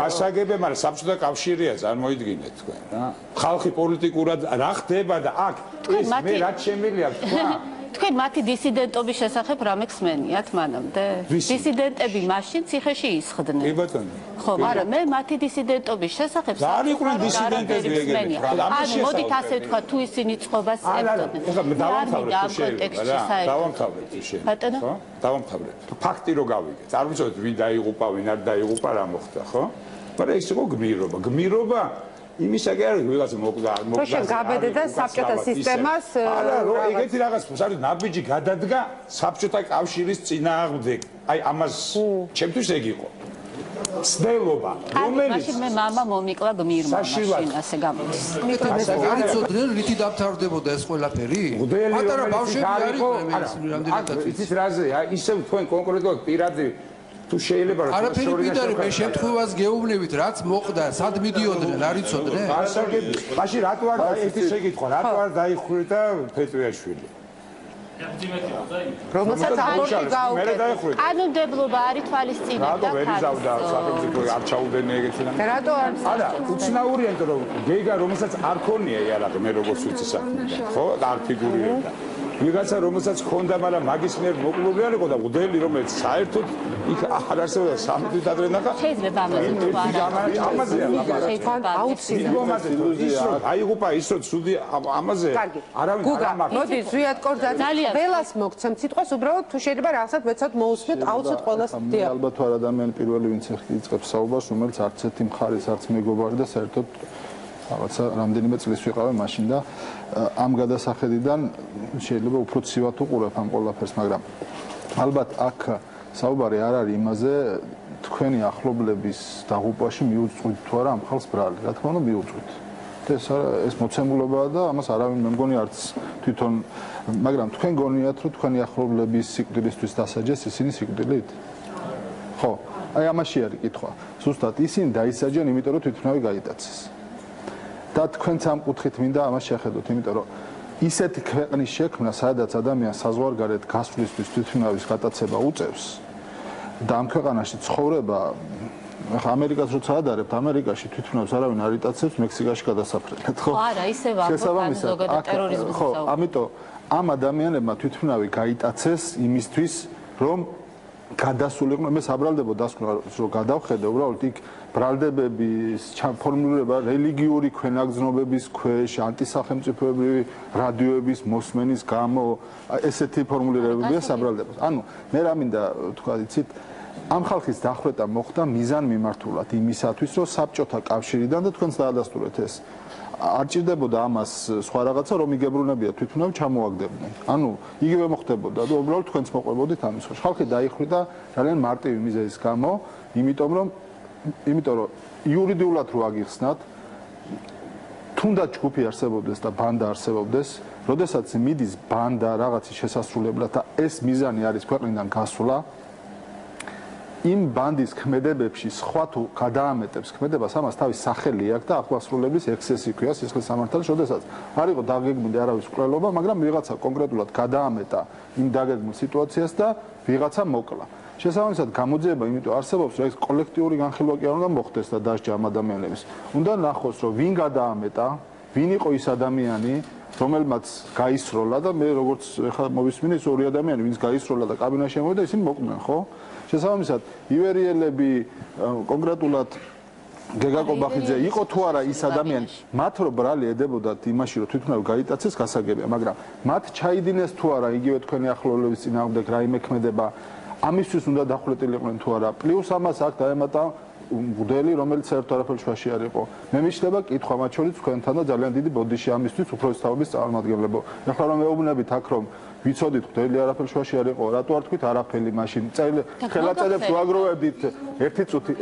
გასაგებია, მაგრამ საბჭოთა კავშირია, წარმოიდგინეთ თქვენ რა. ხალხი პოლიტიკურად რა ხდება და აქ ეს მე რაც შემიძლია თქვა თქვენ მათი დისიდენტობის შესახებ რამე ხსმენიათ მანამდე? დისიდენტები მაშინ ციხეში ისხდნენ. კი ბატონო. ხო, მაგრამ მე მათი დისიდენტობის შესახებ არ იყვნენ დისიდენტები ეგრე. ანუ მოდით ასე ვთქვა, თუ ისინი წყობას ებდოდნენ. დავამთავრეთ შეიძლება. ხო? დავამთავრეთ. ფაქტი რო გავიგეთ. არ ვიცით ვინ დაიღუპა, ვინ არ დაიღუპა, რა მოხდა, ხო? მაგრამ ეს იყო გმირობა. გმირობა იმისაკი არის ვიღაცა მოკვდა შენ გაბედე და საბჭოთა სისტემას არა რო ეგეთი რაღაც არის ნაბიჯი გადადგა საბჭოთა კავშირის წინააღმდეგ აი ამას ჩემთვის ეგ იყო ცდელობა რომელიც მე მამა მომიკლა გმირმა მაშინ ასე გამოდის განიცოდნენ რითი დამთავრდებოდა ეს ყველაფერი პატარა ბავშვები არის რამდენადაც იცის რაზე ისევ თქვენ კონკრეტულად პირადი თუ შეიძლება რომ არაფერი მიდარი მე შემთხვევას გეუბნებით რაც მოხდა სად მიდიოდნენ არ იცოდნენ მაშინ რატო არ ერთი შეკითხვა რატო არ დაიხვრიტა ფეტვიაშვილი რომელსაც აბორტი გაუკეთა ანონდებლობა არის თვალისწინებდა რატო ვერ იზავდა სახელმწიფო არ ჩაუდენი ეგეთი და რატო არ არა უცნაურია იმიტომ რომ გეგა რომელსაც არ ქონია იარაღი მე როგორც ვიცი საქმე ხო არ ფიგურირებდა ვიღაცა რომელსაც ჰქონდა, მაგრამ მაგის მიერ მოკლული არ იყო და მოდელი რომელიც საერთოდ იქ არ არსებობდა 3 თვით ადრე ნახა. შეიძლება ამაზე აიღუპა ის რომ ცუდი ამაზე არავინ არ ამაქვს. მოდი ზვიად კორძაძე ველას მოგცემ სიტყვას უბრალოდ თუ შეიძლება რაღაცად მეცად მოусმეთ აუცილებლად ყველას დიახ. ალბათ თუ არ ადამიანი პირველი ვინც იწყებს საუბარს რომელიც არც ერთი მხარის არც მეგობარი და საერთოდ რაღაცა რამდენიმე წლის ვიყავე მაშინ და ამ გადასახედიდან შეიძლება უფრო ცივად უყურებ ამ ყველაფერს, მაგრამ ალბათ აქ საუბარი არ არის იმაზე თქვენი ახლობლების დაღუპვაში მიუძღვით თუ არა ამ ხალხს ბრალი. რა თქმა უნდა მიუძღვით. ეს მოცემულობაა და ამას არავინ მე მგონი არც თვითონ, მაგრამ თქვენ გონიათ რომ თქვენი ახლობლების სიკვდილისთვის დასაჯეს ისინი სიკვდილით? ხო, აი ამაში არის კითხვა. ზუსტად ისინი დაისაჯენ, იმიტომ რომ თვითმფრინავი გაიტაცეს. და თქვენც ამ კუთხით მინდა ამას შეხედოთ, იმიტომ რომ ისეთი ქვეყნის შექმნა, სადაც ადამიანს საზღვარგარეთ გასვლისთვის თვითმფრინავის გატაცება უწევს და ამ ქვეყანაში ცხოვრება, ახლა ამერიკას როცა ადარებთ, ამერიკაში თვითმფრინავს არავინ არ იტაცებს, მექსიკაში გადასაფრენად, ხო? არა, ისევ ამბობენ ზოგადად ტერორიზმის ხო, ამიტომ ამ ადამიანებმა თვითმფრინავი გაიტაცეს იმისთვის, რომ გადასულიყვნენ, მე საბრალდებო დასკვნა რომ გადავხედე უბრალოდ იქ ბრალდებების ფორმულირება რელიგიური ქვენაგზნობების ქვეშ, ანტისახელმწიფოებრივი რადიოების მოსმენის გამო ესეთი ფორმულირებებია საბრალდებას. ანუ მე რა მინდა თქვა იცით ამ ხალხის დახვრეტა მოხდა მიზან მიმართულად იმისათვის რომ საბჭოთა კავშირიდან და თქვენს დაადასტურეთ ეს არ ჭირდებოდა ამას სხვა რაღაცა რომ იგებრუნებია თვითმფრინავი ჩამოაგდებდნენ. ანუ იგივე მოხდებოდა და უბრალოდ თქვენც მოყვებოდით ამის ხო. ხალხი დაიხვიდა ძალიან მარტივი მიზეზის გამო, იმიტომ რომ იურიდიულად რო აგიხსნათ, თუნდაც ჯგუფი არსებობდეს და ბანდა არსებობდეს, როდესაც მიდის ბანდა რაღაცის შესასრულებლად და ეს მიზანი არის ქვეყნიდან გასვლა, იმ ბანდის ქმედებებში სხვა თუ გადაამეტებს ქმედებას, ამას თავის სახელი აქვს და ახლასრულების ექსესი ქვია სისხლის სამართალში, როდესაც არ იყო დაგეგმილი არავის მკვლელობა, მაგრამ ვიღაცა კონკრეტულად გადაამეტა იმ დაგეგმილ სიტუაციას და ვიღაცა მოკლა. შესაბამისად გამოძიება იმიტომ არსებობს, რომ ეს კოლექტიური განხილვა კი არ უნდა მოხდეს და დასჯა ამ ადამიანების. უნდა ნახოს, რომ ვინ გადაამეტა, ვინ იყო ის ადამიანი, რომელმაც გაისროლა და მე როგორც ეხლა მოვისმინე ის ორი ადამიანი, ვინც გაისროლა და კაბინაში ამოვიდა, ისინი მოკვდნენ, ხო? შესაბამისად, ივერიელები კონკრეტულად გეგა კობახიძე იყო თუ არა ის ადამიანი, მათ რო ბრალი ედებოდათ იმაში, რომ თვითმფრინავი გაიტაცეს, გასაგებია, მაგრამ მათ ჩაიდინეს თუ არა იგივე თქვენი ახლობლების წინააღმდეგ რაიმე ქმედება, ამისთვის უნდა დახვრეტილიყვნენ თუ არა. პლუს ამას აქ დაემატა მღვდელი, რომელიც საერთოდ არაფერ შუაში არ იყო. მე მიშლება კითხვა მათ შორის თქვენთან და ძალიან დიდი ბოდიში ამისთვის უფროსი თაობის წარმომადგენლებო. ეხლა რომ მეუბნებით აქ რომ ვიცოდით მღვდელი არაფერ შუაში არ იყო, რატო არ თქვით არაფერი მაშინ? ხელნაწერებს ვაგროვებდით ერთი წუთი,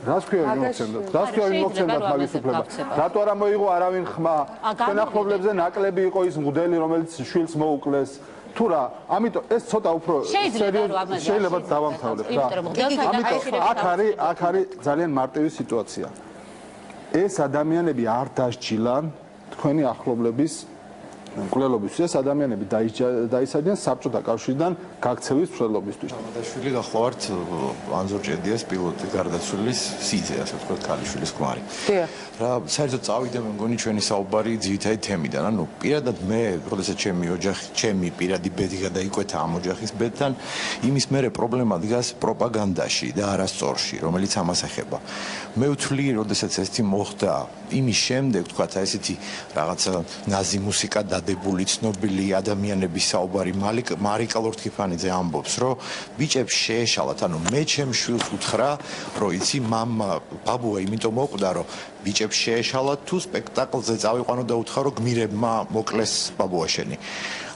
რას ქვია იმოგცემდათ? რას ქვია იმოგცემდათ მაგის უფლება? რატო არ მოიღო არავინ ხმა? თქვენ ახლობლებზე ნაკლები იყო ის მღვდელი, რომელიც შვილს მოუკლეს. თუ რა, ამიტომ ეს ცოტა უფრო შეიძლება დავამთავრებ რა. ამიტომ აქ არის ძალიან მარტივი სიტუაცია. ეს ადამიანები არ დასჯილან თქვენი ახლობლების მკვლელობის. ეს ადამიანები დაისაჯნენ საბჭოთა კავშირიდან გაქცევის მცველობისთვის. ამადაშვილი გახლავართ ანზორ ჭედიას პილოტი გარდაცვლილის სიძე, ასე ვთქვათ, ქალიშვილის ქმარი. რა, საერთოდ წავიდა მე მგონი ჩვენი საუბარი ძირითადი თემიდან. ანუ პირადად მე, როდესაც ჩემი პირადი ბედი გადაიკვეთა ამ ოჯახის ბედთან, იმის მერე პრობლემა დგას პროპაგანდაში და არასწორში, რომელიც ამას ეხება. მე ვთვლი, როდესაც ესეთი მოხდა, იმის შემდეგ, ვთქვათ, ესეთი რაღაცა ნაზი მუსიკა დადებული ცნობილი ადამიანების საუბარი მარიკა ლორთქიფანიძე ამბობს, რომ ბიჭებს შეეშალათ, ანუ მე ჩემ შვილს უთხრა, რომ იცი მამა ბაბუა იმიტომ მოკვდა, რომ ბიჭებს შეეშალათ თუ სპექტაკლზე წავიყვანო და უთხრა, რომ გმირებმა მოკლეს ბაბუაშენი.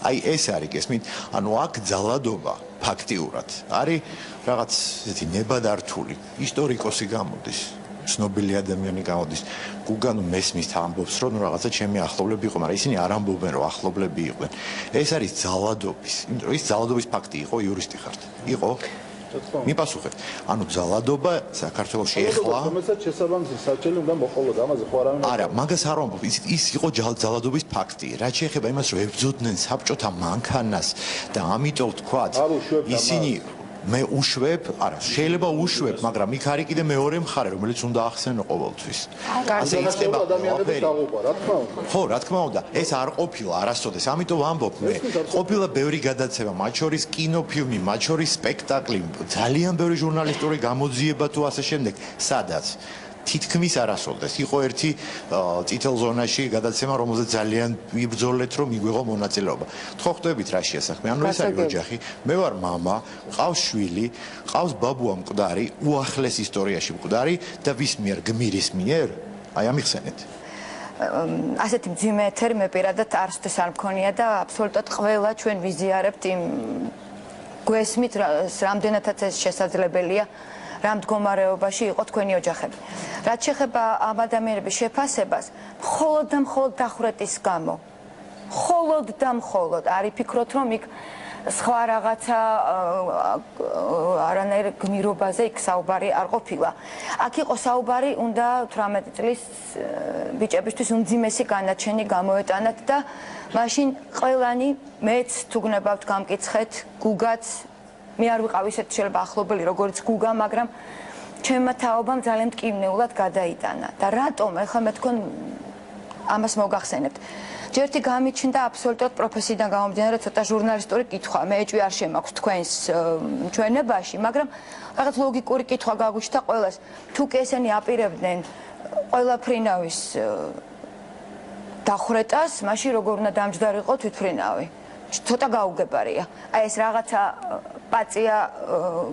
აი ეს არის გესმით, ანუ აქ ძალადობა ფაქტიურად არის რაღაც ესეთი ნებადართული ისტორიკოსი გამოდის. ცნობილი ადამიანი გამოდის. გუგან მესმის ამბობს, რომ რაღაცა ჩემი ახლობლები იყო, მაგრამ ისინი არ ამბობენ, რომ ახლობლები იყვნენ. ეს არის ძალადობის, იმიტომ რომ ის ძალადობის ფაქტი იყო, იურისტი ხართ. იყო? მიპასუხეთ. ანუ ძალადობა საქართველოში ეხლა რომელსაც შესაბამისი საჭირო უნდა მოყოლოდა, ამაზე ხო არავინ არა, მაგას არ ვამბობ. ის იყო ძალადობის ფაქტი. რაც შეეხება იმას, რომ ებრძოდნენ საბჭოთა მანქანას და ამიტომ თქვათ, ისინი მე უშვებ, არა, შეიძლება უშვებ, მაგრამ იქ არის კიდე მეორე მხარე, რომელიც უნდა ახსენო ყოველთვის. ასე იწყება ადამიანების დაღუპვა, რა თქმა უნდა. ხო, რა თქმა უნდა, ეს არ ყოფილა არასოდეს, ამიტომ ვამბობ მე. ყოფილა ბევრი გადაცემა, მათ შორის კინოფილმი, მათ შორის სპექტაკლი, ძალიან ბევრი ჟურნალისტური გამოძიება თუ ასე შემდეგ, სადაც თითქმის არასოდეს. იყო ერთი წითელ ზონაში გადაცემა, რომელზეც ძალიან ვიბრძოლეთ, რომ მიგვიღო მონაწილეობა. ხო ხვდებით რა შეასახმე. ანუ ეს არის ოჯახი. მე ვარ მამა, ყავს შვილი, ყავს ბაბუა მკვდარი, უახლეს ისტორიაში მკვდარი და ვის მიერ გმირის მიერ? აი ამიხსენეთ. ასეთი მძიმე ეთერი მე პირადად არასოდეს არ მქონია და აბსოლუტურად ყველა ჩვენ ვიზიარებთ იმ გვესმით რამდენადაც ეს შესაძლებელია. რა მდგომარეობაში იყო თქვენი ოჯახები. რაც შეეხება ამ ადამიანების შეფასებას, მხოლოდ და მხოლოდ დახვრეტის გამო. მხოლოდ და მხოლოდ არ იფიქროთ, რომ იქ სხვა რაღაცა არანაირ გმირობაზე იქ საუბარი არ ყოფილა. აქ იყო საუბარი, უნდა 18 წლის ბიჭებისთვის უმძიმესი განაჩენი გამოეტანათ და მაშინ ყველანი მეც თუ გნებავთ გამკითხეთ, გუგაც მე არ ვიყავ ისეთ შეიძლება ახლობელი როგორც გუგა, მაგრამ ჩემმა თაობამ ძალიან მტკივნეულად გადაიტანა და რატომ ახლა მე თქვენ ამას მოგახსენებთ. ჯერთი გამიჩნდა აბსოლუტურად პროფესიიდან გამომდინარე ცოტა ჟურნალისტური კითხვა. მე ეჭვი არ შემაქვს თქვენს ჩვენებაში, მაგრამ რაღაც ლოგიკური კითხვა გაგვიჩნდა ყველას. თუ კი ესენი აპირებდნენ ყველაფრინავის დახვრეტას, მაშინ როგორ უნდა დამჯდარიყო თვითფრინავი. ცოტა გაუგებარია. აი ეს რაღაცა პაწია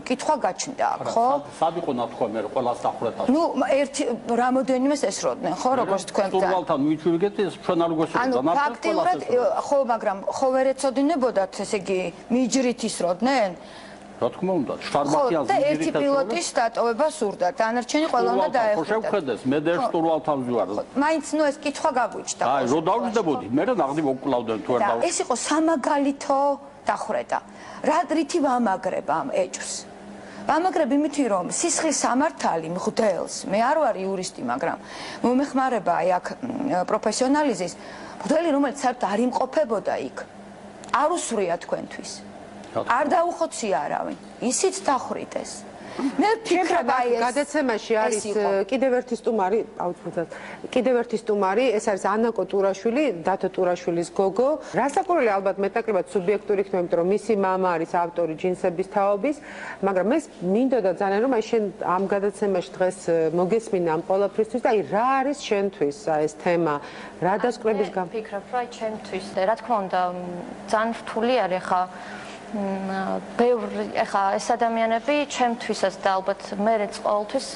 კითხვა გაჩნდა, ხო? სად იყო ნათქვამი რომ ყველას დახვრეტას? ნუ ერთი რამოდენიმეს ესროდნენ, ხო, როგორც თქვენ სტურვალთან მიჩვიგეთ ეს ჩვენ არ გვესწრებდა ანუ ფაქტიურად ხო, მაგრამ ხო ვერ ეცოდინებოდათ, ესე იგი, მიჯრით ისროდნენ? რა თქმა უნდა, შტარბახიანს და ერთი პილოტის სტატოვება სურდა, დანარჩენი ყველა უნდა დაეხვიდათ. ხო შევხედეს, მე და სტურვალთან ვზვარ. მაინც ნუ ეს კითხვა გაგვიჩნდა. აი, რო დავждებოდი, მე რა ნაღდი მოკვლავდნენ თუ არ და ეს იყო სამაგალითო დახვრეტა. რა რითი ვამაგრებ ამ ეჭვს? ვამაგრებ იმითი, რომ სისხლის სამართალი მღვდელს, მე არ ვარ იურისტი, მაგრამ მომეხმარება აი აქ პროფესიონალიზმის, მღვდელი რომელიც საერთოდ არ იმყოფებოდა იქ. არ უსვრია თქვენთვის. არ დაუხოცია არავინ. ისიც დახვრიტეს. მე ვფიქრობ აი ეს გადაცემაში არის კიდევ ერთი სტუმარი, აუცილებლად. კიდევ ერთი სტუმარი, ეს არის ანაკო ტურაშვილი, დათო ტურაშვილის გოგო. რასაკვირველი ალბათ მეტნაკლებად სუბიექტური იქნება, იმიტომ რომ მისი მამა არის ავტორი ჯინსების თაობის, მაგრამ ეს მინდოდა ძალიან რომ აი შენ ამ გადაცემაში დღეს მოგესმინა ამ ყველაფრისთვის და აი რა არის შენთვის ეს თემა, რა დასკვნების გამო? ვფიქრობ, რომ ჩემთვის, რა თქმა უნდა, ძალიან რთული არის ხა ბევრი ახლა ეს ადამიანები ჩემთვისაც და ალბათ მეც ყოველთვის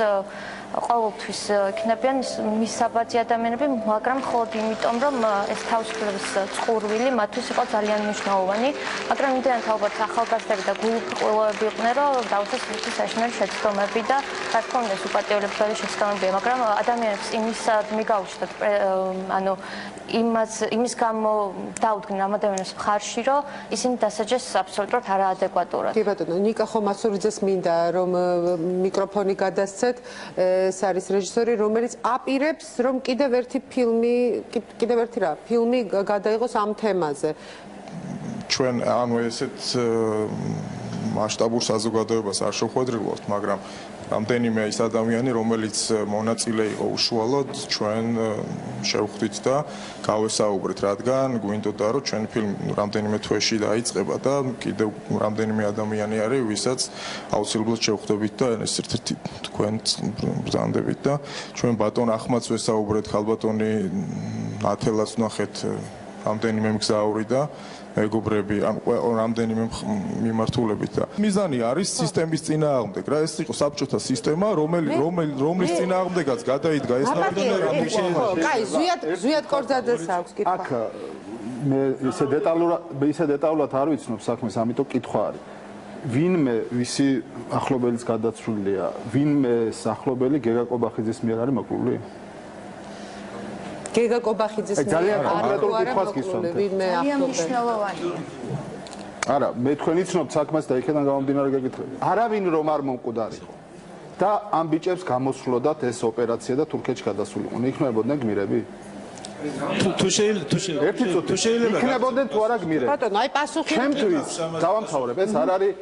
ყოველთვის იქნებიან მისაბაძი ადამიანები, მაგრამ მხოლოდ იმიტომ, რომ ეს თავისუფლების წყურვილი მათთვის იყო ძალიან მნიშვნელოვანი, მაგრამ იმდენად ალბათ ახალგაზრდები და გულუბრყვილოები იყვნენ, რომ დაუშვათ რითი საშინელი შეცდომები და რა თქმა უნდა ეს უპატიორებელი შეცდომებია, მაგრამ ადამიანებს იმისად მიგაუჩნდათ, ანუ იმის გამო დაუდგნენ ამ ადამიანებს მხარში, რომ ისინი დასაჯეს აბსოლუტურად არაადეკვატურად. კი ბატონო, ნიკა ხომასურიძეს მინდა რომ მიკროფონი გადასცეთ. ეს არის რეჟისორი, რომელიც აპირებს, რომ კიდევ ერთი ფილმი გადაიღოს ამ თემაზე. ჩვენ ანუ ესეთ მასშტაბურ საზოგადოებას არ შეხვედრილობთ, მაგრამ რამდენიმე ის ადამიანი, რომელიც მონაწილე იყო უშუალოდ, ჩვენ შევხვდით და გავესაუბრეთ, რადგან გვინდოდა, რომ ჩვენ ფილმი რამდენიმე თვეში დაიწყება და კიდევ რამდენიმე ადამიანი არის, ვისაც აუცილებლად შევხვდებით და ეს ერთ-ერთი თქვენ ბრძანდებით და ჩვენ ბატონ ახმადს ვესაუბრეთ, ხალბატონი ათელას ვნახეთ რამდენიმე მგზაური და მეგობრები, ან რამდენიმე მიმართულებით და მიზანი არის სისტემის წინააღმდეგ რა, ეს იყო საბჭოთა სისტემა, რომლის წინააღმდეგაც გადაიდგა ეს ნამდვილად. კაი, ზვიად კორძაძეს აქვს კითხვა. აქ მე ისე დეტალურად არ ვიცნობ საქმეს, ამიტომ კითხვა არის. ვინმე ვისი ახლობელის გადაცვლილია, ვინმე ახლობელი გეგა კობახიძის მიერ არის მოკლული? გეგა კობახიძის ძალიან კონკრეტულ კითხვას გისვამთ. ძალიან მნიშვნელოვანია. არა, მე თქვენ იცნობთ საქმეს და იქიდან გამომდინარე გეკითხები. არავინ რომ არ მომკვდარიყო და ამ ბიჭებს გამოსვლოდათ ეს ოპერაცია და თურქეთში გადასულიყო. იქნებოდნენ გმირები? თუ შეიძლება იქნებოდნენ თუ არა გმირები? ბატონო, აი პასუხი ჩემთვის დავამთავრებ, ეს არ არის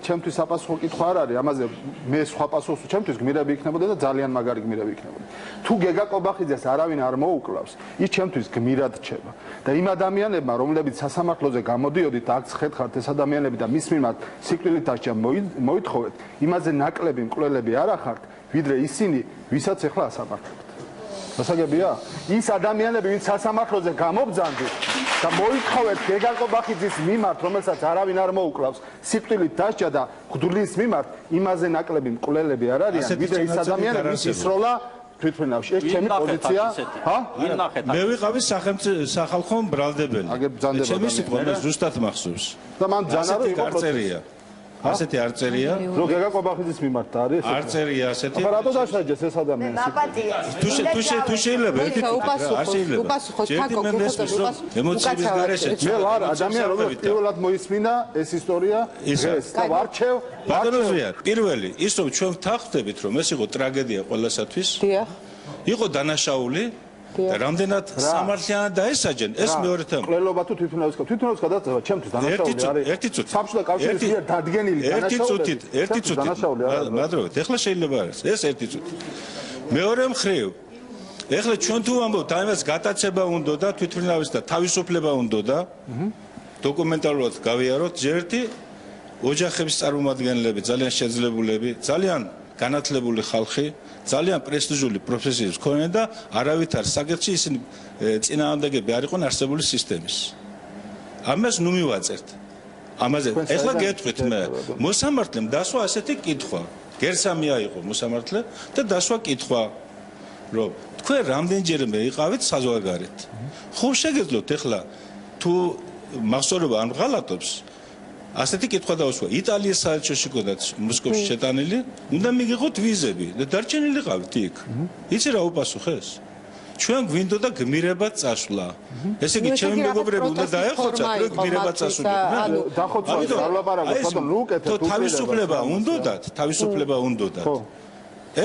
ჩემთვის საპასუხო კითხვა არ არის, ამაზე მე სხვა პასუხს ჩემთვის გმირები იქნებოდნენ და ძალიან მაგარი გმირები იქნებოდნენ. თუ გეგა კობახიძეს არავინ არ მოუკლავს, ის ჩემთვის გმირად რჩება. და იმ ადამიანებმა, რომლებიც სასამართლოზე გამოდიოდით, აქ ხედხართ ეს ადამიანები და მის მიმართ სიკვდილით დასჯა მოითხოვეთ, იმაზე ნაკლები მკვლელები არ ახართ, ვიდრე ისინი, ვისაც ახლა ასამართლებთ. დასაგებია? ის ადამიანები, ვინც სასამართლოზე გამობძანდით და მოითხოვეთ გეგა კობახიძის მიმართ, რომელსაც არავინ არ მოუკლავს, სიკვდილით დასჯა და გვდლის მიმართ, იმაზე ნაკლები მკვლელები არ არიან, ვიდრე ის ადამიანები, ვის ისროლა თვითმფრინავში. ეს ჩემი პოზიცია. მე ვიყავი სახალხო ბრალდებელი. ჩემი სიტყვა მე ზუსტად მახსოვს. და მან ძანა რო იყო პროცესი. ასეთი არ წერია. რო გეგა კობახიძის მიმართ არის? არ წერია ასეთი. აბა რატო დასაჯეს ეს ადამიანი? თუ შეიძლება ერთი არ შეიძლება. უპასუხოთ თაკო ემოციების გარეშე. მე ვარ ადამიანი, რომელიც პირველად მოისმინა ეს ისტორია დღეს და ვარჩევ ბატონოზია. პირველი ის რომ ჩვენ ვთანხმდებით რომ ეს იყო ტრაგედია ყველასათვის. დიახ. იყო დანაშაული და რამდენად სამართლიანად დაესაჯენ ეს მეორე თემა. ყველობა თუ თვითმფრინავის გადაწყვეტა ჩემთვის დანაშაული არის. ერთი წუთი. საბჭოთა კავშირის მიერ დადგენილი დანაშაული. ერთი წუთი. მადლობა. ეხლა შეიძლება არის ეს ერთი წუთი. მეორე მხრივ ეხლა ჩვენ თუ ამბობთ აი მას გატაცება უნდა და თვითმფრინავის და თავისუფლება უნდა და დოკუმენტალურად გავიაროთ ჯერტი ოჯახების წარმომადგენლები ძალიან შეძლებულები, ძალიან განათლებული ხალხი, ძალიან პრესტიჟული პროფესიის მქონე და არავითარ საკითხში ისინი წინააღმდეგები არ იყვნენ არსებული სისტემის. ამას ნუ მივაწერთ. ამაზე ეხლა გეტყვით მე მოსამართლემ დასვა ასეთი კითხვა. გერსამი აიღო მოსამართლე და დასვა კითხვა რომ თქვენ რამდენჯერმე იყავით საზღვარგარეთ. ხო შეგეძლოთ ეხლა თუ მახსოვდება ან ღალატობს ასეთი კითხვა დაუსვა. იტალიის საელჩოში გქონდათ მოსკოვში შეტანილი, უნდა მიგიღოთ ვიზები და დარჩენილი ყავით იქ. იცი რა უპასუხეს? ჩვენ გვინდოდა გმირებად წასვლა. ესე იგი ჩემი მეგობრები უნდა დაეხოცათ, რომ გმირებად წასულიყო. დახოცოთ, არ ლაპარაკობთ, ბატონო, ნუ უკეთეთ. თავისუფლება უნდათ, თავისუფლება უნდათ.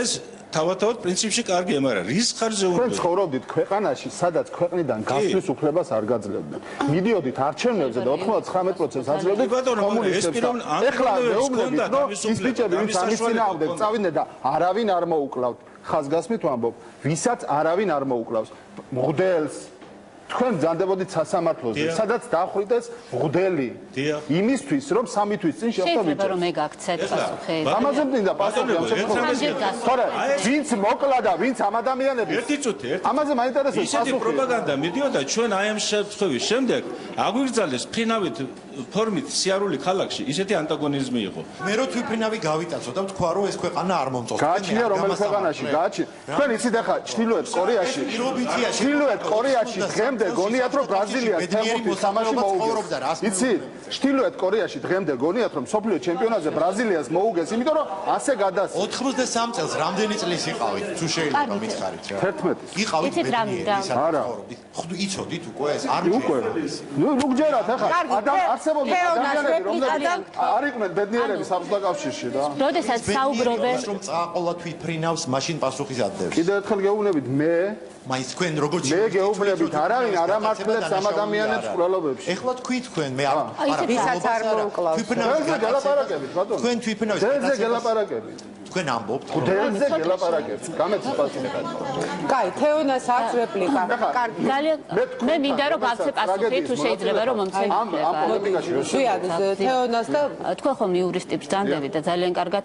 ეს თავად პრინციპში კარგია, მაგრამ რის ხარჯზე უნდა? თქვენ ცხოვრობდით ქვეყანაში, სადაც ქვეყნიდან გასვლის უფლებას არ გაძლევდნენ. მიდიოდით არჩევნებზე და 99% აძლევდით კომუნისტებს. ეხლა მეუბნებით, რომ ის ბიჭები, ვინც ამის წინააღმდეგ წავიდნენ და არავინ არ მოუკლავთ. ხაზგასმით ვამბობ, ვისაც არავინ არ მოუკლავს. მოდელს თქვენ ბრძანდებოდით სასამართლოზე, სადაც დახვიტეს მღვდელი. იმისთვის, რომ 3 თვის წინ შეხვდა ბიჭი. შეიძლება რომ ეგაქცეთ პასუხი. ამაზე მინდა პასუხი ამ შემთხვევაში. თორე ვინც მოკლა და ვინც ამ ადამიანები. ერთი წუთი, ამაზე მაინტერესებს პასუხი. ისეთი პროპაგანდა მიდიოდა ჩვენ აი ამ შემთხვევის შემდეგ აგვიგრძალეს ფრინავით ფორმით სიარული ქალაქში, ისეთი ანტაგონიზმი იყო. მე რო თვითფრინავი გავიტაცო და ვთქვა რომ ეს ქვეყანა არ მომწონს. გააჩნია რომელ ქვეყანაში? გააჩნია. თქვენ იცით ახლა ჩრდილოეთ კორეაში. ჩრდილოეთ კორეაში დღემდე გონიათ რომ ბრაზილიას ფეხბურთის თამაში მოუგეს. იცით? ჩრდილოეთ კორეაში დღემდე გონიათ რომ სოფლიო ჩემპიონატზე ბრაზილიას მოუგეს, იმიტომ რომ ასე გადასცა. 93 წელს რამდენი წლის იყავით? თუ შეიძლება მითხარით რა. 11. იყავით ბედნიერის არა. ხდ იცოდით უკვე ეს არ უკვე. ნუ გჯერათ ახლა არსებობენ ადამიანები რომლებიც არ იყვნენ ბედნიერები საბჭოთა კავშირში რა. როდესაც საუბრობენ რომ წააყოლა თვითფრინავს, მაშინ პასუხის ადევს. კიდევ ერთხელ გეუბნებით მე მაინც თქვენ როგორ მე გეუბნებით არავინ არ ამართლებს ამ ადამიანებს ყრალობებში. ეხლა თქვი თქვენ მე არა. ვისაც არ მოუკლავს. ძელზე გელაპარაკებით ბატონო. თქვენ თვითფრინავს. ძელზე გელაპარაკებით. თქვენ ამბობთ რომ ძელზე გელაპარაკებით. გამეცით პასუხი. კაი, თეონას აქვს რეპლიკა. კარგი. ძალიან მე მინდა რომ გავცე პასუხი თუ შეიძლება რომ მომცემლება. ამ პოლიტიკაში რო თეონას და თქვენ ხომ იურისტი ბრძანდებით და ძალიან კარგად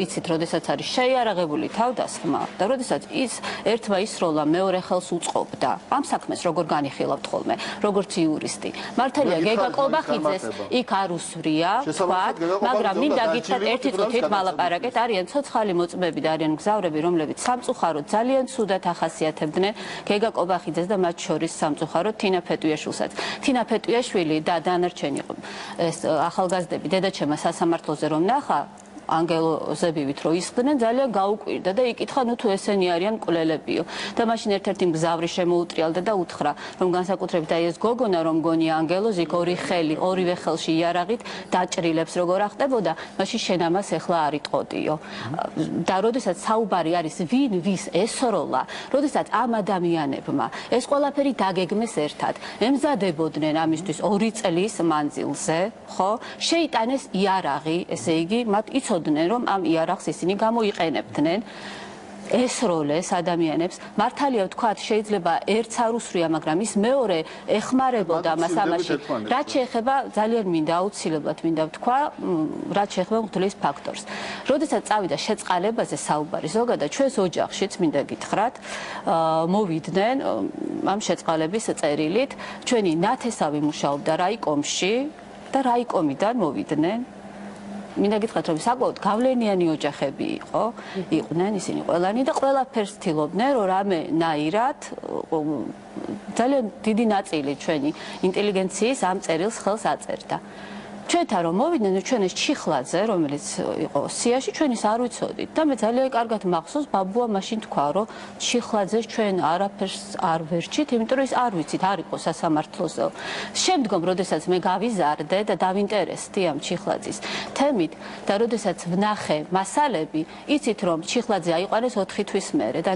იცით, როდესაც არის შეიარაღებული თავდასხმა და როდესაც ის ერთმა ისროლა მეორე ხელს უწყობდა. ამ საქმეს როგორ განიხილავთ ხოლმე, როგორც იურისტი. მართალია გეგა ყობახიძეს იქ არ უსვრია, თქვათ, მაგრამ მინდა გითხრათ ერთი წუთით მალაპარაკეთ, არიან ცოცხალი მოწმეები და არიან მგზავრები, რომლებიც სამწუხაროდ ძალიან ცუდად ახასიათებდნენ გეგა ყობახიძეს და მათ შორის სამწუხაროდ თინა ფეტუიაშვილსაც. თინა ფეტუიაშვილი და დანარჩენი ეს ახალგაზრდები დედაჩემა სასამართლოზე რომ ნახა ანგელოზებივით რო ისხდნენ ძალიან გაუკვირდა და იკითხა ნუ თუ ესენი არიან მკვლელებიო და მაშინ ერთ-ერთი მგზავრი შემოუტრიალდა და უთხრა რომ განსაკუთრებით აი ეს გოგონა რომ გონია ანგელოზი ორი ხელი ორივე ხელში იარაღით დაჭრილებს როგორ ახტებოდა მაშინ შენ ამას ეხლა არ იტყოდიო და როდესაც საუბარი არის ვინ ვის ესროლა როდესაც ამ ადამიანებმა ეს ყველაფერი დაგეგმეს ერთად ემზადებოდნენ ამისთვის 2 წლის მანძილზე ხო შეიტანეს იარაღი ესე იგი მათ რომ ამ იარაღს ისინი გამოიყენებდნენ ესროლეს ადამიანებს მართალია ვთქვათ შეიძლება ერთს არ უსვრია მაგრამ ის მეორე ეხმარებოდა მას ამაში რაც შეეხება ძალიან მინდა აუცილებლად მინდა ვთქვა რაც შეეხება მღვდლის ფაქტორს როდესაც წავიდა შეწყალებაზე საუბარი ზოგადად ჩვენს ოჯახშიც მინდა გითხრათ მოვიდნენ ამ შეწყალების წერილით ჩვენი ნათესავი მუშაობდა რაიკომში და რაიკომიდან მოვიდნენ მინდა გითხრათ რომ საკმაოდ გავლენიანი ოჯახები იყვნენ ისინი ყველანი და ყველაფერს ცდილობდნენ რომ რამე ნაირად ძალიან დიდი ნაწილი ჩვენი ინტელიგენციის ამ წერილს ხელს აწერდა ჩვენთან რომ მოვიდნენ ჩვენ ეს ჩიხლაძე რომელიც იყო სიაში ჩვენ ის არ ვიცოდით და მე ძალიან კარგად მახსოვს ბაბუა მაშინ თქვა რომ ჩიხლაძეს ჩვენ არაფერს არ ვერჩით იმიტომ რომ ის არ ვიცით არ იყო სასამართლოზე შემდგომ როდესაც მე გავიზარდე და დავინტერესდი ამ ჩიხლაძის თემით და როდესაც ვნახე მასალები იცით რომ ჩიხლაძე აიყვანეს 4 თვის მერე და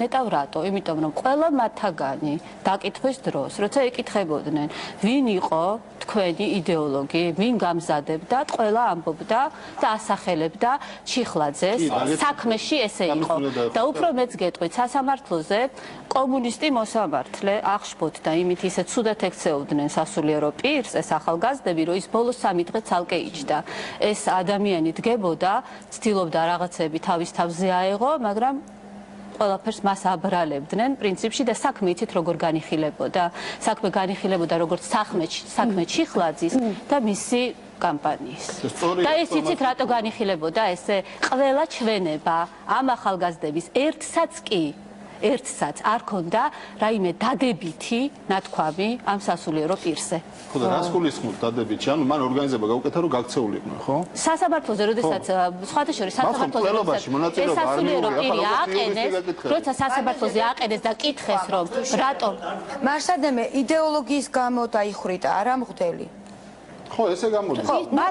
ნეტავ რატო იმიტომ რომ ყველა მათაგანი დაკითხვის დროს როცა ეკითხებოდნენ ვინ იყო თქვენი იდეოლოგი ვინ გამზადებდა ყველა ამბობდა და ასახელებდა ჩიხლაძეს საქმეში ესე იყო და უფრო მეც გეტყვით სასამართლოზე კომუნისტი მოსამართლე აღშფოთ და იმით ისე ცუდად ექცეოდნენ სასულიერო პირს ეს ახალგაზრდები რომ ის ბოლოს 3 დღე ცალკე იჯდა ეს ადამიანი დგებოდა ცდილობდა რაღაცები თავის თავზე აეღო მაგრამ ყველაფერს მას აბრალებდნენ პრინციპში და საქმე იცით როგორ განიხილებოდა საქმე განიხილებოდა როგორც საქმე ჩიხლაძის და მისი კამპანიის და ეს იცით რატო განიხილებოდა ესე ყველა ჩვენება ამ ახალგაზრდების ერთსაც არ ქონდა რაიმე დადებითი ნათქვამი ამ სასულიერო პირზე ხო და რას გულისხმობთ დადებითი ანუ მან ორგანიზება გაუკეთა რომ გაქცეულიყვნენ ხო სასამართლოზე როდესაც სხვათა შორის სასამართლოზე ეს სასულიერო პირი აყენეს როცა სასამართლოზე აყენეს და კითხეს რომ რატო მარსადემე იდეოლოგიის გამო დაიხრიტა არა მღვდელი ხო ესე გამოდი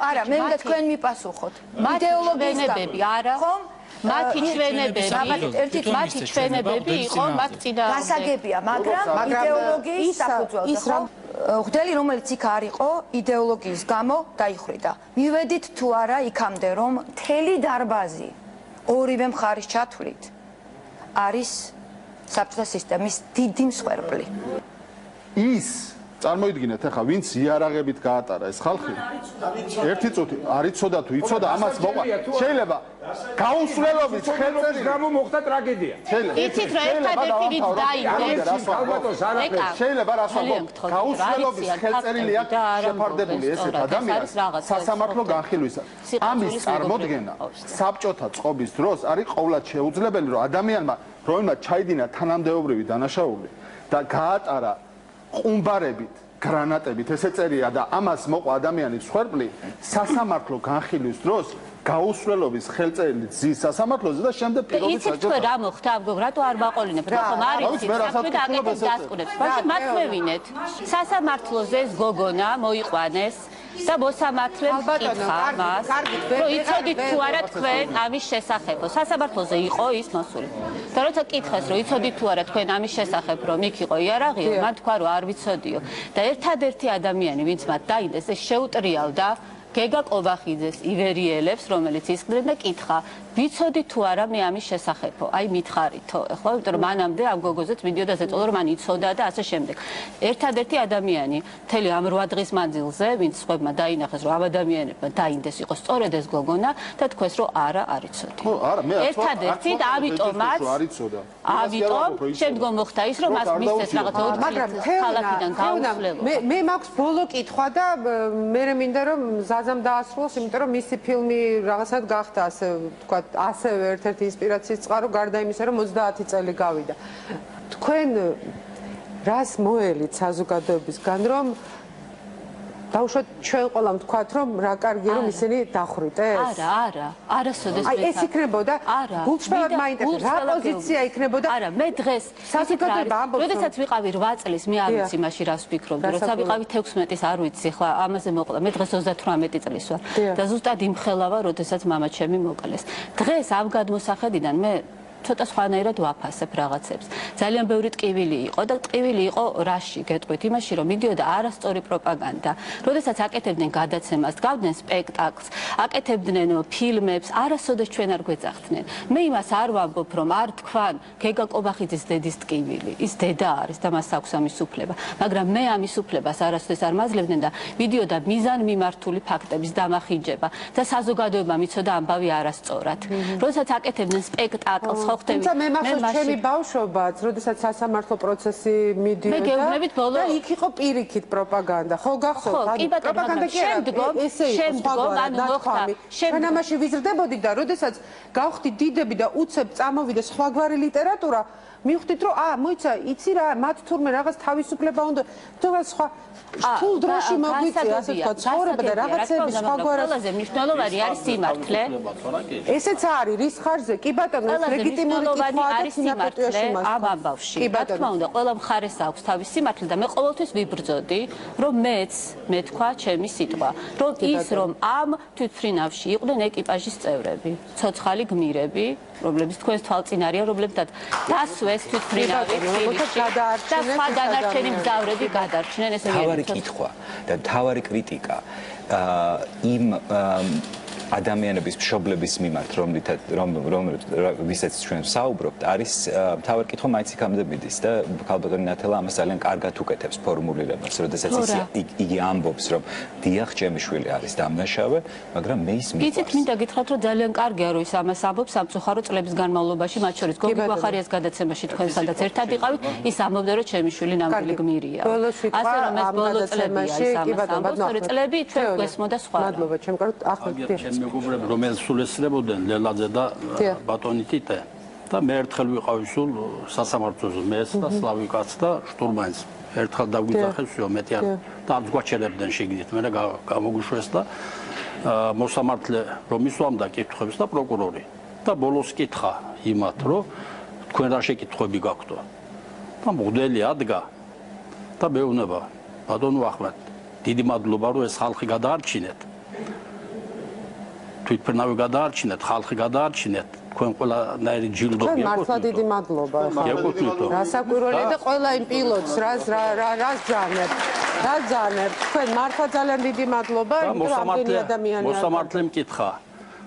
არა მე მინდა თქვენ მიპასუხოთ იდეოლოგიის არა ხომ მათი ჩვენებები იყო მათ წინა გასაგებია მაგრამ იდეოლოგიის საფუძველზე ხო მღვდელი რომელიც იქ არ იყო იდეოლოგიის გამო დაიხრიტა მივედით თუ არა იქამდე რომ მთელი დარბაზი ორივე მხარის ჩათვლით არის საბჭოთა სისტემის დიდი მსხვერპლი ის წარმოიდგინეთ ახლა ვინც იარაღებით გაატარა ეს ხალხი ერთი წუთი არ იცოდა თუ იცოდა ამას მოყვა შეიძლება გაუსვლელობის ხელწერის გამო მოხდა ტრაგედია იცით რა ერთადერთი ვინც დაინდეს შეიძლება რას ვამბობ გაუსვლელობის ხელწერილი აქვს შეფარდებული ესეთ ადამიანს სასამართლო განხილვისას ამის წარმოდგენა საბჭოთა წყობის დროს არის ყოვლად შეუძლებელი რომ ადამიანმა რომელმაც ჩაიდინა თანამდებობრივი დანაშაული და გაატარა ყუმბარებით, გრანატებით, ესე წერია და ამას მოყვა ადამიანის ხვერპლი სასამართლო განხილვის დროს გაუსვლელობის ხელწერილი ძის სასამართლოზე და შემდეგ პირობით საჯარო. იცით რა მოხდა ამ გოგ რატო არ მაყოლინებ? რატომ არ იცით? საქმე და აკეთებს დასკვნებს. ბაში მათ მევინეთ. სასამართლოზე ეს გოგონა მოიყვანეს და მოსამართლემ კითხა მას, რომ იცოდით თუ არა თქვენ ამის შესახებ. სასამართლოზე იყო ის მოსული. და როცა კითხეს, რომ იცოდით თუ არა თქვენ ამის შესახებ, რომ იქ იყო იარაღიო, მან თქვა, რომ არ ვიცოდიო. და ერთადერთი ადამიანი, ვინც მათ დაინდეს, ეს შეუტრიალდა გეგა კობახიძეს ივერიელებს, რომელიც ისხდნენ და კითხა, ვიცოდით თუ არა მე ამის შესახებო, აი მითხარითო, ხო, იმიტომ რომ მანამდე ამ გოგოზეც მიდიოდა ზეწოლა, რომ მან იცოდა და ასე შემდეგ. ერთადერთი ადამიანი, მთელი ამ 8 დღის მანძილზე, ვინც სხვებმა დაინახეს, რომ ამ ადამიანებმა დაინდეს იყო სწორედ ეს გოგონა და თქვეს, რომ არა, არ იცოდი. ერთადერთი და ამიტომაც შემდგომ მოხდა ის, რომ მას მისცეს რაღაც 4 ქალაქიდან გაუსვლელობა. მე მაქვს ბოლო კითხვა და მე მინდა რომ ზაზამ დაასრულოს, იმიტომ რომ მისი ფილმი რაღაცად გახდა ასე თქვა ასევე ერთ-ერთი ინსპირაციის წყარო გარდა იმისა, რომ 30 წელი გავიდა. თქვენ რას მოელით საზოგადოებისგან, რომ დაუშვათ ჩვენ ყველამ ვთქვათ, რომ რა კარგია, რომ ისინი დახვრიტეს? არა, არასოდეს აი ეს იქნებოდა გულწრფელად მაინტერესებს, რა პოზიცია იქნებოდა? არა, მე დღეს საზოგადოება ამბობს, როდესაც ვიყავი 8 წლის, მე არ ვიცი მაშინ რას ვფიქრობდი, როცა ვიყავი 16-ის არ ვიცი, ხლა ამაზე მოყლა. მე დღეს 38 წლის ვარ და ზუსტად იმხელავა, როდესაც მამა ჩემი მოკლეს. დღეს ამ გადმოსახედიდან მე ცოტა სხვანაირად ვაფასებ რაღაცებს. ძალიან ბევრი ტკივილი იყო და ტკივილი იყო რაში გეტყვით, იმაში რომ მიდიოდა არასწორი პროპაგანდა. როდესაც აკეთებდნენ გადაცემას, დგავდნენ სპექტაკლს, აკეთებდნენ ფილმებს, არასოდეს ჩვენ არ გვეძახდნენ. მე იმას არ ვამბობ, რომ არ თქვან გეგა კობახიძის დედის ტკივილი. ის დედა არის და მას აქვს ამის უფლება, მაგრამ მე ამის უფლებას არასოდეს არ მაძლევდნენ და მიდიოდა მიზანმიმართული ფაქტების დამახინჯება და საზოგადოებამ იცოდა ამბავი არასწორად. როდესაც აკეთებდნენ სპექტაკლს თუმცა მე მახსოვს ჩემი ბავშვობაც, როდესაც სასამართლო პროცესი მიდიოდა და იქ იყო პირიქით პროპაგანდა. ხო გახსოვთ? პროპაგანდა კი არა, ესე იყო სხვაგვარად ნათქვამი. ჩვენ ამაში ვიზრდებოდით და როდესაც გავხდით დიდები და უცებ წამოვიდა სხვაგვარი ლიტერატურა, მივხვდით რომ მოიცა, იცი რა, მათ თურმე რაღაც თავისუფლება უნდა, თუმცა სხვა სულ დროში მოგვიწია, ასე ვთქვათ, ცხოვრება და რაღაცები სხვაგვარად. ყველაზე მნიშვნელოვანი არის სიმართლე. ესეც არის რის ხარჯზე? კი ბატონო, ეს ლეგიტიმური კითხვა არის სიმართლე ამ ამბავში. რა თქმა უნდა, ყველა მხარეს აქვს თავის სიმართლე და მე ყოველთვის ვიბრძოდი, რომ მე თქვა ჩემი სიტყვა, რომ ის რომ ამ თვითმფრინავში იყვნენ ეკიპაჟის წევრები, ცოცხალი გმირები, რომლებიც თქვენს თვალწინარია, რომლებსაც დასვეს თვითმფრინავი და სხვა დანარჩენი მგზავრები გადარჩნენ, ესე თავარი კითხვა და თავარი კრიტიკა იმ ადამიანების მშობლების მიმართ, ვისაც ჩვენ ვსაუბრობთ, არის თავარი კითხვა მაინც იქამდე მიდის და ქალბატონი ნათელა ამას ძალიან კარგად უკეთებს ფორმულირებას, როდესაც იგი ამბობს, რომ დიახ, ჩემი შვილი არის დამნაშავე, მაგრამ მე ის მიყვარს. იცით, მინდა გითხრათ, რომ ძალიან კარგია, რომ ის ამას ამბობს სამწუხარო წლების განმავლობაში, მათ შორის გოგი გვახარიას გადაცემაში თქვენ სადაც ერთად იყავით, ის ამბობდა, რომ ჩემი შვილი ნამდვილი გმირია. ასე რომ ეს ბოლო წლებია ის ამას ამბობს, ორი წლები ჩვენ გვესმოდა სხვა. მადლობა, ჩემ კარგად ახლა მეგობრები, რომელიც სულ ესწრებოდნენ ლელაძე და ბატონი ტიტე და მე ერთხელ ვიყავი სულ სასამართლოზე, მეც და სლავიკაც და შტურმანიც. ერთხელ დაგვიძახეს, всё, მეტი არ და არც გვაჩერებდნენ შეგიძლიათ, მე გამოგვიშვეს და მოსამართლე რომ ისვამდა კითხვებს და პროკურორი და ბოლოს კითხა იმათ, რომ თქვენ რა შეკითხვები გაქვთ? და მღვდელი ადგა და მეუბნება, ბატონო ახმეტ, დიდი მადლობა, რომ ეს ხალხი გადაარჩინეთ. თვითმფრინავი გადაარჩინეთ, ხალხი გადაარჩინეთ, თქვენ ყველანაირი ჯილდო გეკუთვნით. მართლა დიდი მადლობა. რასაკვირველია და ყველა იმ პილოტს რას ძანებთ. თქვენ მართლა ძალიან დიდი მადლობა, იმიტომ ამდენი ადამიანი არის. მოსამართლემ კითხა,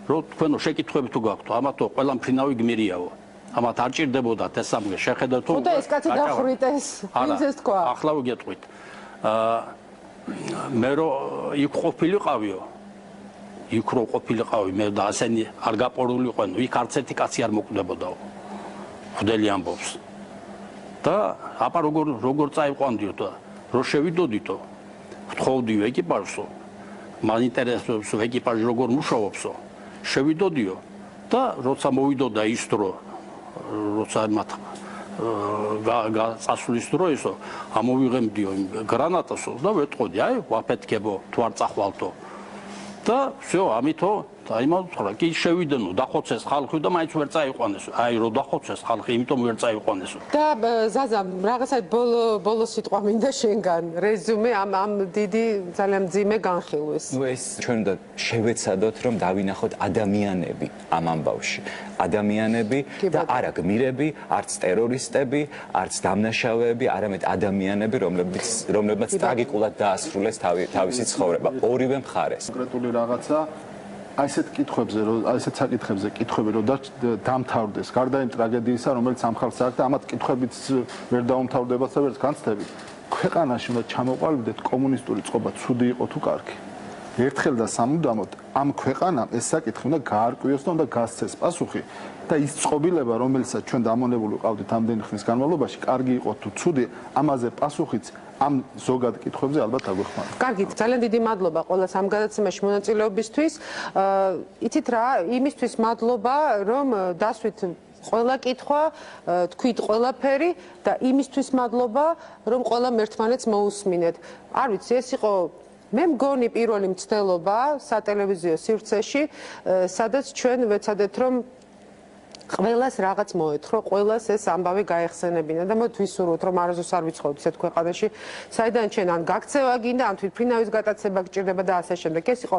რომ თქვენო შეკითხვები თუ გაქვთ, ამათო ყველა მფრინავი გმირიაო. ამათ არ ჭირდებოდათ ეს სამგე შეხედოთ თუ და ეს კაცი დახვრიტეს ვინც ეს თქვა ახლა ვიგეტყვით მე რო იქ ყოფილიყავიო იქ რო ყოფილიყავი მე და ასენი არ გაპორულიყვენ იქ არც ერთი კაცი არ მოკვდებოდაო ხდელი ამბობს და აბა როგორ წაიყვანდიო და რო შევიდოდითო ვთხოვდიო ეკიპაჟსო მან ინტერესებს ეკიპაჟი როგორ მუშაობსო შევიდოდიო და როცა მოვიდოდა ის დრო როცა მათ გაწასulis დრო ისო ამოვიღებდიო გრანატასო და ვეტყოდი აი ვაფეთქებო თუ არ წახვალთო და всё ამითო დაიმოთხრა კი შევიდენო დახოცეს ხალხი და მაინც ვერ წაიყვანეს აი რო დახოცეს ხალხი იმიტომ ვერ წაიყვანესო და ზაზა რაღაცა ბოლო სიტყვა მინდა შენგან რეზუმე ამ დიდი ძალიან მძიმე განხილვის ნუ ეს ჩვენ და შევეცადოთ რომ დავინახოთ ადამიანები ამ ამბავში ადამიანები და არა გმირები არც ტერორისტები არც დამნაშავეები არამედ ადამიანები რომლებმაც ტრაგიკულად დაასრულეს თავისი ცხოვრება ორივე მხარეს კონკრეტული რაღაცა აი ესეთ კითხვებზე აი ესეთ საკითხებზე კითხვები რომ დამთავრდეს გარდა იმ ტრაგედიისა რომელიც ამ ხალხს აქვს და ამათ კითხვებით ვერ დაუმთავრდებათ და ვერც განცდებით ქვეყანაში უნდა ჩამოყალიბდეთ კომუნისტური წყობა ცუდი იყო თუ კარგი ერთხელ და სამუდამოდ ამ ქვეყანამ ეს საკითხი უნდა გაარკვიოს და უნდა გასცეს პასუხი და ის წყობილება რომელსაც ჩვენ დამონებული ვყავდით ამდენი ხნის განმავლობაში კარგი იყო თუ ცუდი ამაზე პასუხიც ამ ზოგად კითხვებზე ალბათ აგვეხმარება. კარგით, ძალიან დიდი მადლობა ყველას ამ გადაცემაში მონაწილეობისთვის. იცით რა, იმისთვის მადლობა, რომ დასვით ყველა კითხვა, თქვით ყველაფერი და იმისთვის მადლობა, რომ ყველა ერთმანეთს მოусმინეთ. არ ვიცი, ეს იყო მე მგონი პირველი მცდელობა სატელევიზიო სივრცეში, სადაც ჩვენ ვეცადეთ რომ ყველას რაღაც მოეთხოვ, ყველას ეს ამბავი გაეხსენებინა და მოთ ვისურვოთ რომ არასდროს არ ვიცხოვთ ისეთ ქვეყანაში, საიდან ჩვენ ან გაქცევა გინდა, ან თვითმფრინავის გატაცება გჭირდება და ასე შემდეგ. ეს იყო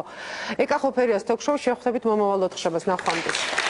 ეკა ხოფერიას ტოქ-შოუ, შევხვდებით მომავალ ოთხშაბათს ნახვამდის.